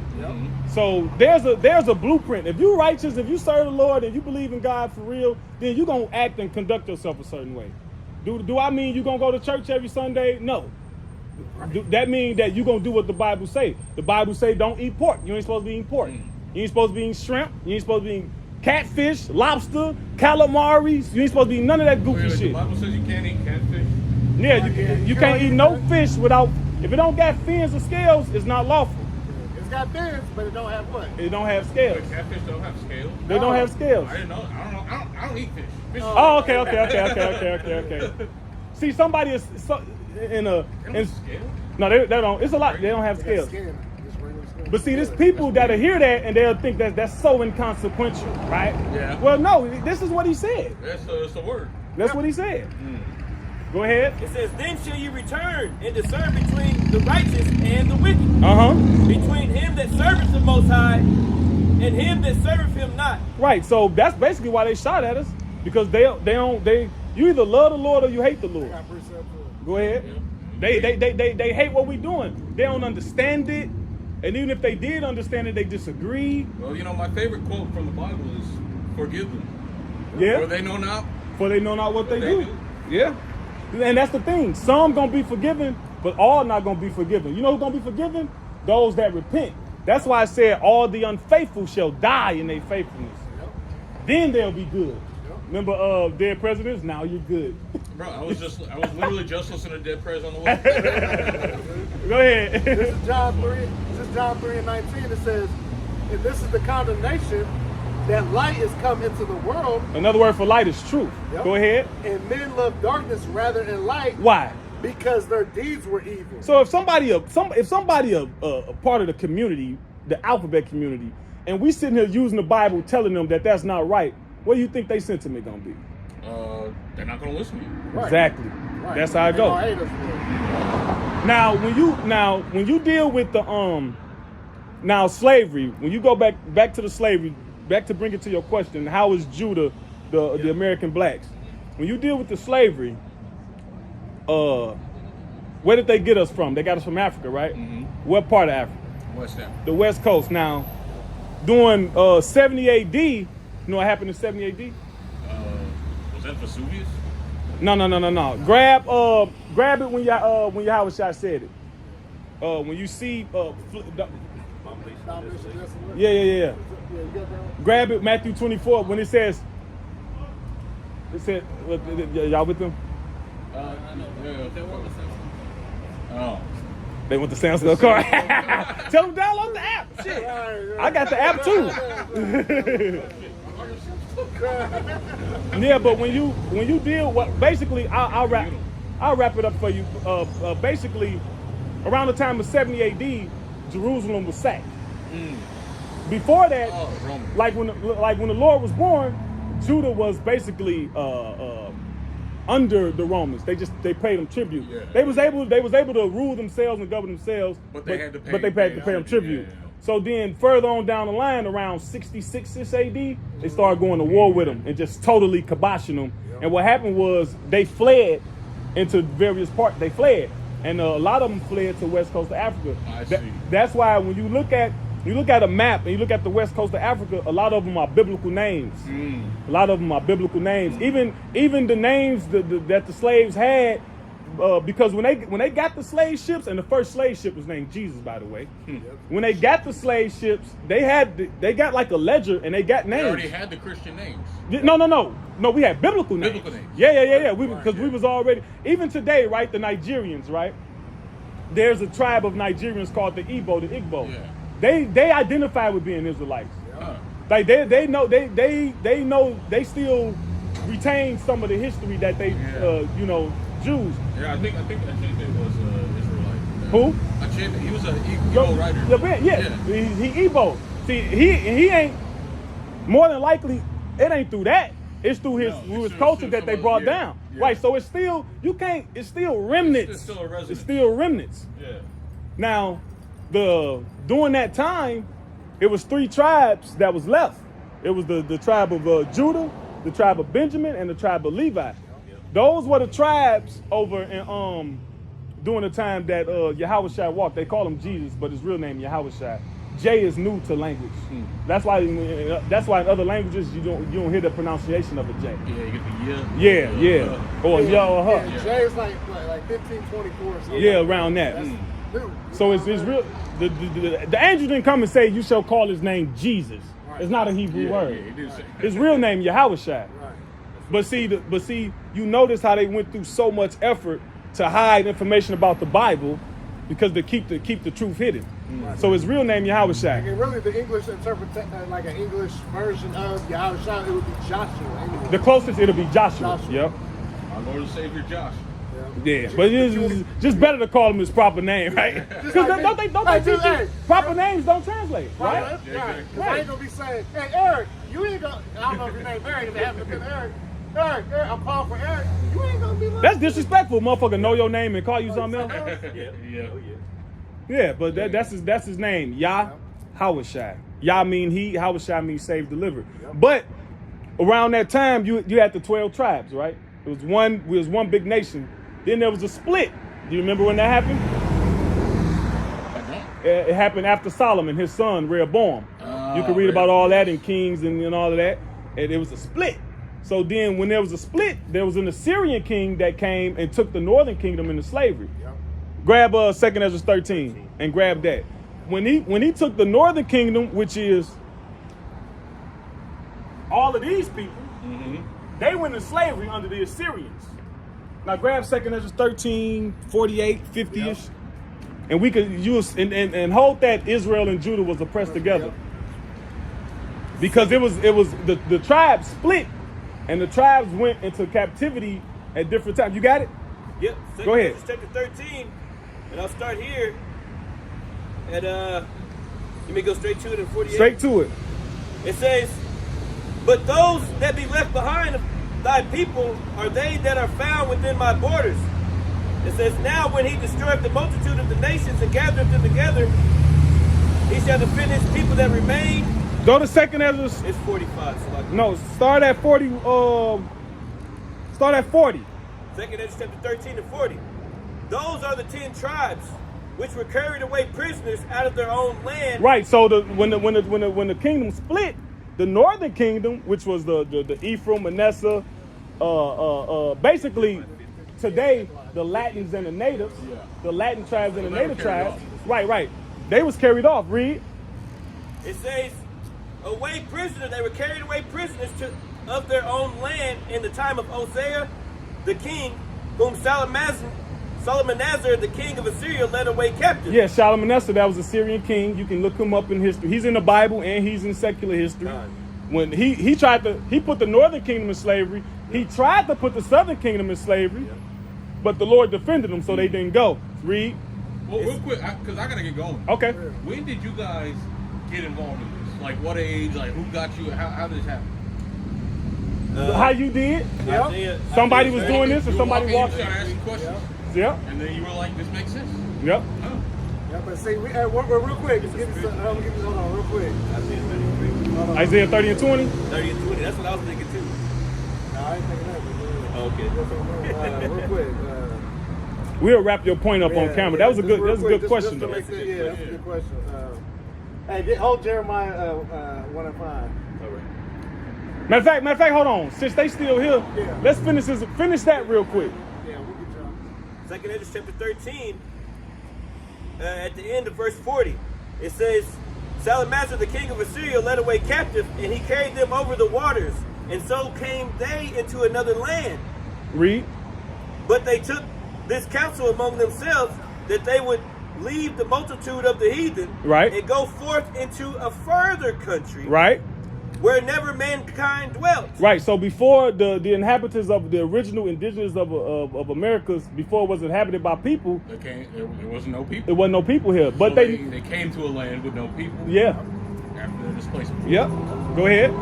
So there's a blueprint. If you're righteous, if you serve the Lord and you believe in God for real, then you're gonna act and conduct yourself a certain way. Do I mean you're gonna go to church every Sunday? No. That means that you're gonna do what the Bible say. The Bible say don't eat pork. You ain't supposed to be eating pork. You ain't supposed to be eating shrimp. You ain't supposed to be eating catfish, lobster, calamari. You ain't supposed to be eating none of that goofy shit. The Bible says you can't eat catfish. Yeah, you can't eat no fish without, if it don't got fins or scales, it's not lawful. It's got fins, but it don't have what? It don't have scales. But catfish don't have scales. They don't have scales. I didn't know. I don't eat fish. Oh, okay. See, somebody is in a. No, they don't. It's a lot. They don't have scales. But see, there's people that'll hear that and they'll think that that's so inconsequential, right? Yeah. Well, no, this is what he said. That's the word. That's what he said. Go ahead. It says, then shall you return and discern between the righteous and the wicked. Between him that serveth the Most High and him that serveth him not. Right. So that's basically why they shot at us, because you either love the Lord or you hate the Lord. Go ahead. They hate what we doing. They don't understand it. And even if they did understand it, they disagree. Well, my favorite quote from the Bible is, forgive them. Yeah. For they know not what they do. Yeah. And that's the thing. Some gonna be forgiven, but all not gonna be forgiven. You know who's gonna be forgiven? Those that repent. That's why I said all the unfaithful shall die in their faithfulness. Then they'll be good. Remember dead presidents? Now you're good. Bro, I was literally just listening to Dead Prez on the way. Go ahead. This is John 3:19. It says, and this is the condemnation, that light is come into the world. Another word for light is truth. Yep. Go ahead. And men love darkness rather than light. Why? Because their deeds were evil. So if somebody a part of the community, the alphabet community, and we sitting here using the Bible telling them that that's not right, what do you think they sentiment gonna be? They're not gonna listen to you. Right. Exactly. Right. That's how it They goes. gonna hate us for it. Now when you deal with the slavery, when you go back to the slavery, back to bring it to your question, how is Judah the American blacks? When you deal with the slavery, where did they get us from? They got us from Africa, right? Mm-hmm. What part of Africa? West Africa. The West Coast. Now, during 70 AD, you know what happened in 70 AD? Was that Vesuvius? No. Grab it when Yahweh Shai said it. When you see yeah. Grab it, Matthew 24, when it said, y'all with them? Oh. They went to Samsung car. Tell them download the app. Shit. I got the app too. Yeah, but when you deal with, basically, I'll wrap it up for you. Basically, around the time of 70 AD, Jerusalem was sacked. Before that, like when the Lord was born, Judah was basically under the Romans. They paid them tribute. Yeah. They was able to rule themselves and govern themselves, but they had to pay them tribute. Yeah. So then further on down the line, around 66 AD, they started going to war with them and just totally kiboshing them. Yep. And what happened was they fled into various parts. They fled, and a lot of them fled to West Coast of Africa. I see. That's why when you look at a map and you look at the West Coast of Africa, a lot of them are biblical names. A lot of them are biblical names. Even the names that the slaves had, because when they got the slave ships, and the first slave ship was named Jesus, by the way. When they got the slave ships, they got like a ledger and they got names. They already had the Christian names. No. We had biblical names. Biblical names. Yeah. We was already, even today, right? The Nigerians, right? There's a tribe of Nigerians called the Igbo. Yeah. They identify with being Israelites. Yeah. Like they know they still retain some of the history that they Jews. Yeah, I think it was Israelite. Who? He was an Igbo writer. He Igbo. See, he ain't, more than likely it ain't through that. It's through his culture that they brought down. Yeah. Right. So it's still it's still remnants. It's still a resident. It's still remnants. Yeah. Now, during that time, it was 3 tribes that was left. It was the tribe of Judah, the tribe of Benjamin, and the tribe of Levi. Those were the tribes over in during the time that Yahweh Shai walked. They call him Jesus, but his real name Yahweh Shai. J is new to language. That's why in other languages you don't hear the pronunciation of a J. Yeah, you get the Yeah. Or yeah or her. Yeah, J is like 1524 or something. Yeah, around that. That's new. So it's real. The angel didn't come and say you shall call his name Jesus. Right. It's not a Hebrew word. Yeah, he did say. His real name Yahushua. Right. But see, you notice how they went through so much effort to hide information about the Bible because to keep the truth hidden. Right. So his real name Yahushua. And really, the English like an English version of Yahushua, it would be Joshua. Anyway. The closest it'll be Joshua. Joshua. Yep. Our Lord and Savior Josh. Yeah, but it's just better to call him his proper name, right? Because don't they teach you proper names don't translate, right? Right. I ain't gonna be saying, "Hey, Eric, you ain't gonna." I don't know if your name Eric. If it happened to be Eric, I'm calling for Eric. You ain't gonna be like. That's disrespectful, motherfucker. Know your name and call you something else. Yeah. Yeah, but that's his name, Yahushua. Yah mean he, Yahushua means save, deliver. But around that time, you had the 12 tribes, right? It was one big nation. Then there was a split. Do you remember when that happened? It happened after Solomon, his son, Rehoboam. You can read about all that in Kings and all of that. And it was a split. So then when there was a split, there was an Assyrian king that came and took the northern kingdom into slavery. Yep. Grab 2nd Ezra 13 and grab that. When he took the northern kingdom, which is all of these people, they went into slavery under the Assyrians. Now grab 2nd Ezra 13, 48, 50-ish. Yep. And we could use and hold that Israel and Judah was oppressed together. Yep. Because it was the tribes split and the tribes went into captivity at different times. You got it? Yep. Go ahead. Chapter 13, and I'll start here at you may go straight to it in 48. Straight to it. It says, "But those that be left behind of thy people are they that are found within my borders." It says, "Now when he destroyed the multitude of the nations and gathered them together, he shall defend his people that remain." Go to 2nd Ezra. It's 45. So like no, start at 40. Start at 40. 2nd Ezra chapter 13 and 40. "Those are the 10 tribes which were carried away prisoners out of their own land." Right. So when the kingdom split, the northern kingdom, which was the Ephraim, Manasseh, basically today the Latins and the natives, the Latin tribes and the native tribes, right. They was carried off. Read. It says, "Away prisoners, they were carried away prisoners of their own land in the time of Hosea, the king, whom Shalmaneser, the king of Assyria, led away captive." Yeah, Shalmaneser, that was a Syrian king. You can look him up in history. He's in the Bible and he's in secular history. When he put the northern kingdom in slavery. He tried to put the southern kingdom in slavery, but the Lord defended them, so they didn't go. Read. Well, real quick, because I gotta get going. Okay. When did you guys get involved in this? Like, what age? Like, who got you? How did this happen? How you did? Isaiah, Somebody was doing this, and somebody walked. You asking questions. Yeah. And then you were like, "This makes sense." Yep. Oh. Yeah, but see, real quick, just give me some, hold on, real quick. Isaiah 30 and 20. 30 and 20. That's what I was thinking too. No, I ain't thinking that. Okay. Real quick. We'll wrap your point up on camera. That was a good question, though. That's a good question. Hey, hold Jeremiah 1 and 5. All right. Matter of fact, hold on. Since they still here, let's finish that real quick. Yeah, we'll get you on. 2nd Ezra chapter 13, at the end of verse 40, it says, "Shalmaneser, the king of Assyria, led away captive, and he carried them over the waters, and so came they into another land. Read. But they took this counsel among themselves that they would leave the multitude of the heathen, and go forth into a further country, where never mankind dwelt." Right. So before the inhabitants of the original indigenous of Americas, before it was inhabited by people, there wasn't no people. It wasn't no people here, but so they came to a land with no people. Yeah. After the displacement. Yep. Go ahead.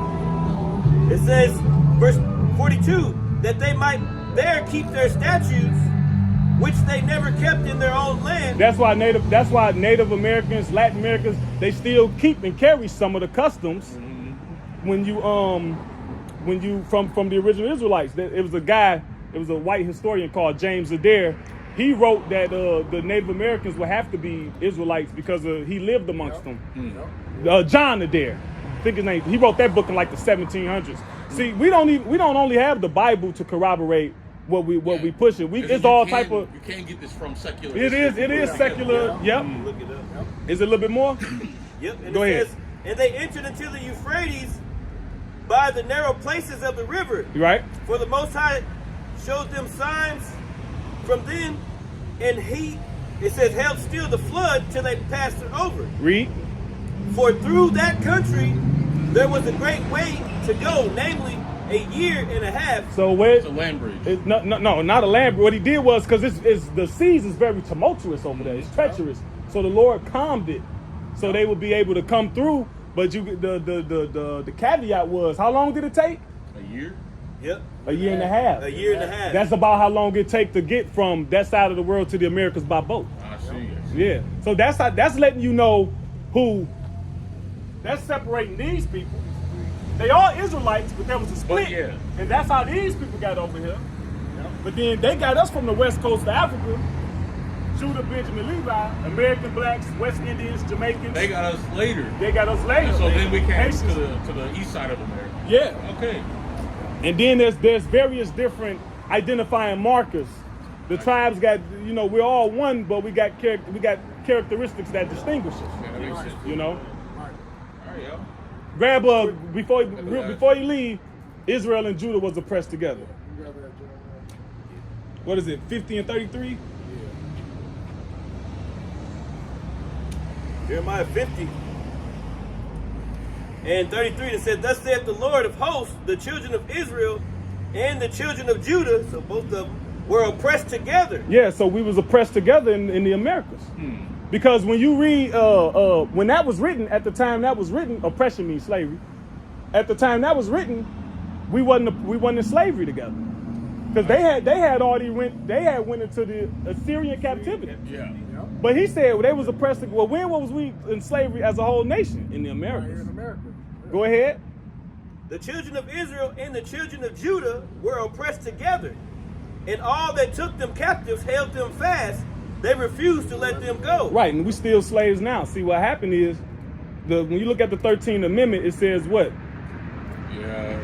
It says, verse 42, that they might there keep their statutes, which they never kept in their own land. That's why Native Americans, Latin Americans, they still keep and carry some of the customs. When you from the original Israelites, it was a white historian called James Adair. he wrote that the Native Americans would have to be Israelites because he lived amongst them. John Adair, I think his name. He wrote that book in like the 1700s. See, we don't only have the Bible to corroborate what we push it. It's all type of. You can't get this from secular. It is secular. Yep. Look it up. Is it a little bit more? Yep. And Go it ahead. says, and they entered into the Euphrates by the narrow places of the river. You right? For the Most High showed them signs from then, and it says, held still the flood till they passed it over. Read. For through that country there was a great way to go, namely a year and a half. So where? It's a land bridge. No, not a land bridge. What he did was because the seas is very tumultuous over there. It's treacherous. So the Lord calmed it, so they would be able to come through. But the caveat was, how long did it take? A year. Yep. A year and a half. A year and a half. That's about how long it take to get from that side of the world to the Americas by boat. I see. Yeah. So that's letting you know who. That's separating these people. They are Israelites, but there was a split. yeah. And that's how these people got over here. But then they got us from the west coast of Africa. Judah, Benjamin, Levi, American blacks, West Indians, Jamaicans. They got us later. They got us later. And so then we came Haitians. to the east side of America. Yeah. Okay. And then there's various different identifying markers. The tribes got, we're all one, but we got characteristics that distinguish us. Yeah, that makes sense. You know. All right, yo. Grab before you leave. Israel and Judah was oppressed together. What is it? 50 and 33. Jeremiah 50 and 33, it said, thus saith the Lord of hosts, the children of Israel and the children of Judah, so both of them were oppressed together. Yeah, so we was oppressed together in the Americas. Because when you read, when that was written, at the time that was written, oppression means slavery. At the time that was written, we wasn't in slavery together. Because they had went into the Assyrian captivity. Yeah. But he said they was oppressed. Well, when was we in slavery as a whole nation in the Americas? In America. Go ahead. The children of Israel and the children of Judah were oppressed together, and all that took them captives held them fast. They refused to let them go. Right, and we still slaves now. See, what happened is, when you look at the 13th Amendment, it says what? Yeah.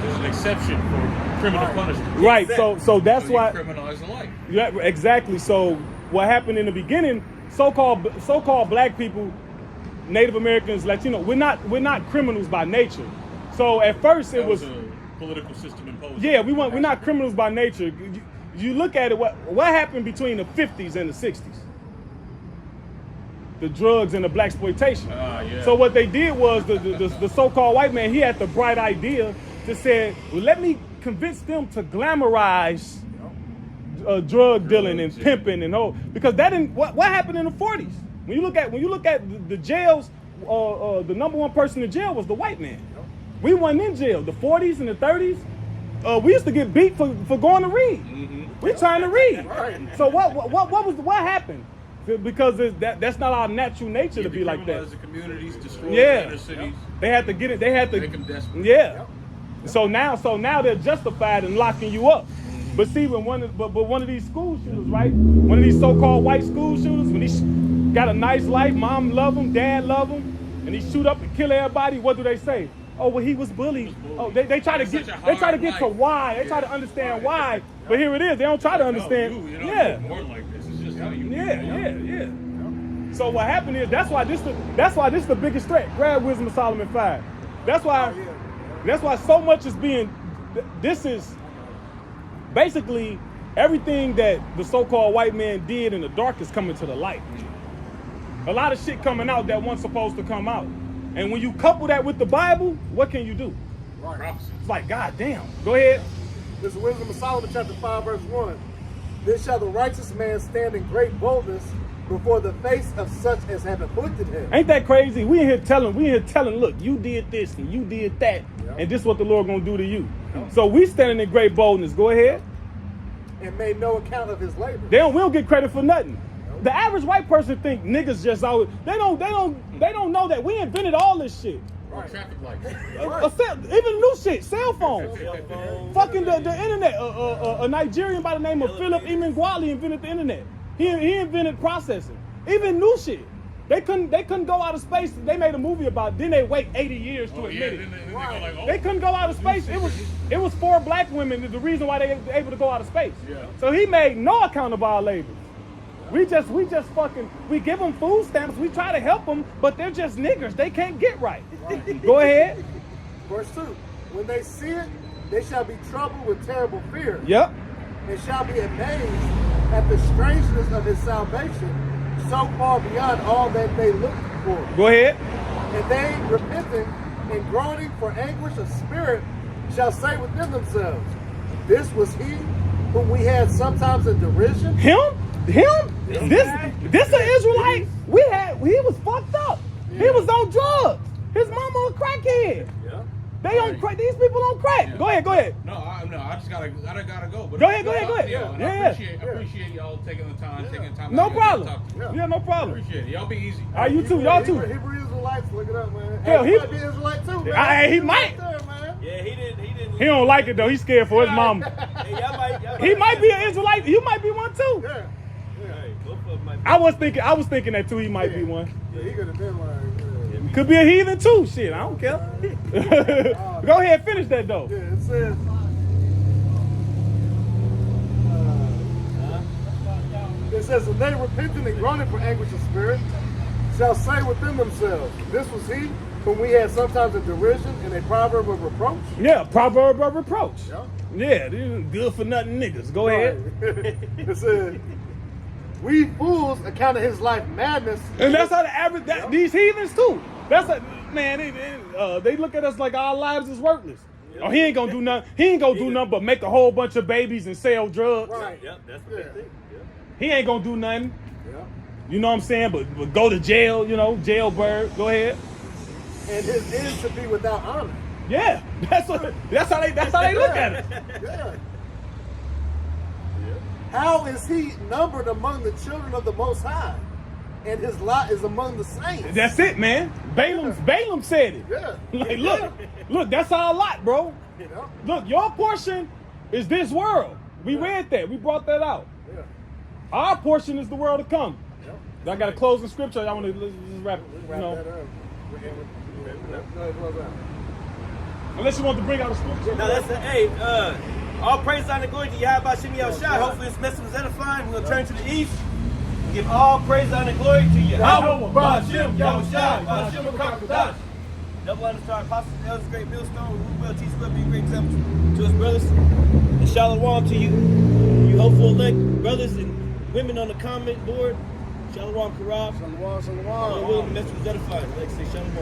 There's an exception for criminal punishment. Right, so that's So why. you criminalize the life. Yeah, exactly. So what happened in the beginning? So-called black people, Native Americans, Latino, we're not criminals by nature. So at first it was a political system imposed. Yeah, we're not criminals by nature. You look at it. What happened between the 50s and the 60s? The drugs and the blaxploitation. Yeah. So what they did was the so-called white man, he had the bright idea to say, well, let me convince them to glamorize drug dealing and pimping and all, because that didn't. What happened in the 40s? When you look at the jails, the number one person in jail was the white man. We weren't in jail. The 40s and the 30s, we used to get beat for going to read. We're trying to read. So what happened? Because that's not our natural nature to be like that. The communities, destroy Yeah. the cities. They had to get it. They had to Make them desperate. Yeah. So now they're justified in locking you up. But see, when one of these school shooters, right? One of these so-called white school shooters, when he got a nice life, mom love him, dad love him, and he shoot up and kill everybody, what do they say? Oh, well, he was bullied. Oh, they try to get to why. They try to understand why. But here it is. They don't try to understand. You're born like this. It's just how you. Yeah. So what happened is that's why this the biggest threat. Grab Wisdom of Solomon 5. That's why so much is being. This is basically everything that the so-called white man did in the dark is coming to the light. A lot of shit coming out that wasn't supposed to come out. And when you couple that with the Bible, what can you do? Right. It's like, God damn. Go ahead. This is Wisdom of Solomon, chapter 5, verse 1. Then shall the righteous man stand in great boldness before the face of such as have afflicted him. Ain't that crazy? We in here telling, look, you did this and you did that, and this is what the Lord gonna do to you. So we standing in great boldness. Go ahead. And made no account of his labor. We don't get credit for nothing. The average white person think niggas just out. They don't know that we invented all this shit. Or traffic lights. Even new shit, cell phones. Fucking the internet. A Nigerian by the name of Philip Emeagwali invented the internet. He invented processing. Even new shit. They couldn't go out of space. They made a movie about it. Then they wait 80 years to admit it. Then they go like, oh, They couldn't go out of space. It was 4 black women. The reason why they were able to go out of space. Yeah. So he made no account of our labor. We just fucking give them food stamps. We try to help them, but they're just niggers. They can't get right. Go ahead. Verse 2. When they see it, they shall be troubled with terrible fear. Yep. And shall be amazed at the strangeness of his salvation, so far beyond all that they looked for. Go ahead. And they, repenting and groaning for anguish of spirit, shall say within themselves, this was he whom we had sometimes in derision. Him? This an Israelite? He was fucked up. He was on drugs. His mama a crackhead. Yeah. They on crack. These people on crack. Yeah. Go ahead. No, I just gotta go. But Go ahead. Yeah, and I appreciate y'all taking the time. No out to problem. talk to me. Yeah, no problem. Appreciate it. Y'all be easy. All right, you too. Y'all too. Hebrew Israelites, look it up, man. Hell, He might be Israelite too, man. He might. Right there, man. Yeah, he didn't. He don't like it though. He's scared for his mama. Hey, y'all He might be an Israelite. You might be one too. Yeah. Hey, both of them might be. I was thinking that too. He might be one. Yeah, he could have been like, Could be a heathen too. Shit, I don't care. Go ahead, finish that though. yeah, it says, and they repenting and groaning for anguish of spirit shall say within themselves, this was he whom we had sometimes in derision in a proverb of reproach. Yeah, proverb of reproach. Yeah. Yeah, these good for nothing niggas. Go ahead. It says, we fools accounted his life madness. And that's how the average these heathens too. That's a man. They look at us like our lives is worthless. Oh, he ain't gonna do nothing. He ain't gonna do nothing but make a whole bunch of babies and sell drugs. Right. Yep, that's what they think. Yep. He ain't gonna do nothing. Yeah. You know what I'm saying? But go to jail. You know, jailbird. Go ahead. And his end to be without honor. Yeah, that's how they look at it. Yeah. How is he numbered among the children of the Most High? And his lot is among the saints. That's it, man. Balaam said it. Yeah. Like, look, that's our lot, bro. You know? Look, your portion is this world. We read that. We brought that out. Yeah. Our portion is the world to come. Yep. I got a closing scripture. I want to just wrap it. Wrap that up. Unless you want to bring out a scripture. No, that's it. Hey, all praise and glory to Yahweh Shemi Shai. Hopefully this message was edifying. We're going to turn to the east. Give all praise and glory to Yahweh Ba'Shem Yahushai Ba'Shem HaKadosh. Double understar apostles, elders, great millstone. We will teach, will be a great example to us, brothers. And shalom to you. You hopeful elect brothers and women on the comment board. Shalom Karab. Shalom. Lord willing, the message was edifying. Like I say, shalom.